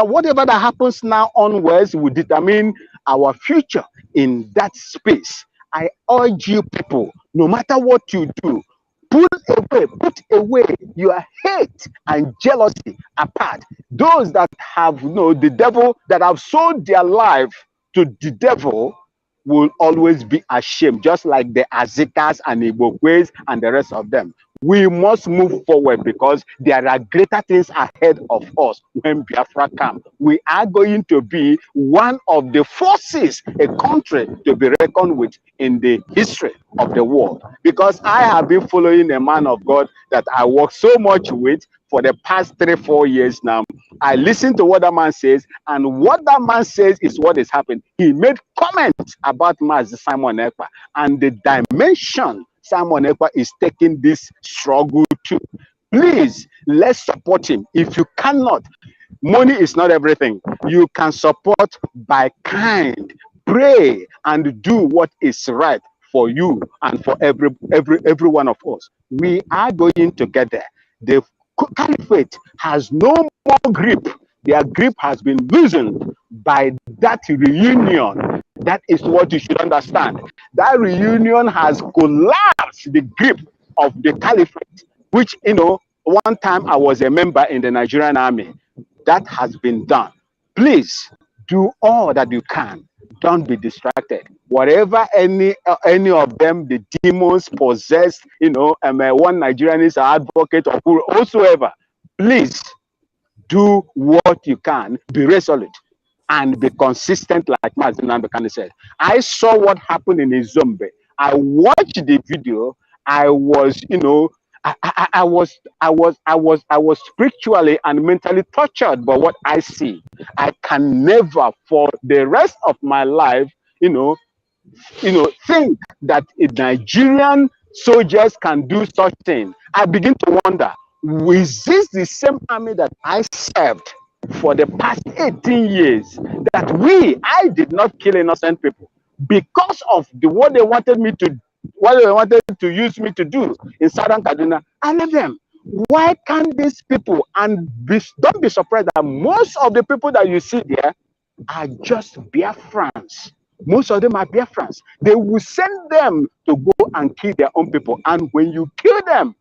now onwards will determine our future in that space. I urge you people, no matter what you do, put away your hate and jealousy apart. Those that have the devil, that have sold their life to the devil, will always be ashamed, just like the Azikas and Igbokwe's and the rest of them. We must move forward because there are greater things ahead of us when Biafra comes. We are going to be one of the forces, a country to be reckoned with in the history of the world. Because I have been following a man of God that I work so much with for the past 3-4 years now. I listen to what that man says, and what that man says is what is happening. He made comments about Mazi Simon Ekpa and the dimension Simon Ekpa is taking this struggle to. Please, let's support him. If you cannot, money is not everything. You can support by kind, pray, and do what is right for you and for every one of us. We are going to get there. The caliphate has no more grip. Their grip has been loosened by that reunion. That is what you should understand. That reunion has collapsed the grip of the caliphate, which, one time I was a member in the Nigerian army. That has been done. Please do all that you can. Don't be distracted. Whatever any of them, the demons possessed, one Nigerian is an advocate or whosoever, please do what you can. Be resolute and be consistent, like Mazi Nnadi said. I saw what happened in Izombe. I watched the video. I was, I was spiritually and mentally tortured by what I see. I can never, for the rest of my life, think that Nigerian soldiers can do such thing. I begin to wonder, is this the same army that I served for the past 18 years? That I did not kill innocent people because of what they wanted to use me to do in Southern Kaduna. I left them. Why can't these people, and don't be surprised that most of the people that you see there are just Biafrans. Most of them are Biafrans. They will send them to go and kill their own people. And when you kill them,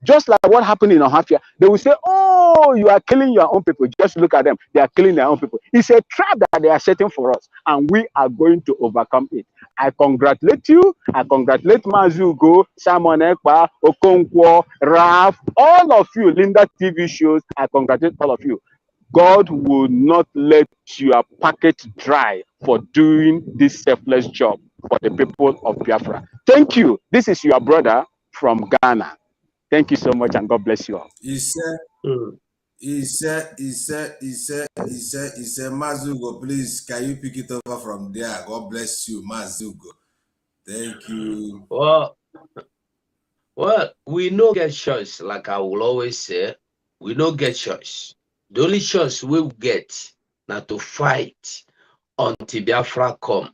just like what happened in Ohafia, they will say, oh, you are killing your own people. Just look at them. They are killing their own people. It's a trap that they are setting for us, and we are going to overcome it. I congratulate you. I congratulate Mazugo, Simon Ekpa, Okonkwo, Raf, all of you, Linda TV shows. I congratulate all of you. God will not let your pocket dry for doing this selfless job for the people of Biafra. Thank you. This is your brother from Ghana. Thank you so much, and God bless you all. He said, Mazugo, please, can you pick it over from there? God bless you, Mazugo. Thank you. Well, we no get choice, like I will always say. We no get choice. The only choice we get now to fight until Biafra come.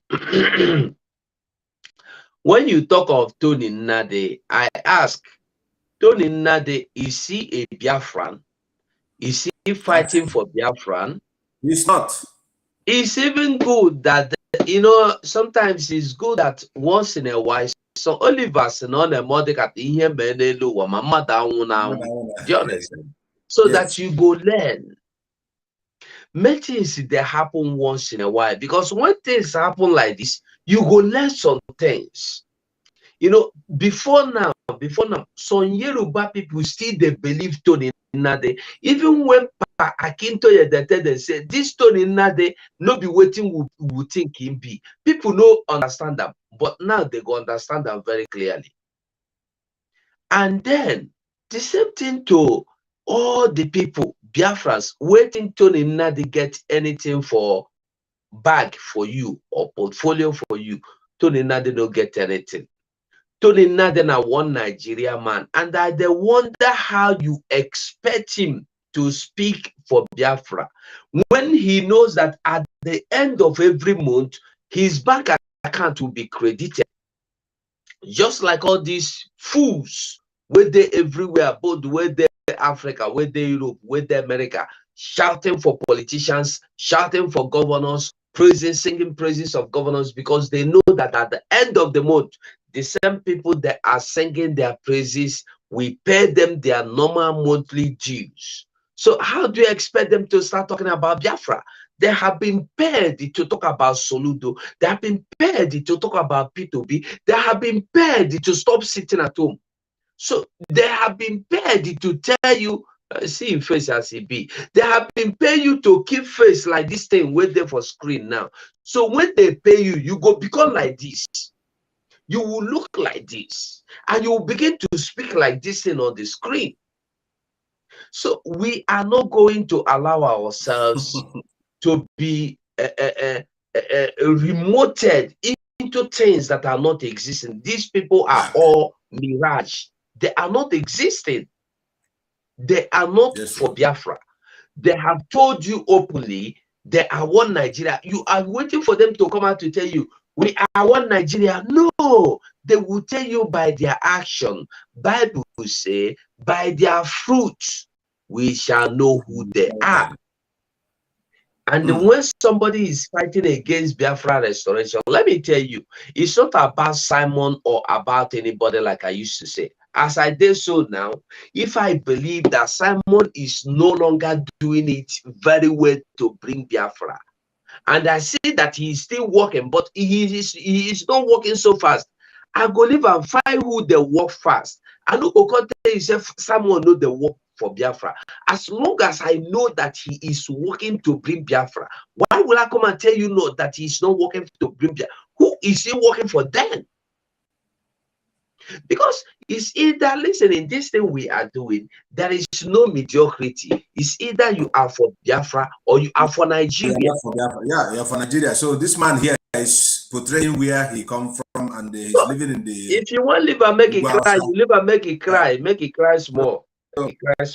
When you talk of Tony Nnadi, I ask, Tony Nnadi, is he a Biafran? Is he fighting for Biafran? He's not. It's even good that, sometimes it's good that once in a while, so Oliver's on a mother at the Menelu or Mama down now. Do you understand? So that you go learn. Make things they happen once in a while, because when things happen like this, you go learn some things. Before now, some Yoruba people still they believe Tony Nnadi. Even when Akintoye they say this Tony Nnadi no be waiting we think him be. People no understand them, but now they go understand them very clearly. And then the same thing to all the people, Biafrans, waiting Tony Nnadi get anything for bag for you or portfolio for you. Tony Nnadi don't get anything. Tony Nnadi na one Nigerian man, and I wonder how you expect him to speak for Biafra when he knows that at the end of every month his bank account will be credited. Just like all these fools, where they everywhere, both where they Africa, where they Europe, where they America, shouting for politicians, shouting for governors, praising, singing praises of governors, because they know that at the end of the month, the same people that are singing their praises, we pay them their normal monthly dues. So how do you expect them to start talking about Biafra? They have been paid to talk about Soludo. They have been paid to talk about P2B. They have been paid to stop sitting at home. So they have been paid to tell you, see face as it be. They have been paying you to keep face like this thing wait there for screen now. So when they pay you, you go become like this. You will look like this. And you will begin to speak like this thing on the screen. So we are not going to allow ourselves to be remoted into things that are not existing. These people are all mirage. They are not existing. They are not for Biafra. They have told you openly they are one Nigeria. You are waiting for them to come out to tell you we are one Nigeria. No, they will tell you by their action. Bible will say by their fruits we shall know who they are. And when somebody is fighting against Biafra restoration, let me tell you, it's not about Simon or about anybody like I used to say. As I did so now, if I believe that Simon is no longer doing it very well to bring Biafra, and I see that he is still working, but he is not working so fast, I go live and find who they work fast. I know Okote is someone know the work for Biafra. As long as I know that he is working to bring Biafra, why will I come and tell you no that he is not working to bring Biafra? Who is he working for then? Because it's either, listen, in this thing we are doing, there is no mediocrity. It's either you are for Biafra or you are for Nigeria. Yeah, you're for Nigeria. So this man here is portraying where he come from, and he's living in the. If you want to live and make it cry, you live and make it cry. Make it cry small. So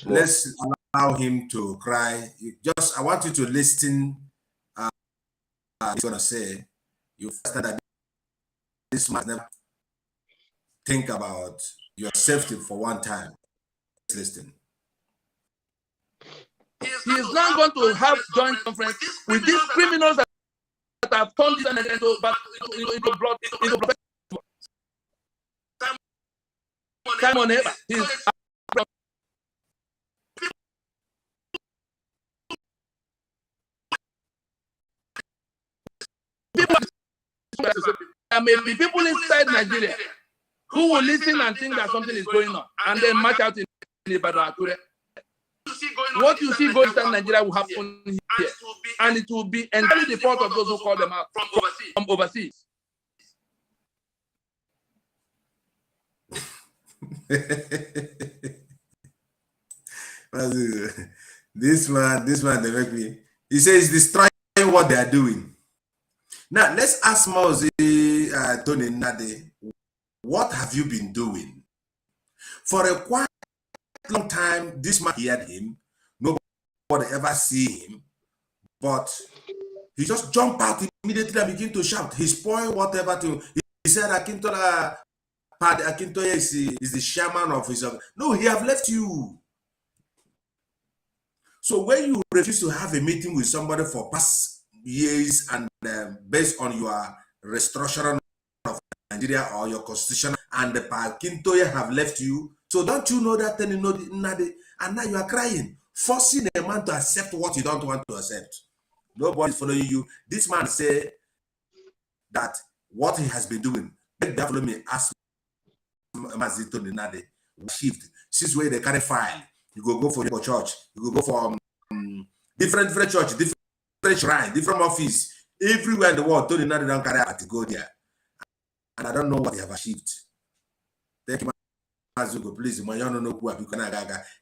let's allow him to cry. I want you to listen. He's gonna say, you understand that this man never think about your safety for one time. Let's listen. He is not going to have joint conference with these criminals that have turned this into blood. Simon Erat. There may be people inside Nigeria who will listen and think that something is going on, and then march out in Ibadan. What you see going on in Nigeria will happen here, and it will be entirely the fault of those who call them out from overseas. This man, they make me. He says destroying what they are doing. Now let's ask Moses, Tony Nnadi, what have you been doing? For a quite long time, this man heard him. Nobody ever see him, but he just jumped out immediately and began to shout. He spoiled whatever to. He said, Akintola is the chairman of his. No, he have left you. So when you refuse to have a meeting with somebody for past years and based on your restoration of Nigeria or your constitution, and the Akintoye have left you, so don't you know that then you know Nnadi, and now you are crying, forcing a man to accept what you don't want to accept. Nobody is following you. This man said that what he has been doing. Follow me, ask Mazito Nnadi, shift. Since where they carry file, you go for your church, you go for different church, different shrine, different office, everywhere in the world. Tony Nnadi don't carry out to go there, and I don't know what they have achieved. Thank you, Mazuko. Please,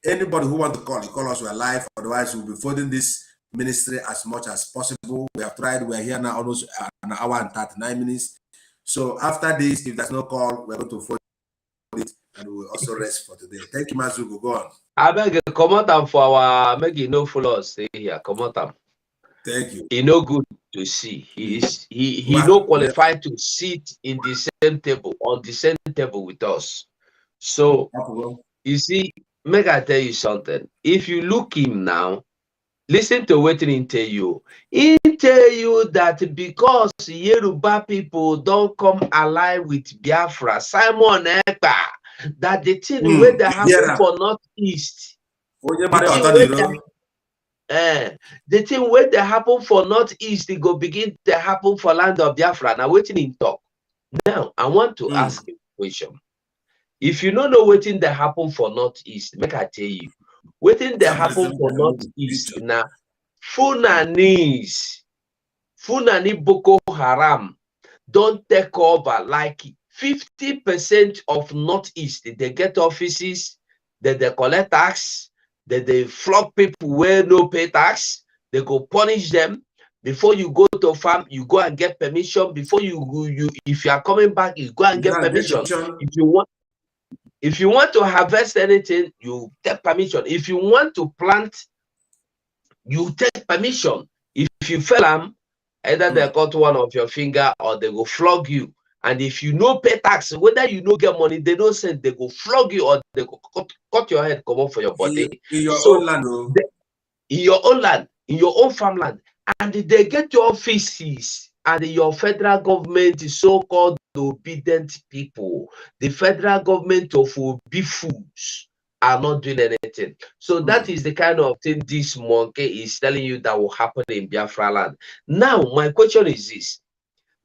anybody who want to call, you call us. We are live. Otherwise, we'll be folding this ministry as much as possible. We have tried. We are here now almost an hour and 39 minutes. So after this, if there's no call, we're going to fold it, and we'll also rest for today. Thank you, Mazuko. Go on. I beg you, come out for our make you no follow us. Stay here. Come out. Thank you. You know good to see. He no qualified to sit in the same table, on the same table with us. So you see, make I tell you something. If you look him now, listen to what he tell you. He tell you that because Yoruba people don't come alive with Biafra, Simon Ekpa, that the thing where they happen for Northeast, the thing where they happen for Northeast, it go begin to happen for land of Biafra. Now waiting in talk. Now I want to ask you a question. If you don't know waiting that happen for Northeast, make I tell you. Waiting that happen for Northeast now. Fulani Boko Haram don't take over like 50% of Northeast. They get offices, they collect tax, they flog people where no pay tax, they go punish them. Before you go to farm, you go and get permission. Before if you are coming back, you go and get permission. If you want to harvest anything, you take permission. If you want to plant, you take permission. If you fail them, either they cut one of your finger or they go flog you. And if you no pay tax, whether you no get money, they don't send, they go flog you or they go cut your head, come off for your body. In your own land, in your own land, in your own farmland, and they get your offices, and your federal government is so-called obedient people. The federal government of Obi fools are not doing anything. So that is the kind of thing this monkey is telling you that will happen in Biafra land. Now, my question is this.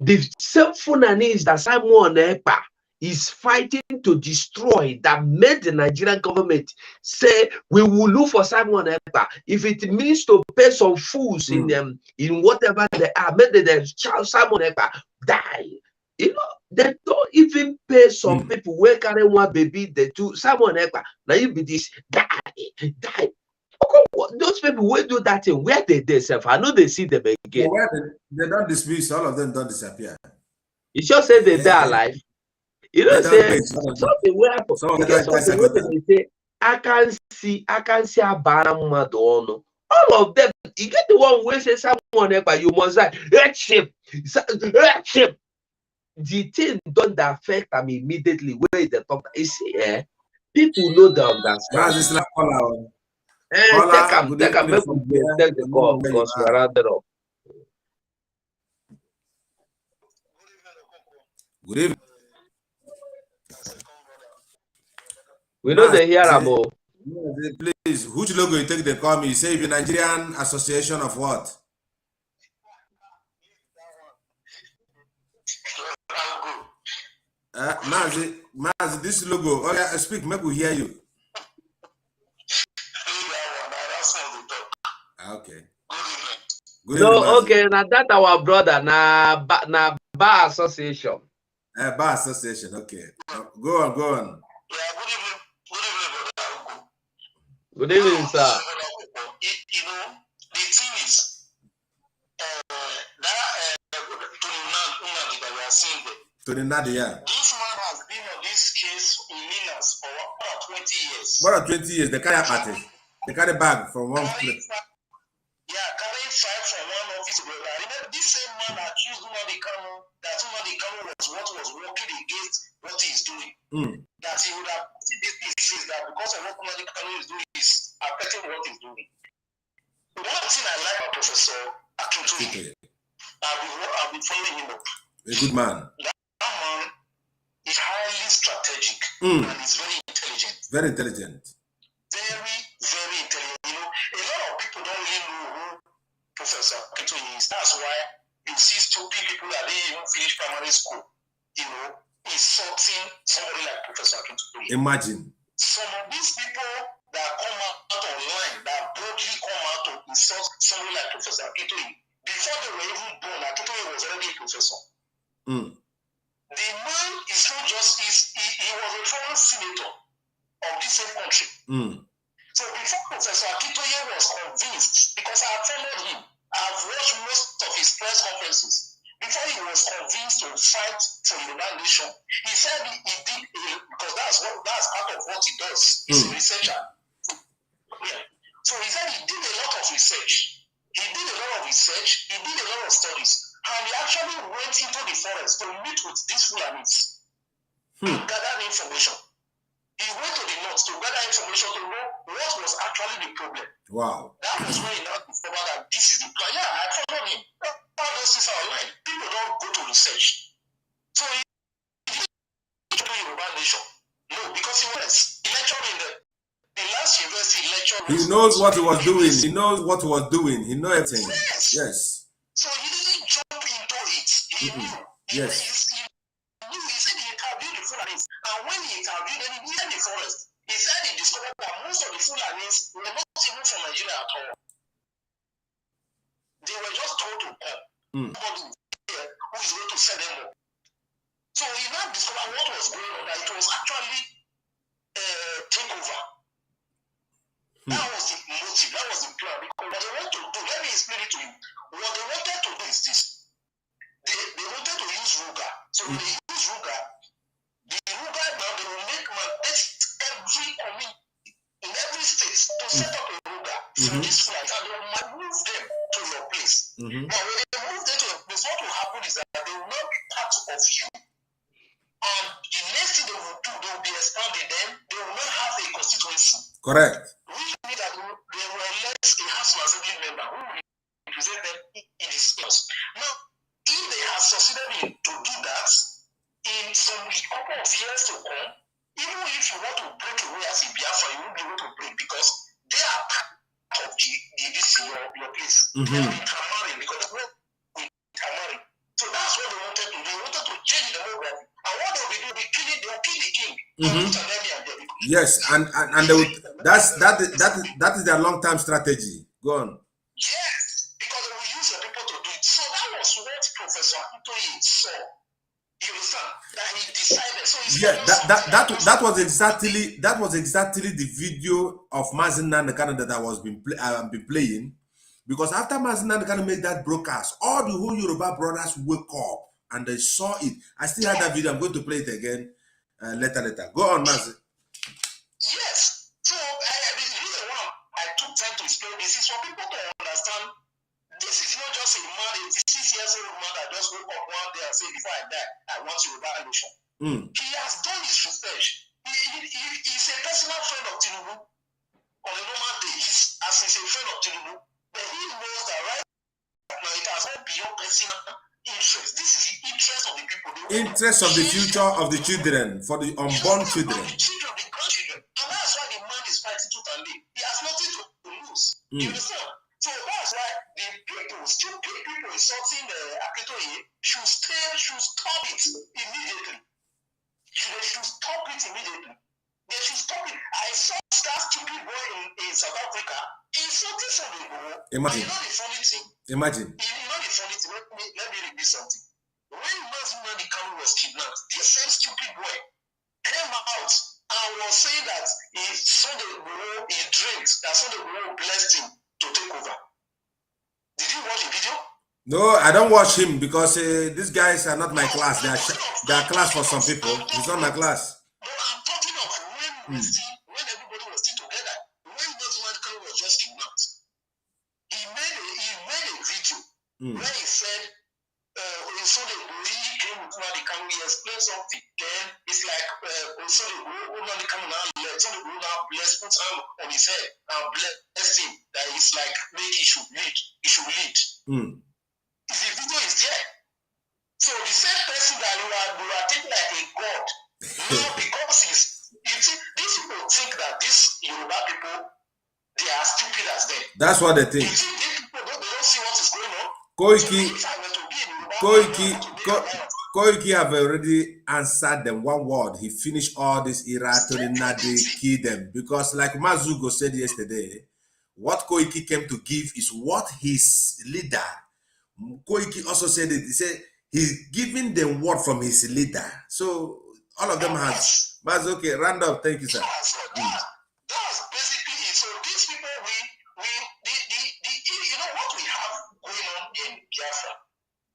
The same Funanis that Simon Ekpa is fighting to destroy, that made the Nigerian government say we will look for Simon Ekpa. If it means to pay some fools in whatever they are, made the child Simon Ekpa die. You know, they don't even pay some people where carry one baby, they do Simon Ekpa. Now you be this die. Those people will do that thing. Where they themselves? I know they see them again. They don't dismiss, all of them don't disappear. You just say they die alive. You know, say something where they say, I can see ABIAMA. All of them, you get the one where say someone else, but you must say, the thing don't affect them immediately where they talk. You see, people know they understand. Take them, make the call because we are rounded up. Good evening. We know they hear them all. Please, which logo you take the call me? You say the Nigerian Association of what? Mazi, this logo. Okay, speak, maybe we hear you. Okay. Good evening, no, okay, now that our brother, na Bar Association. Bar Association, okay. Go on. Good evening, sir. You know, the thing is, Nnadi that we are seeing there. Nnadi, yeah. This man has been on this case in Minas for about 20 years. What 20 years? They carry a party. They carry bag from one place. Yeah, carrying five from one office to the other. Remember, this same man accused Nnadi that Nnadi was what was working against what he is doing. That he would have seen this is that because of what Nnadi is doing is affecting what he's doing. One thing I like about Professor Akintoye, I've been following him up. A good man. That man is highly strategic and is very intelligent. Very intelligent. Very, very intelligent. You know, a lot of people don't really know who Professor Akintoye is. That's why you see stupid people that didn't even finish primary school, you know, insulting somebody like Professor Akintoye. Imagine. Some of these people that come out online, that boldly come out to insult somebody like Professor Akintoye, before they were even born, Akintoye was already a professor. The man is not just, he was a former senator of this same country. So before Professor Akintoye was convinced, because I have followed him, I have watched most of his press conferences, before he was convinced to fight for the United Nation, he said he did, because that's part of what he does. He's a researcher. Yeah. So he said he did a lot of research. He did a lot of research, he did a lot of studies, and he actually went into the forest to meet with these Fulanis and gather information. He went to the north to gather information to know what was actually the problem. Wow. That was when he now discovered that this is the plan. Yeah, I followed him. All those things are online. People don't go to research. So he didn't do Yoruba Nation. No, because he lectured in the last university lecture. He knows what he was doing. He knows what he was doing. He knows everything. Yes. Yes. So he didn't jump into it. He knew. Yes. He knew. He said he interviewed the Fulanis. And when he interviewed them, he in the forest. He said he discovered that most of the Fulanis were not even from Nigeria at all. They were just told to come. Somebody who is going to send them up. So he now discovered what was going on, that it was actually takeover. That was the motive, that was the plan. Because what they want to do, let me explain it to you. What they wanted to do is this. They wanted to use Ruga. So when they use Ruga, the Ruga now they will make mandates every community in every state to set up a Ruga for this flight, and they will move them to your place. Now when they move them to your place, what will happen is that they will not be part of you. And the next thing they will do, they will be expanded, then they will not have a constituency. Correct. Which means that they will elect a House of Assembly member who will represent them in the House. Now, if they have succeeded in to do that, in some couple of years to come, even if you want to break away as a Biafra, you won't be able to break because they are part of your place. They are intermarrying because they will intermarry. So that's what they wanted to do. They wanted to change the demography. And what they will do, they will kill the king. Yes, and they would, that is their long-term strategy. Go on. Yes, because they will use your people to do it. So that was what Professor Akintoye saw. You understand? That he decided. So that was exactly the video of Mazi Nnadi Kanu that I was been playing. Because after Mazi Nnadi Kanu made that broadcast, all the whole Yoruba brothers woke up and they saw it. I still had that video. I'm going to play it again later. Go on, Mazi. Yes. So the reason why I took time to explain this is for people to understand this is not just a man, 86-year-old man that just woke up one day and said, before I die, I want Yoruba nation. He has done his research. He's a personal friend of Tinubu. On a normal day, he's a friend of Tinubu. But he knows that right now it has not beyond personal interest. This is the interest of the people. Interest of the future of the children, for the unborn children. The children, the grandchildren. And that's why the man is fighting tooth and nail. He has nothing to lose. You understand? So that's why the people, stupid people insulting Akintoye should stop it immediately. They should stop it immediately. They should stop it. I saw that stupid boy in South Africa insulting somebody. Imagine. You know the funny thing? Imagine. You know the funny thing? Let me read this something. When Mazi Nnadi Kanu was kidnapped, this same stupid boy came out and was saying that if Sunday Igboho he drinks, that Sunday Igboho blessed him to take over. Did you watch the video? No, I don't watch him because these guys are not my class. They are class for some people. It's not my class. But I'm talking of when everybody was still together. When Mazi Nnadi Kanu was just kidnapped, he made a video where he said, Sunday Igboho he came with Nnadi Kanu, he explained something. Then it's like Sunday Igboho Nnadi Kanu now left. Sunday Igboho now blessed, put hand on his head and blessed him. That it's like maybe he should lead. The video is there. So the same person that you are taking like a god, now because these people think that these Yoruba people, they are stupid as them. That's what they think. You think these people they don't see what is going on? Koiki have already answered them one word. He finished all this Erat, Nnadi, kill them. Because like Mazugo said yesterday, what Koiki came to give is what his leader, Koiki also said it. He said he's giving them word from his leader. So all of them has. But okay, round up. Thank you, sir. That's basically it. So these people, you know what we have going on in Biafra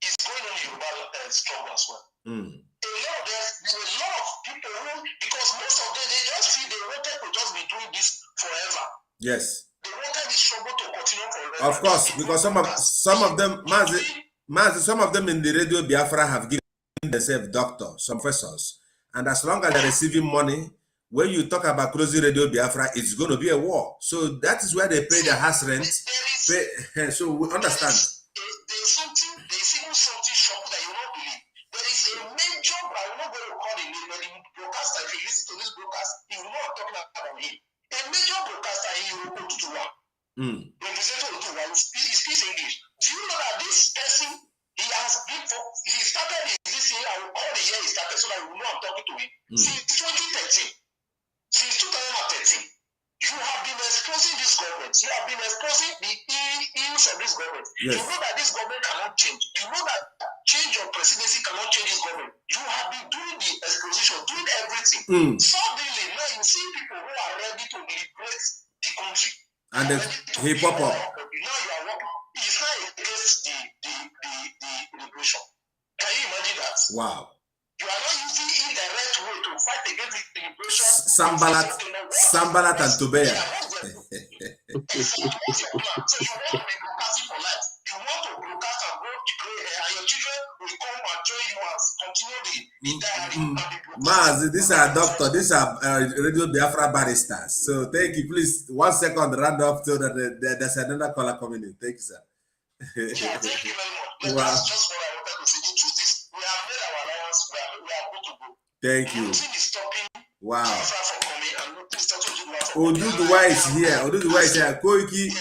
is going on in Yoruba strong as well. There's a lot of people who, because most of them, they just feel they wanted to just be doing this forever. Yes. They wanted the struggle to continue forever. Of course, because some of them, Mazi, some of them in the radio Biafra have given themselves doctors, some professors, and as long as they're receiving money, when you talk about closing radio Biafra, it's going to be a war. So that is where they pay their house rent. So we understand. There's even something shocking that you will not believe. There is a major, but I'm not going to call the name, but the broadcaster, if you listen to this broadcast, you will know I'm talking about him. A major broadcaster in Europe, Otom, representative of Otom, he speaks English. Do you know that this person, he started this year, I will call the year he started so that you will know I'm talking to him. Since 2013. Since 2013, you have been exposing this government. You have been exposing the ills of this government. Yes. You know that this government cannot change. You know that change of presidency cannot change this government. You have been doing the exposition, doing everything. Suddenly, now you see people who are ready to liberate the country. And he pop up. Now you are working. It's not against the liberation. Can you imagine that? Wow. You are not using indirect way to fight against the immigration. Sambalat and Tobeya. So you want to be broadcasting for life. You want to broadcast and grow gray hair, and your children will come and join you and continue the diary. Maz, these are doctors, these are Radio Biafra barristers. So thank you. Please, 1 second, round up so that there's another caller coming in. Thank you, sir. Yeah, thank you very much. Wow. That's just what I wanted to say. The truth is, we have made our alliance. We are good to go. Thank you. Nothing is stopping. Wow. From coming, and nothing is stopping Oduduwa is here. Oduduwa is here. Koiki,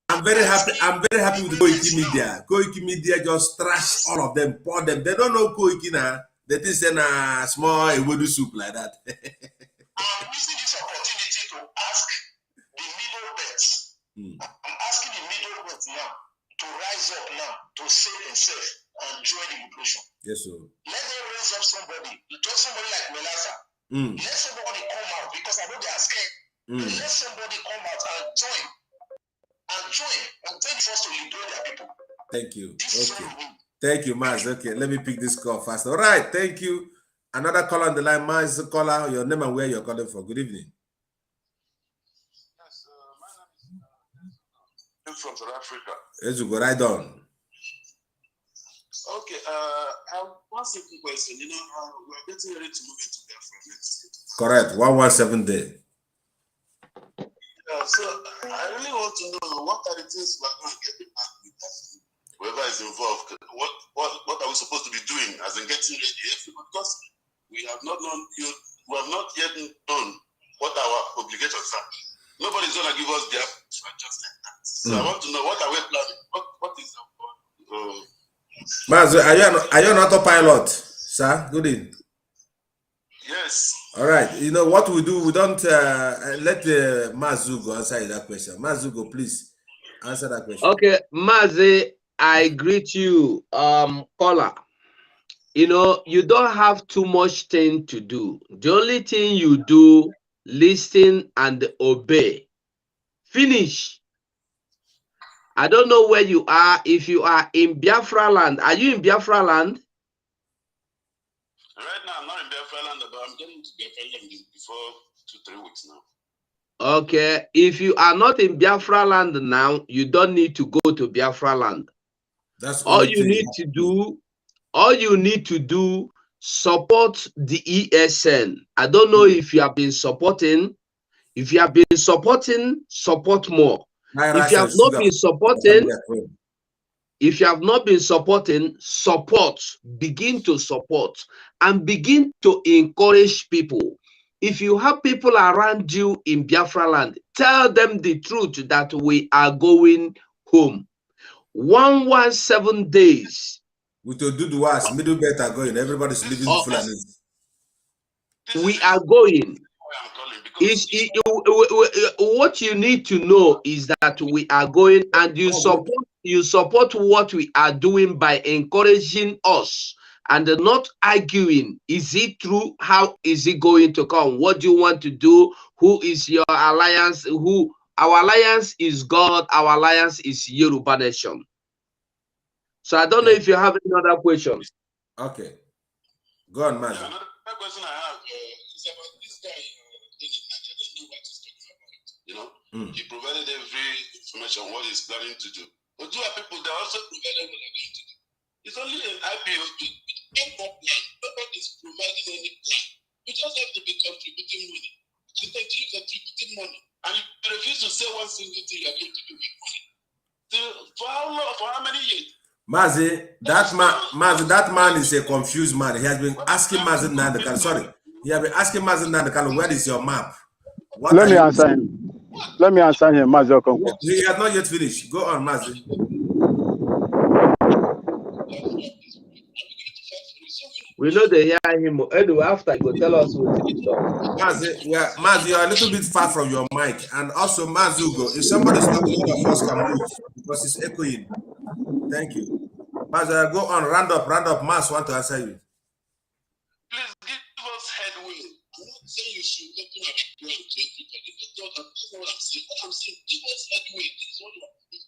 I'm very happy. I'm very happy with Koiki Media. Koiki Media just trash all of them, pour them. They don't know Koiki now. They think it's a small ewedu soup like that. I'm using this opportunity to ask the middle bets. I'm asking the middle bets now to rise up now, to save themselves and join the liberation. Yes, sir. Let them raise up somebody, just somebody like Melasa. Let somebody come out because I know they are scared. Let somebody come out and join the force to liberate their people. Thank you. Okay. Thank you, Maz. Okay, let me pick this call fast. All right, thank you. Another caller on the line, Maz, caller, your name and where you're calling from. Good evening. Yes, my name is from South Africa. Let's go right on. Okay, I have one simple question. You know, we're getting ready to move into Biafra next. Correct, 117 day. Yeah, so I really want to know what are the things we're going to get back with us. Whoever is involved, what are we supposed to be doing as in getting ready? Because we have not known you, we have not yet known what our obligations are. Nobody's going to give us the just like that. So I want to know what are we planning? What is our Maz, are you an autopilot, sir? Good evening. Yes. All right. You know what we do? We don't let Mazugo answer that question. Mazugo, please answer that question. Okay, Mazi, I greet you, caller. You know, you don't have too much thing to do. The only thing you do, listen and obey. Finish. I don't know where you are. If you are in Biafra land, are you in Biafra land? Right now, I'm not in Biafra land, but I'm getting to Biafra land before 2-3 weeks now. Okay. If you are not in Biafra land now, you don't need to go to Biafra land. That's all you need to do. All you need to do, support the ESN. I don't know if you have been supporting. If you have been supporting, support more. If you have not been supporting, support. Begin to support and begin to encourage people. If you have people around you in Biafra land, tell them the truth that we are going home. 117 days. We to do the worst. Middle belt are going. Everybody's living Fulani. We are going. What you need to know is that we are going, and you support what we are doing by encouraging us and not arguing. Is it true? How is it going to come? What do you want to do? Who is your alliance? Our alliance is God. Our alliance is Yoruba Nation. So I don't know if you have any other questions. Okay. Go on, man. Yeah, another question I have is about this guy. You know, he provided every information what he's planning to do. But you are people that also provided what they're going to do. It's only an IPOB. Nobody's providing any plan. You just have to be contributing money. You continue contributing money. And you refuse to say one single thing you're going to do with money. So for how long? For how many years? Mazi, that man is a confused man. He has been asking Mazi Nnadi. Sorry. He has been asking Mazi Nnadi, where is your map? Let me answer him. Let me answer him, Mazi Okonkwo. He has not yet finished. Go on, Mazi. We know they hear him. Anyway, after he will tell us what he talk. Mazi, you're a little bit far from your mic. And also, Mazugo, if somebody's talking, one of us can move because it's echoing. Thank you. Mazi, go on, round up. Mas want to answer you. Please give us headway. I'm not saying you should open up your plan to everybody. That's not what I'm saying. What I'm saying, give us headway. This is what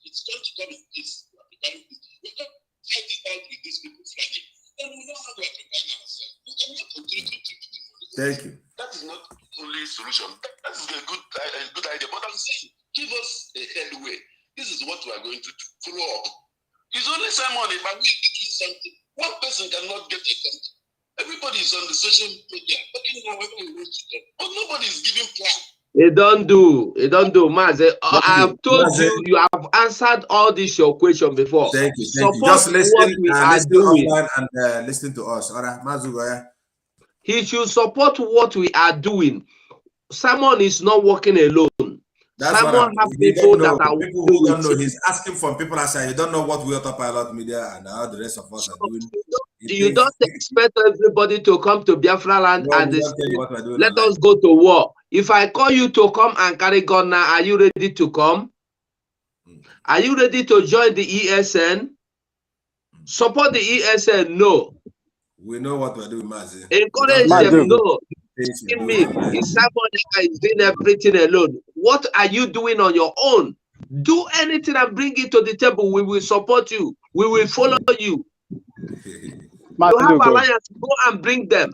it's going to come in peace. We can't fight it out with these people fighting. Then we know how to prepare ourselves. We cannot continue to treat people. Thank you. That is not the only solution. That is a good idea. But I'm saying, give us a headway. This is what we are going to follow up. It's only Simon if we doing something. One person cannot get a country. Everybody is on the social media, talking however he wants to talk. But nobody is giving plan. It don't do, Mazi. I have told you, you have answered all this your question before. Thank you. Support Just listen, what we are doing. and listen to us. All right, Mazugo. He should support what we are doing. Simon is not working alone. Simon have people that are people who don't know. He's asking from people outside. You don't know what we Autopilot Media and all the rest of us are doing. You don't expect everybody to come to Biafra land and let us go to war. If I call you to come and carry gun now, are you ready to come? Are you ready to join the ESN? Support the ESN? No. We know what we're doing, Mazi. Encourage them? No. It's someone that is doing everything alone. What are you doing on your own? Do anything and bring it to the table. We will support you. We will follow you. You have alliance, go and bring them.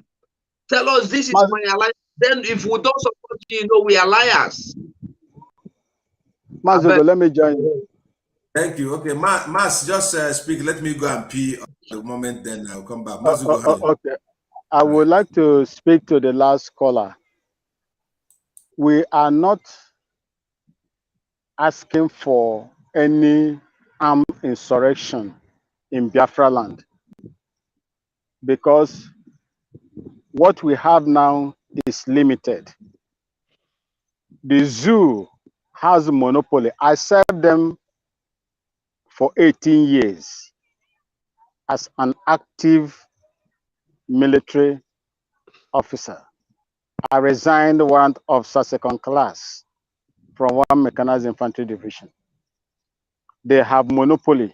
Tell us this is my alliance. Then if we don't support you, you know we are liars. Mazugo, let me join you. Thank you. Okay, Mas, just speak. Let me go and pee at the moment, then I'll come back. Mazugo, okay. I would like to speak to the last caller. We are not asking for any armed insurrection in Biafra land, because what we have now is limited. The zoo has a monopoly. I served them for 18 years as an active military officer. I resigned warrant officer second class from 1 Mechanized Infantry Division. They have monopoly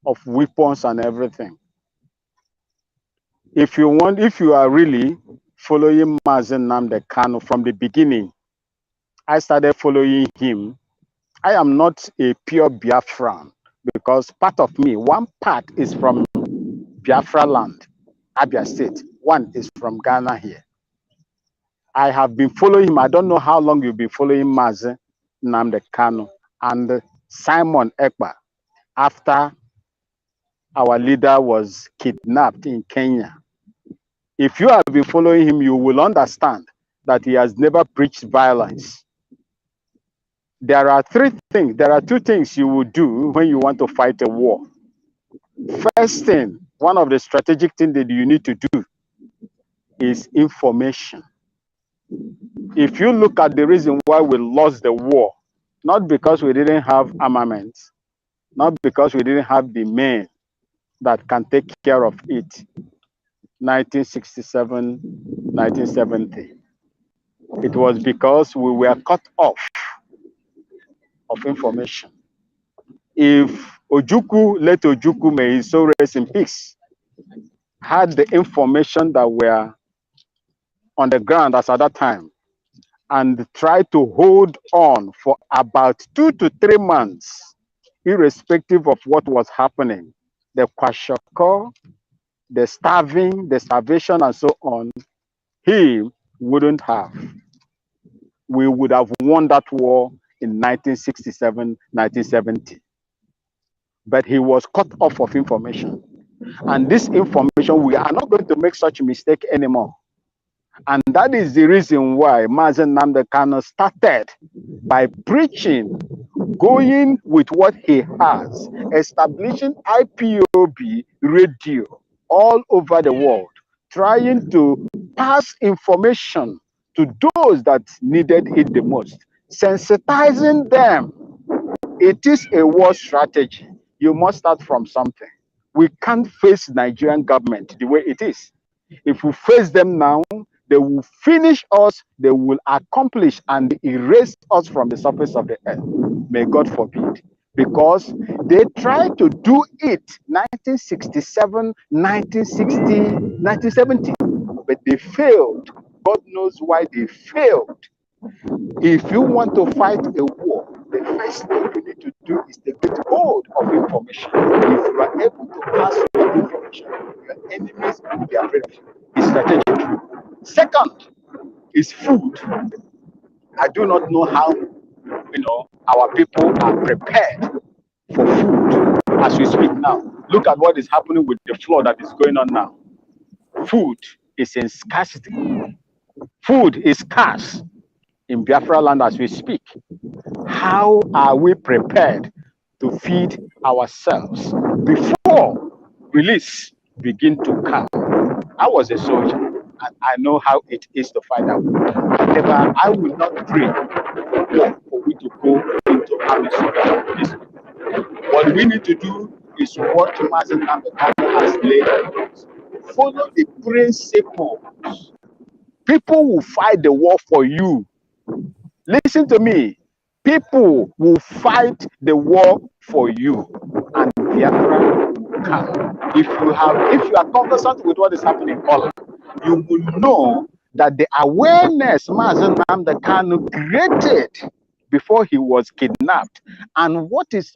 of weapons and everything. If you are really following Mazi Nnadi Kanu from the beginning, I started following him. I am not a pure Biafran because part of me, one part is from Biafra land, Abia State. One is from Ghana here. I have been following him. I don't know how long you've been following Mazi Nnadi Kanu and Simon Ekpa after our leader was kidnapped in Kenya. If you have been following him, you will understand that he has never preached violence. There are two things you will do when you want to fight a war. First thing, one of the strategic things that you need to do is information. If you look at the reason why we lost the war, not because we didn't have armaments, not because we didn't have the men that can take care of it, 1967, 1970. It was because we were cut off of information. If Ojukwu, let Ojukwu, may his soul rest in peace, had the information that were on the ground as at that time and tried to hold on for about 2 to 3 months, irrespective of what was happening, the kwashoko, the starving, the starvation, and so on, he wouldn't have. We would have won that war in 1967, 1970. But he was cut off of information. And this information, we are not going to make such a mistake anymore. And that is the reason why Mazen Nnamdi Kanu started by preaching, going with what he has, establishing IPOB radio all over the world, trying to pass information to those that needed it the most, sensitizing them. It is a war strategy. You must start from something. We can't face Nigerian government the way it is. If we face them now, they will finish us, they will accomplish and erase us from the surface of the earth. May God forbid. Because they tried to do it 1967, 1960, 1970, but they failed. God knows why they failed. If you want to fight a war, the first thing you need to do is to get hold of information. If you are able to pass on information, your enemies will be afraid of you. It's strategic. Second is food. I do not know how our people are prepared for food as we speak now. Look at what is happening with the flood that is going on now. Food is in scarcity. Food is scarce in Biafra land as we speak. How are we prepared to feed ourselves before release begin to come? I was a soldier and I know how it is to fight that war. I will not pray for we to go into army service. What we need to do is what Mazen Nnamdi Kanu has laid out. Follow the principles. People will fight the war for you. Listen to me. People will fight the war for you, and Biafra will come. If you are conversant with what is happening in Ola, you will know that the awareness Mazen Nnamdi Kanu created before he was kidnapped, and what Simon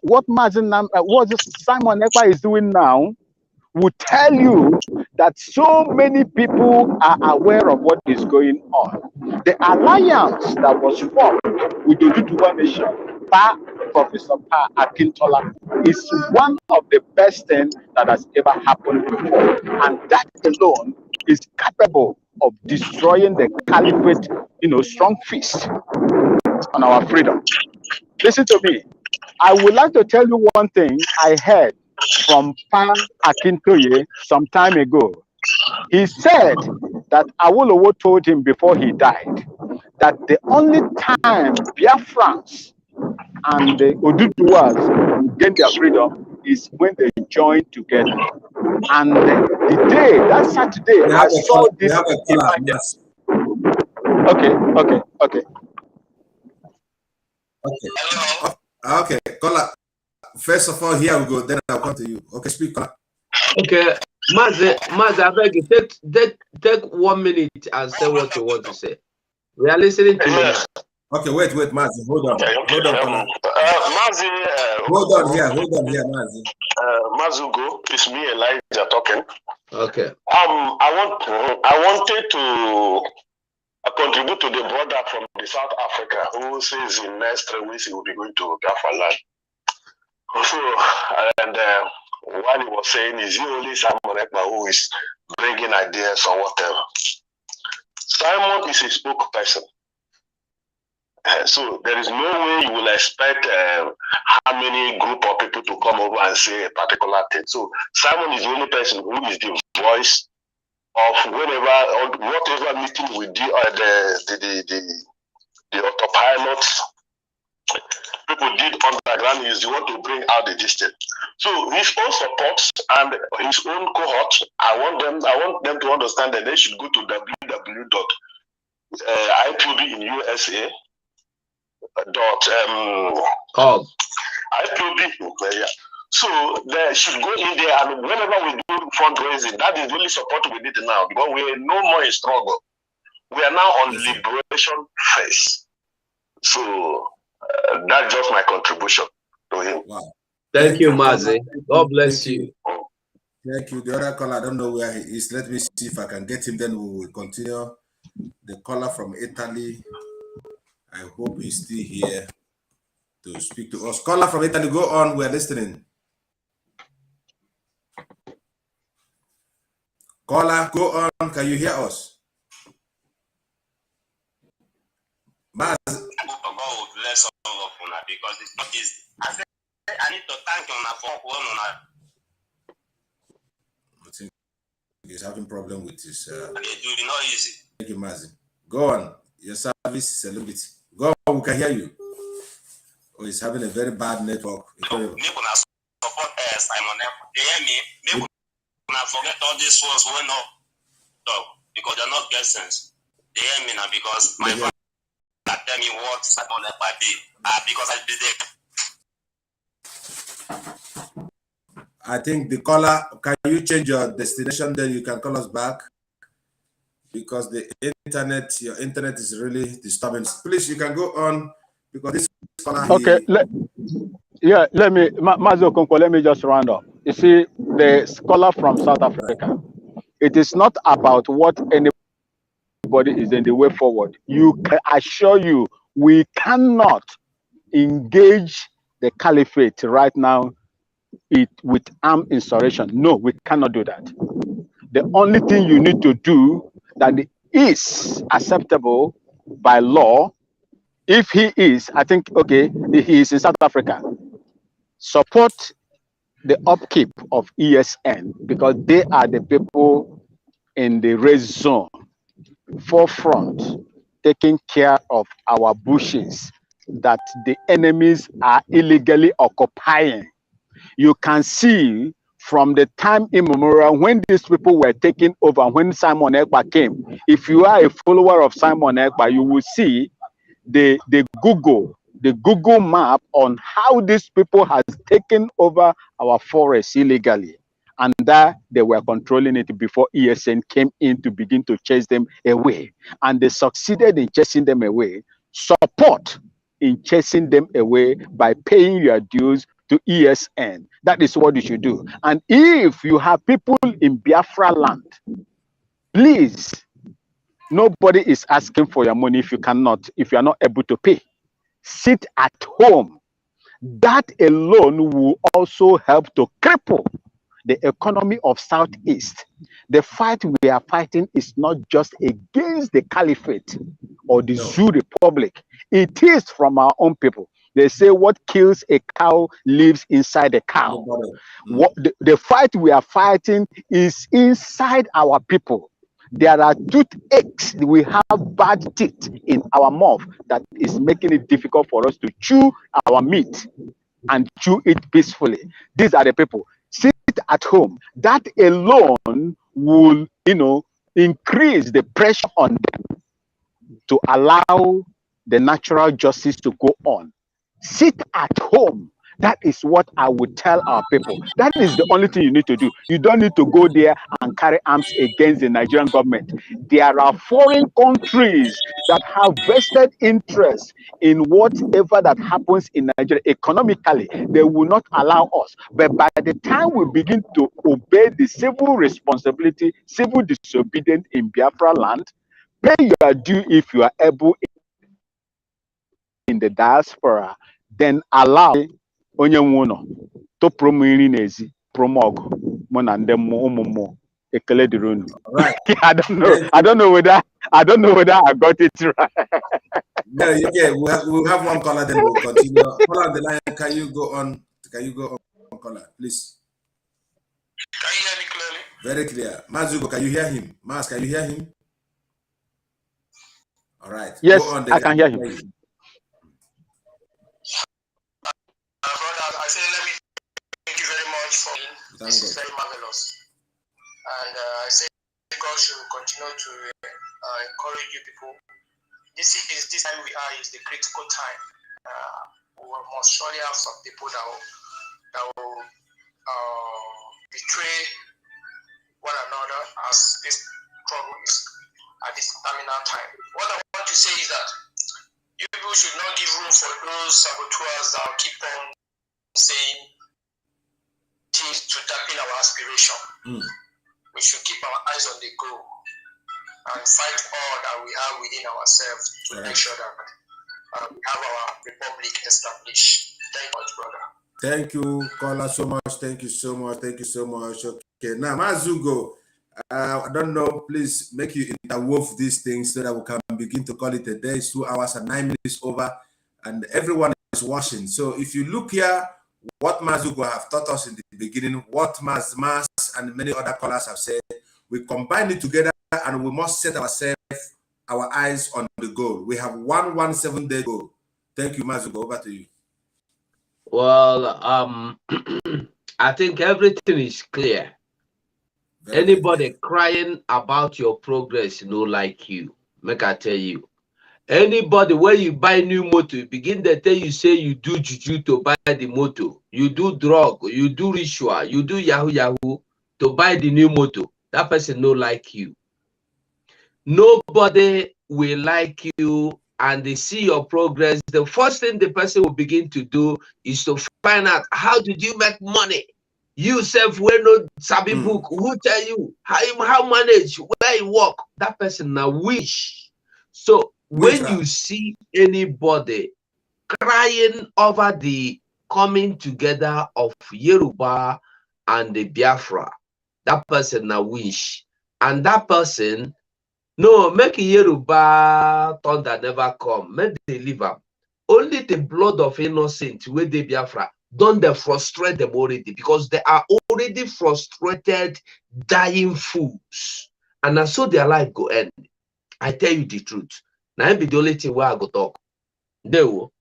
Ekpa is doing now, will tell you that so many people are aware of what is going on. The alliance that was formed with the Oduduwa Nation by Professor Pa Akintola is one of the best things that has ever happened before. And that alone is capable of destroying the caliphate, strong fist on our freedom. Listen to me. I would like to tell you one thing I heard from Pa Akintoye some time ago. He said that Awolowo told him before he died that the only time Biafrans and the Oduduwas will gain their freedom is when they join together. And the day, that Saturday, I saw this. Okay, caller. First of all, here we go. Then I'll come to you. Okay, speak, caller. Okay, Maze, I beg you, take 1 minute and say what you want to say. We are listening to you. Okay, wait, Maze, hold on, caller. Mazi, hold on here, Mazi. Mazugo, it's me, Elijah, talking. Okay. I wanted to contribute to the brother from the South Africa who says in next 3 weeks he will be going to Biafra land. So, and while he was saying, is he only Simon Ekpa who is bringing ideas or whatever? Simon is a spokesperson. So there is no way you will expect how many group of people to come over and say a particular thing. So Simon is the only person who is the voice of whatever meeting we do, the autopilots people did underground is the one to bring out the distance. So his own support and his own cohort, I want them to understand that they should go to www.ipob in USA. IPOB. So they should go in there, and whenever we do fundraising, that is the only support we need now, because we are no more in struggle. We are now on liberation phase. So that's just my contribution to him. Wow. Thank you, Mazi. God bless you. Thank you. The other caller, I don't know where he is. Let me see if I can get him, then we will continue. The caller from Italy, I hope he's still here. to speak to us. Caller from Italy, go on. We're listening. Caller, go on. Can you hear us? Maz. Because it's not easy. I need to thank you for one. I think he's having problem with his. Not easy. Thank you, Mazi. Go on. Your service is a little bit. Go on. We can hear you. Oh, he's having a very bad network. Support us. I'm on. They hear me. Maybe forget all these ones who not talk because they're not get sense. They hear me now because my father tell me what I don't let by day because I be there. I think the caller, can you change your destination? Then you can call us back because the internet, your internet is really disturbing. Please, you can go on because this caller. Okay, let me, Mazo Konko, let me just round up. You see, the scholar from South Africa, it is not about what anybody is in the way forward. You can assure you, we cannot engage the caliphate right now with armed insurrection. No, we cannot do that. The only thing you need to do that is acceptable by law, if he is, I think, okay, he is in South Africa, support the upkeep of ESN because they are the people in the red zone, forefront, taking care of our bushes that the enemies are illegally occupying. You can see from the time immemorial when these people were taking over, when Simon Ekpa came, if you are a follower of Simon Ekpa, you will see the Google map on how these people has taken over our forests illegally. And that they were controlling it before ESN came in to begin to chase them away. And they succeeded in chasing them away. Support in chasing them away by paying your dues to ESN. That is what you should do. And if you have people in Biafra land, please, nobody is asking for your money if you are not able to pay. Sit at home. That alone will also help to cripple the economy of Southeast. The fight we are fighting is not just against the caliphate or the Zoo Republic. It is from our own people. They say what kills a cow lives inside the cow. What the fight we are fighting is inside our people. There are toothaches. We have bad teeth in our mouth that is making it difficult for us to chew our meat and chew it peacefully. These are the people. Sit at home. That alone will, increase the pressure on them to allow the natural justice to go on. Sit at home. That is what I would tell our people. That is the only thing you need to do. You don't need to go there and carry arms against the Nigerian government. There are foreign countries that have vested interest in whatever that happens in Nigeria economically. They will not allow us. But by the time we begin to obey the civil responsibility, civil disobedience in Biafra land, pay your due if you are able in the diaspora, then allow onye nwuno to promiri nezi promog monande mo ekele dirunu. I don't know whether I got it right. Yeah, we'll have one caller, then we'll continue. Caller on the line, can you go on caller, please? Can you hear me clearly? Very clear. Mazugo, can you hear him? Mas, can you hear him? All right. Yes, go on, I can hear him. Brother, I say let me thank you very much for this is very marvelous. And I say God should continue to encourage you people. This time we are is the critical time. We must surely have some people that will betray one another as this trouble is at this terminal time. What I want to say is that you people should not give room for those saboteurs that will keep on saying things to dampen our aspiration. We should keep our eyes on the goal and fight all that we have within ourselves to make sure that we have our republic established. Thank you much, brother. Thank you, caller, so much. Thank you so much. Thank you so much. Okay, now, Mazugo, I don't know, please make you interwove these things so that we can begin to call it a day. It's 2 hours and 9 minutes over, and everyone is watching. So if you look here, what Mazugo have taught us in the beginning, what Mas and many other callers have said, we combine it together and we must set our eyes on the goal. We have 117-day goal. Thank you, Mazugo. Over to you. Well, I think everything is clear. Anybody crying about your progress, like you, make I tell you. Anybody where you buy new motor, begin to tell you say you do juju to buy the motor, you do drug, you do ritual, you do yahoo to buy the new motor. That person no like you. Nobody will like you, and they see your progress. The first thing the person will begin to do is to find out how did you make money. You self will no sabi book. Who tell you how manage, where you work? That person now wish. So when you see anybody crying over the coming together of Yoruba and the Biafra, that person now wish. And that person, no, make Yoruba thunder never come. Make they leave them. Only the blood of innocent where they Biafra don't they frustrate them already, because they are already frustrated, dying fools. And that's so their life go end. I tell you the truth. Now be the only thing where I go talk. There will.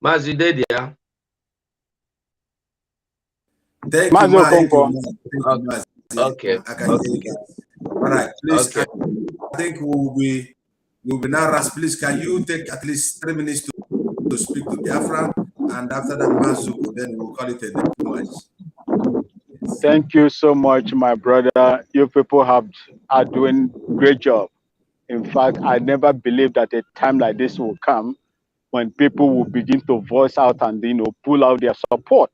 Mazidedia. Thank you, Okay. I can take it. All right, please. Okay. I think we'll be now. Ras, please, can you take at least 3 minutes to speak to Biafra, and after that, Mazuko, then we'll call it a day. Thank you so much, my brother. You people are doing great job. In fact, I never believed that a time like this will come when people will begin to voice out and pull out their support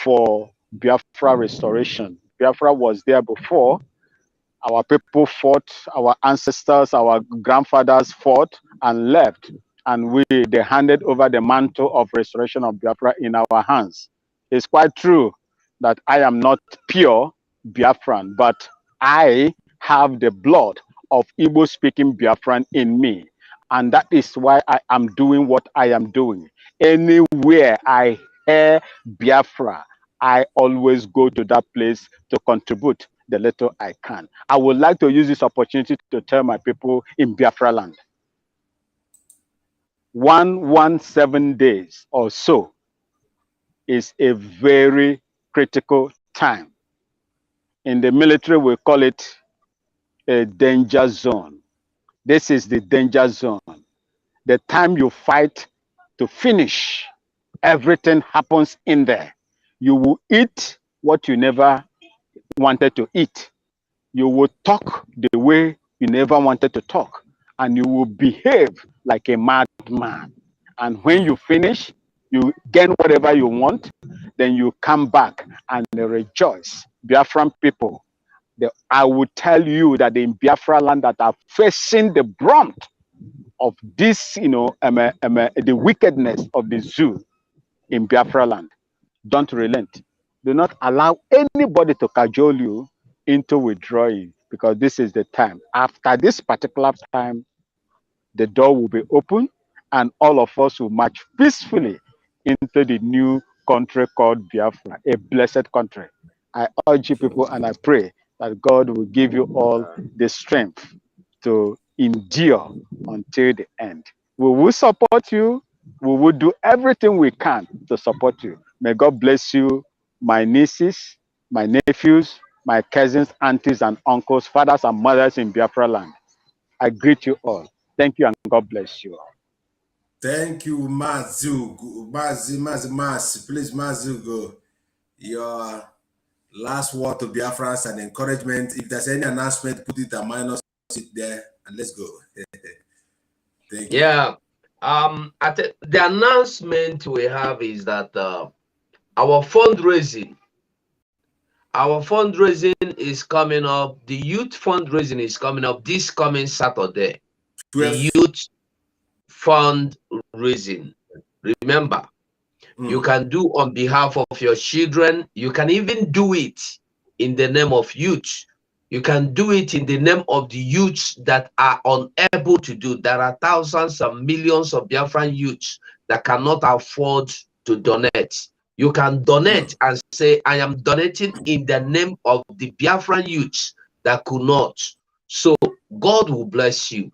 for Biafra restoration. Biafra was there before. Our people fought, our ancestors, our grandfathers fought and left, and they handed over the mantle of restoration of Biafra in our hands. It's quite true that I am not pure Biafran, but I have the blood of Igbo-speaking Biafran in me. And that is why I am doing what I am doing. Anywhere I hear Biafra, I always go to that place to contribute the little I can. I would like to use this opportunity to tell my people in Biafra land. 117 days or so is a very critical time. In the military, we call it a danger zone. This is the danger zone. The time you fight to finish, everything happens in there. You will eat what you never wanted to eat. You will talk the way you never wanted to talk. And you will behave like a madman. And when you finish, you gain whatever you want, then you come back and rejoice. Biafran people, I will tell you that in Biafra land that are facing the brunt of this, the wickedness of the zoo in Biafra land, don't relent. Do not allow anybody to cajole you into withdrawing, because this is the time. After this particular time, the door will be open and all of us will march peacefully into the new country called Biafra, a blessed country. I urge you people and I pray that God will give you all the strength to endure until the end. We will support you. We will do everything we can to support you. May God bless you, my nieces, my nephews, my cousins, aunties, and uncles, fathers and mothers in Biafra land. I greet you all. Thank you and God bless you all. Thank you, Mazugo. Please, Mazugo, your last word to Biafrans and encouragement. If there's any announcement, put it and minus it there, and let's go. Thank you. Yeah. The announcement we have is that our fundraising Our fundraising is coming up. The youth fundraising is coming up this coming Saturday. The youth fundraising. Remember, you can do on behalf of your children. You can even do it in the name of youth. You can do it in the name of the youths that are unable to do. There are thousands and millions of Biafran youths that cannot afford to donate. You can donate and say, I am donating in the name of the Biafran youths that could not. So God will bless you.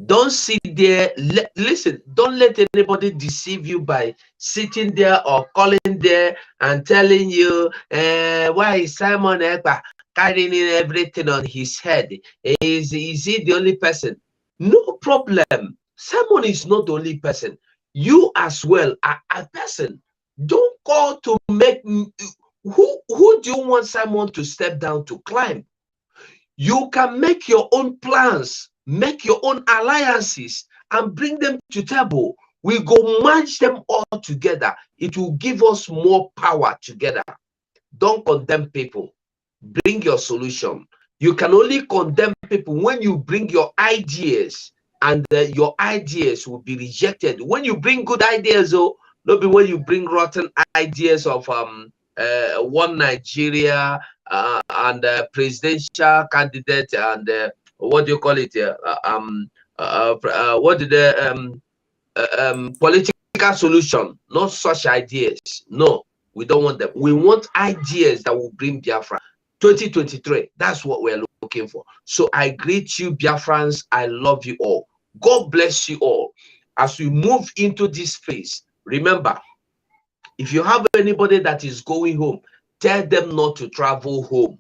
Don't sit there. Listen, don't let anybody deceive you by sitting there or calling there and telling you, why is Simon Ekpa carrying everything on his head? Is he the only person? No problem. Simon is not the only person. You as well are a person. Don't call to make who do you want Simon to step down to climb? You can make your own plans, make your own alliances, and bring them to table. We go merge them all together. It will give us more power together. Don't condemn people. Bring your solution. You can only condemn people when you bring your ideas, and your ideas will be rejected. When you bring good ideas, though, not be when you bring rotten ideas of one Nigeria and presidential candidate and what do you call it? What did the political solution? Not such ideas. No, we don't want them. We want ideas that will bring Biafra. 2023. That's what we're looking for. So I greet you, Biafrans. I love you all. God bless you all. As we move into this phase, remember, if you have anybody that is going home, tell them not to travel home.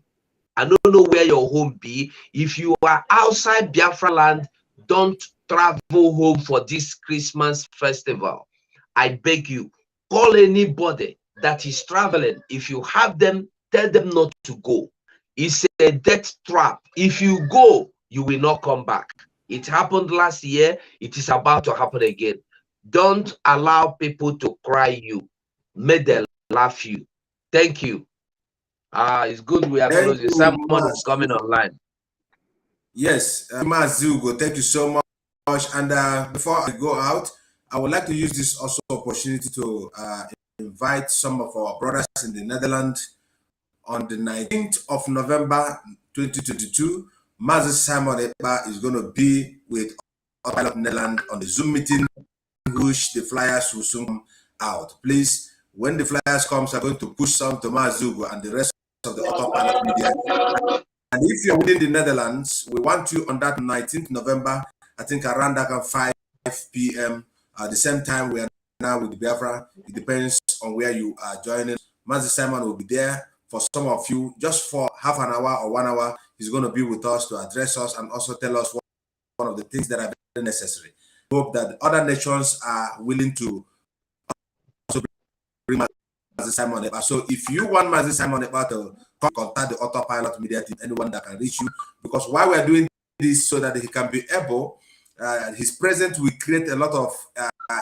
I don't know where your home be. If you are outside Biafra land, don't travel home for this Christmas festival. I beg you, call anybody that is traveling. If you have them, tell them not to go. It's a death trap. If you go, you will not come back. It happened last year. It is about to happen again. Don't allow people to cry you. Make them laugh you. Thank you. It's good we are closing. Someone is coming online. Yes, Mazugo, thank you so much. And before I go out, I would like to use this also opportunity to invite some of our brothers in the Netherlands on the 19th of November 2022. Mazi Simon Ekpa is going to be with Pilot Netherlands on the Zoom meeting, which the flyers will soon come out. Please, when the flyers comes, I'm going to push some to Mazugo and the rest of the Autopilot media. And if you're within the Netherlands, we want you on that 19th November, I think around that 5 p.m. The same time we are now with Biafra. It depends on where you are joining. Mazi Simon will be there for some of you, just for half an hour or 1 hour. He's going to be with us to address us and also tell us one of the things that are very necessary. Hope that other nations are willing to also bring Mazi Simon Ekpa. So if you want Mazi Simon Ekpa to contact the Autopilot media team, anyone that can reach you, because why we're doing this so that he can be able, his presence will create a lot of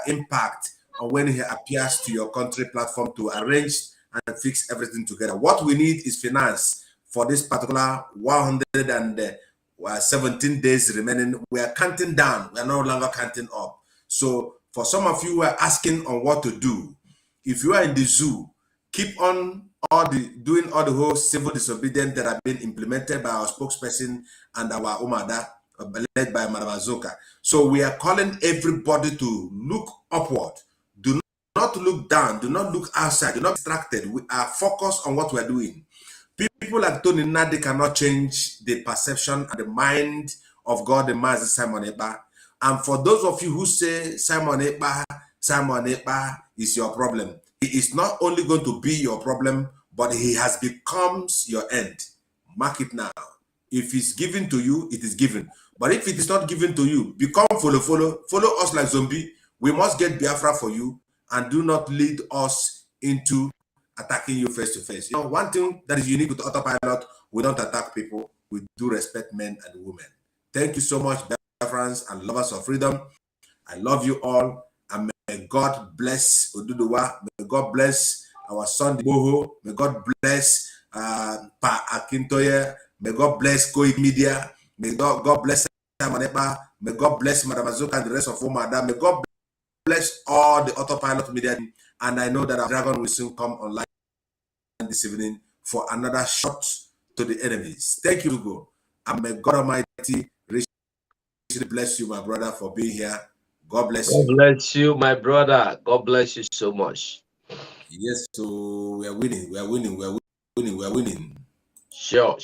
impact on when he appears to your country platform to arrange and fix everything together. What we need is finance for this particular 117 days remaining. We are counting down. We are no longer counting up. So for some of you who are asking on what to do, if you are in the zoo, keep on doing all the whole civil disobedience that have been implemented by our spokesperson and our Umada, led by Madam Azoka. So we are calling everybody to look upward. Do not look down. Do not look outside. Do not be distracted. We are focused on what we are doing. People like Tony Nnadi cannot change the perception and the mind of God, the man is Simon Ekpa. And for those of you who say Simon Ekpa is your problem, he is not only going to be your problem, but he has become your end. Mark it now. If it's given to you, it is given. But if it is not given to you, become follow us like zombie. We must get Biafra for you, and do not lead us into attacking you face to face. You know, one thing that is unique with Autopilot, we don't attack people. We do respect men and women. Thank you so much, Biafrans and lovers of freedom. I love you all, and may God bless Oduduwa. May God bless our son Boho. May God bless Pa Akintoye. May God bless Koik Media. May God bless Manepa. May God bless Madam Azuka and the rest of Umada. May God bless all the autopilot media. And I know that our dragon will soon come online this evening for another shot to the enemies. Thank you, Hugo. And may God Almighty richly bless you, my brother, for being here. God bless you. God bless you, my brother. God bless you so much. Yes, so we are winning. We are winning. We are winning. We are winning. Sure.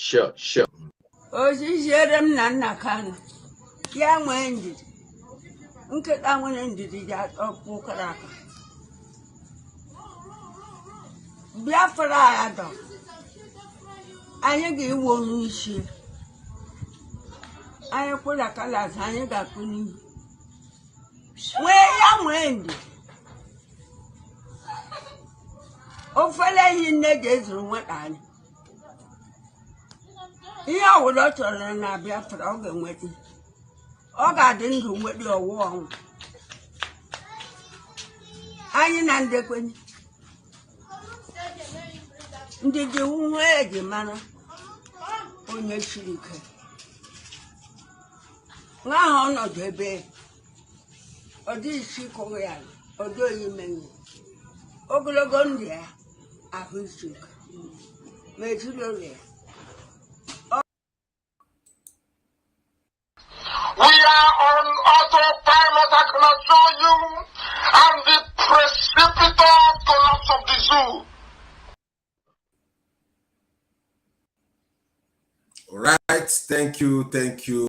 Oshisherem nana kana. Ya mwendi. Nketa mwendi ya okukaraka. Biafra ado. Anye gi wonu ishi. Anye kula kala anye ga kuni. We ya mwendi. Ofele yinne Jesu nwetani. Ihe ọwụlọ chọrọ na Biafra ọ ga-enweta. Ọ ga-adị ndụ nweta ọwụ ọnwụ. Anyị na ndekwenye. Ndị ji uwe eji mara onye siri ike. Nwa ahụ ọnọdụ ebe ọ dị isi kụrụ ya, ọ dị oyi menye. Ogologo ndị ya ahụ isi ike. Ma ezinụlọ ya. We are on autopilot, I can assure you, and the precipitous collapse of the zoo. All right, thank you.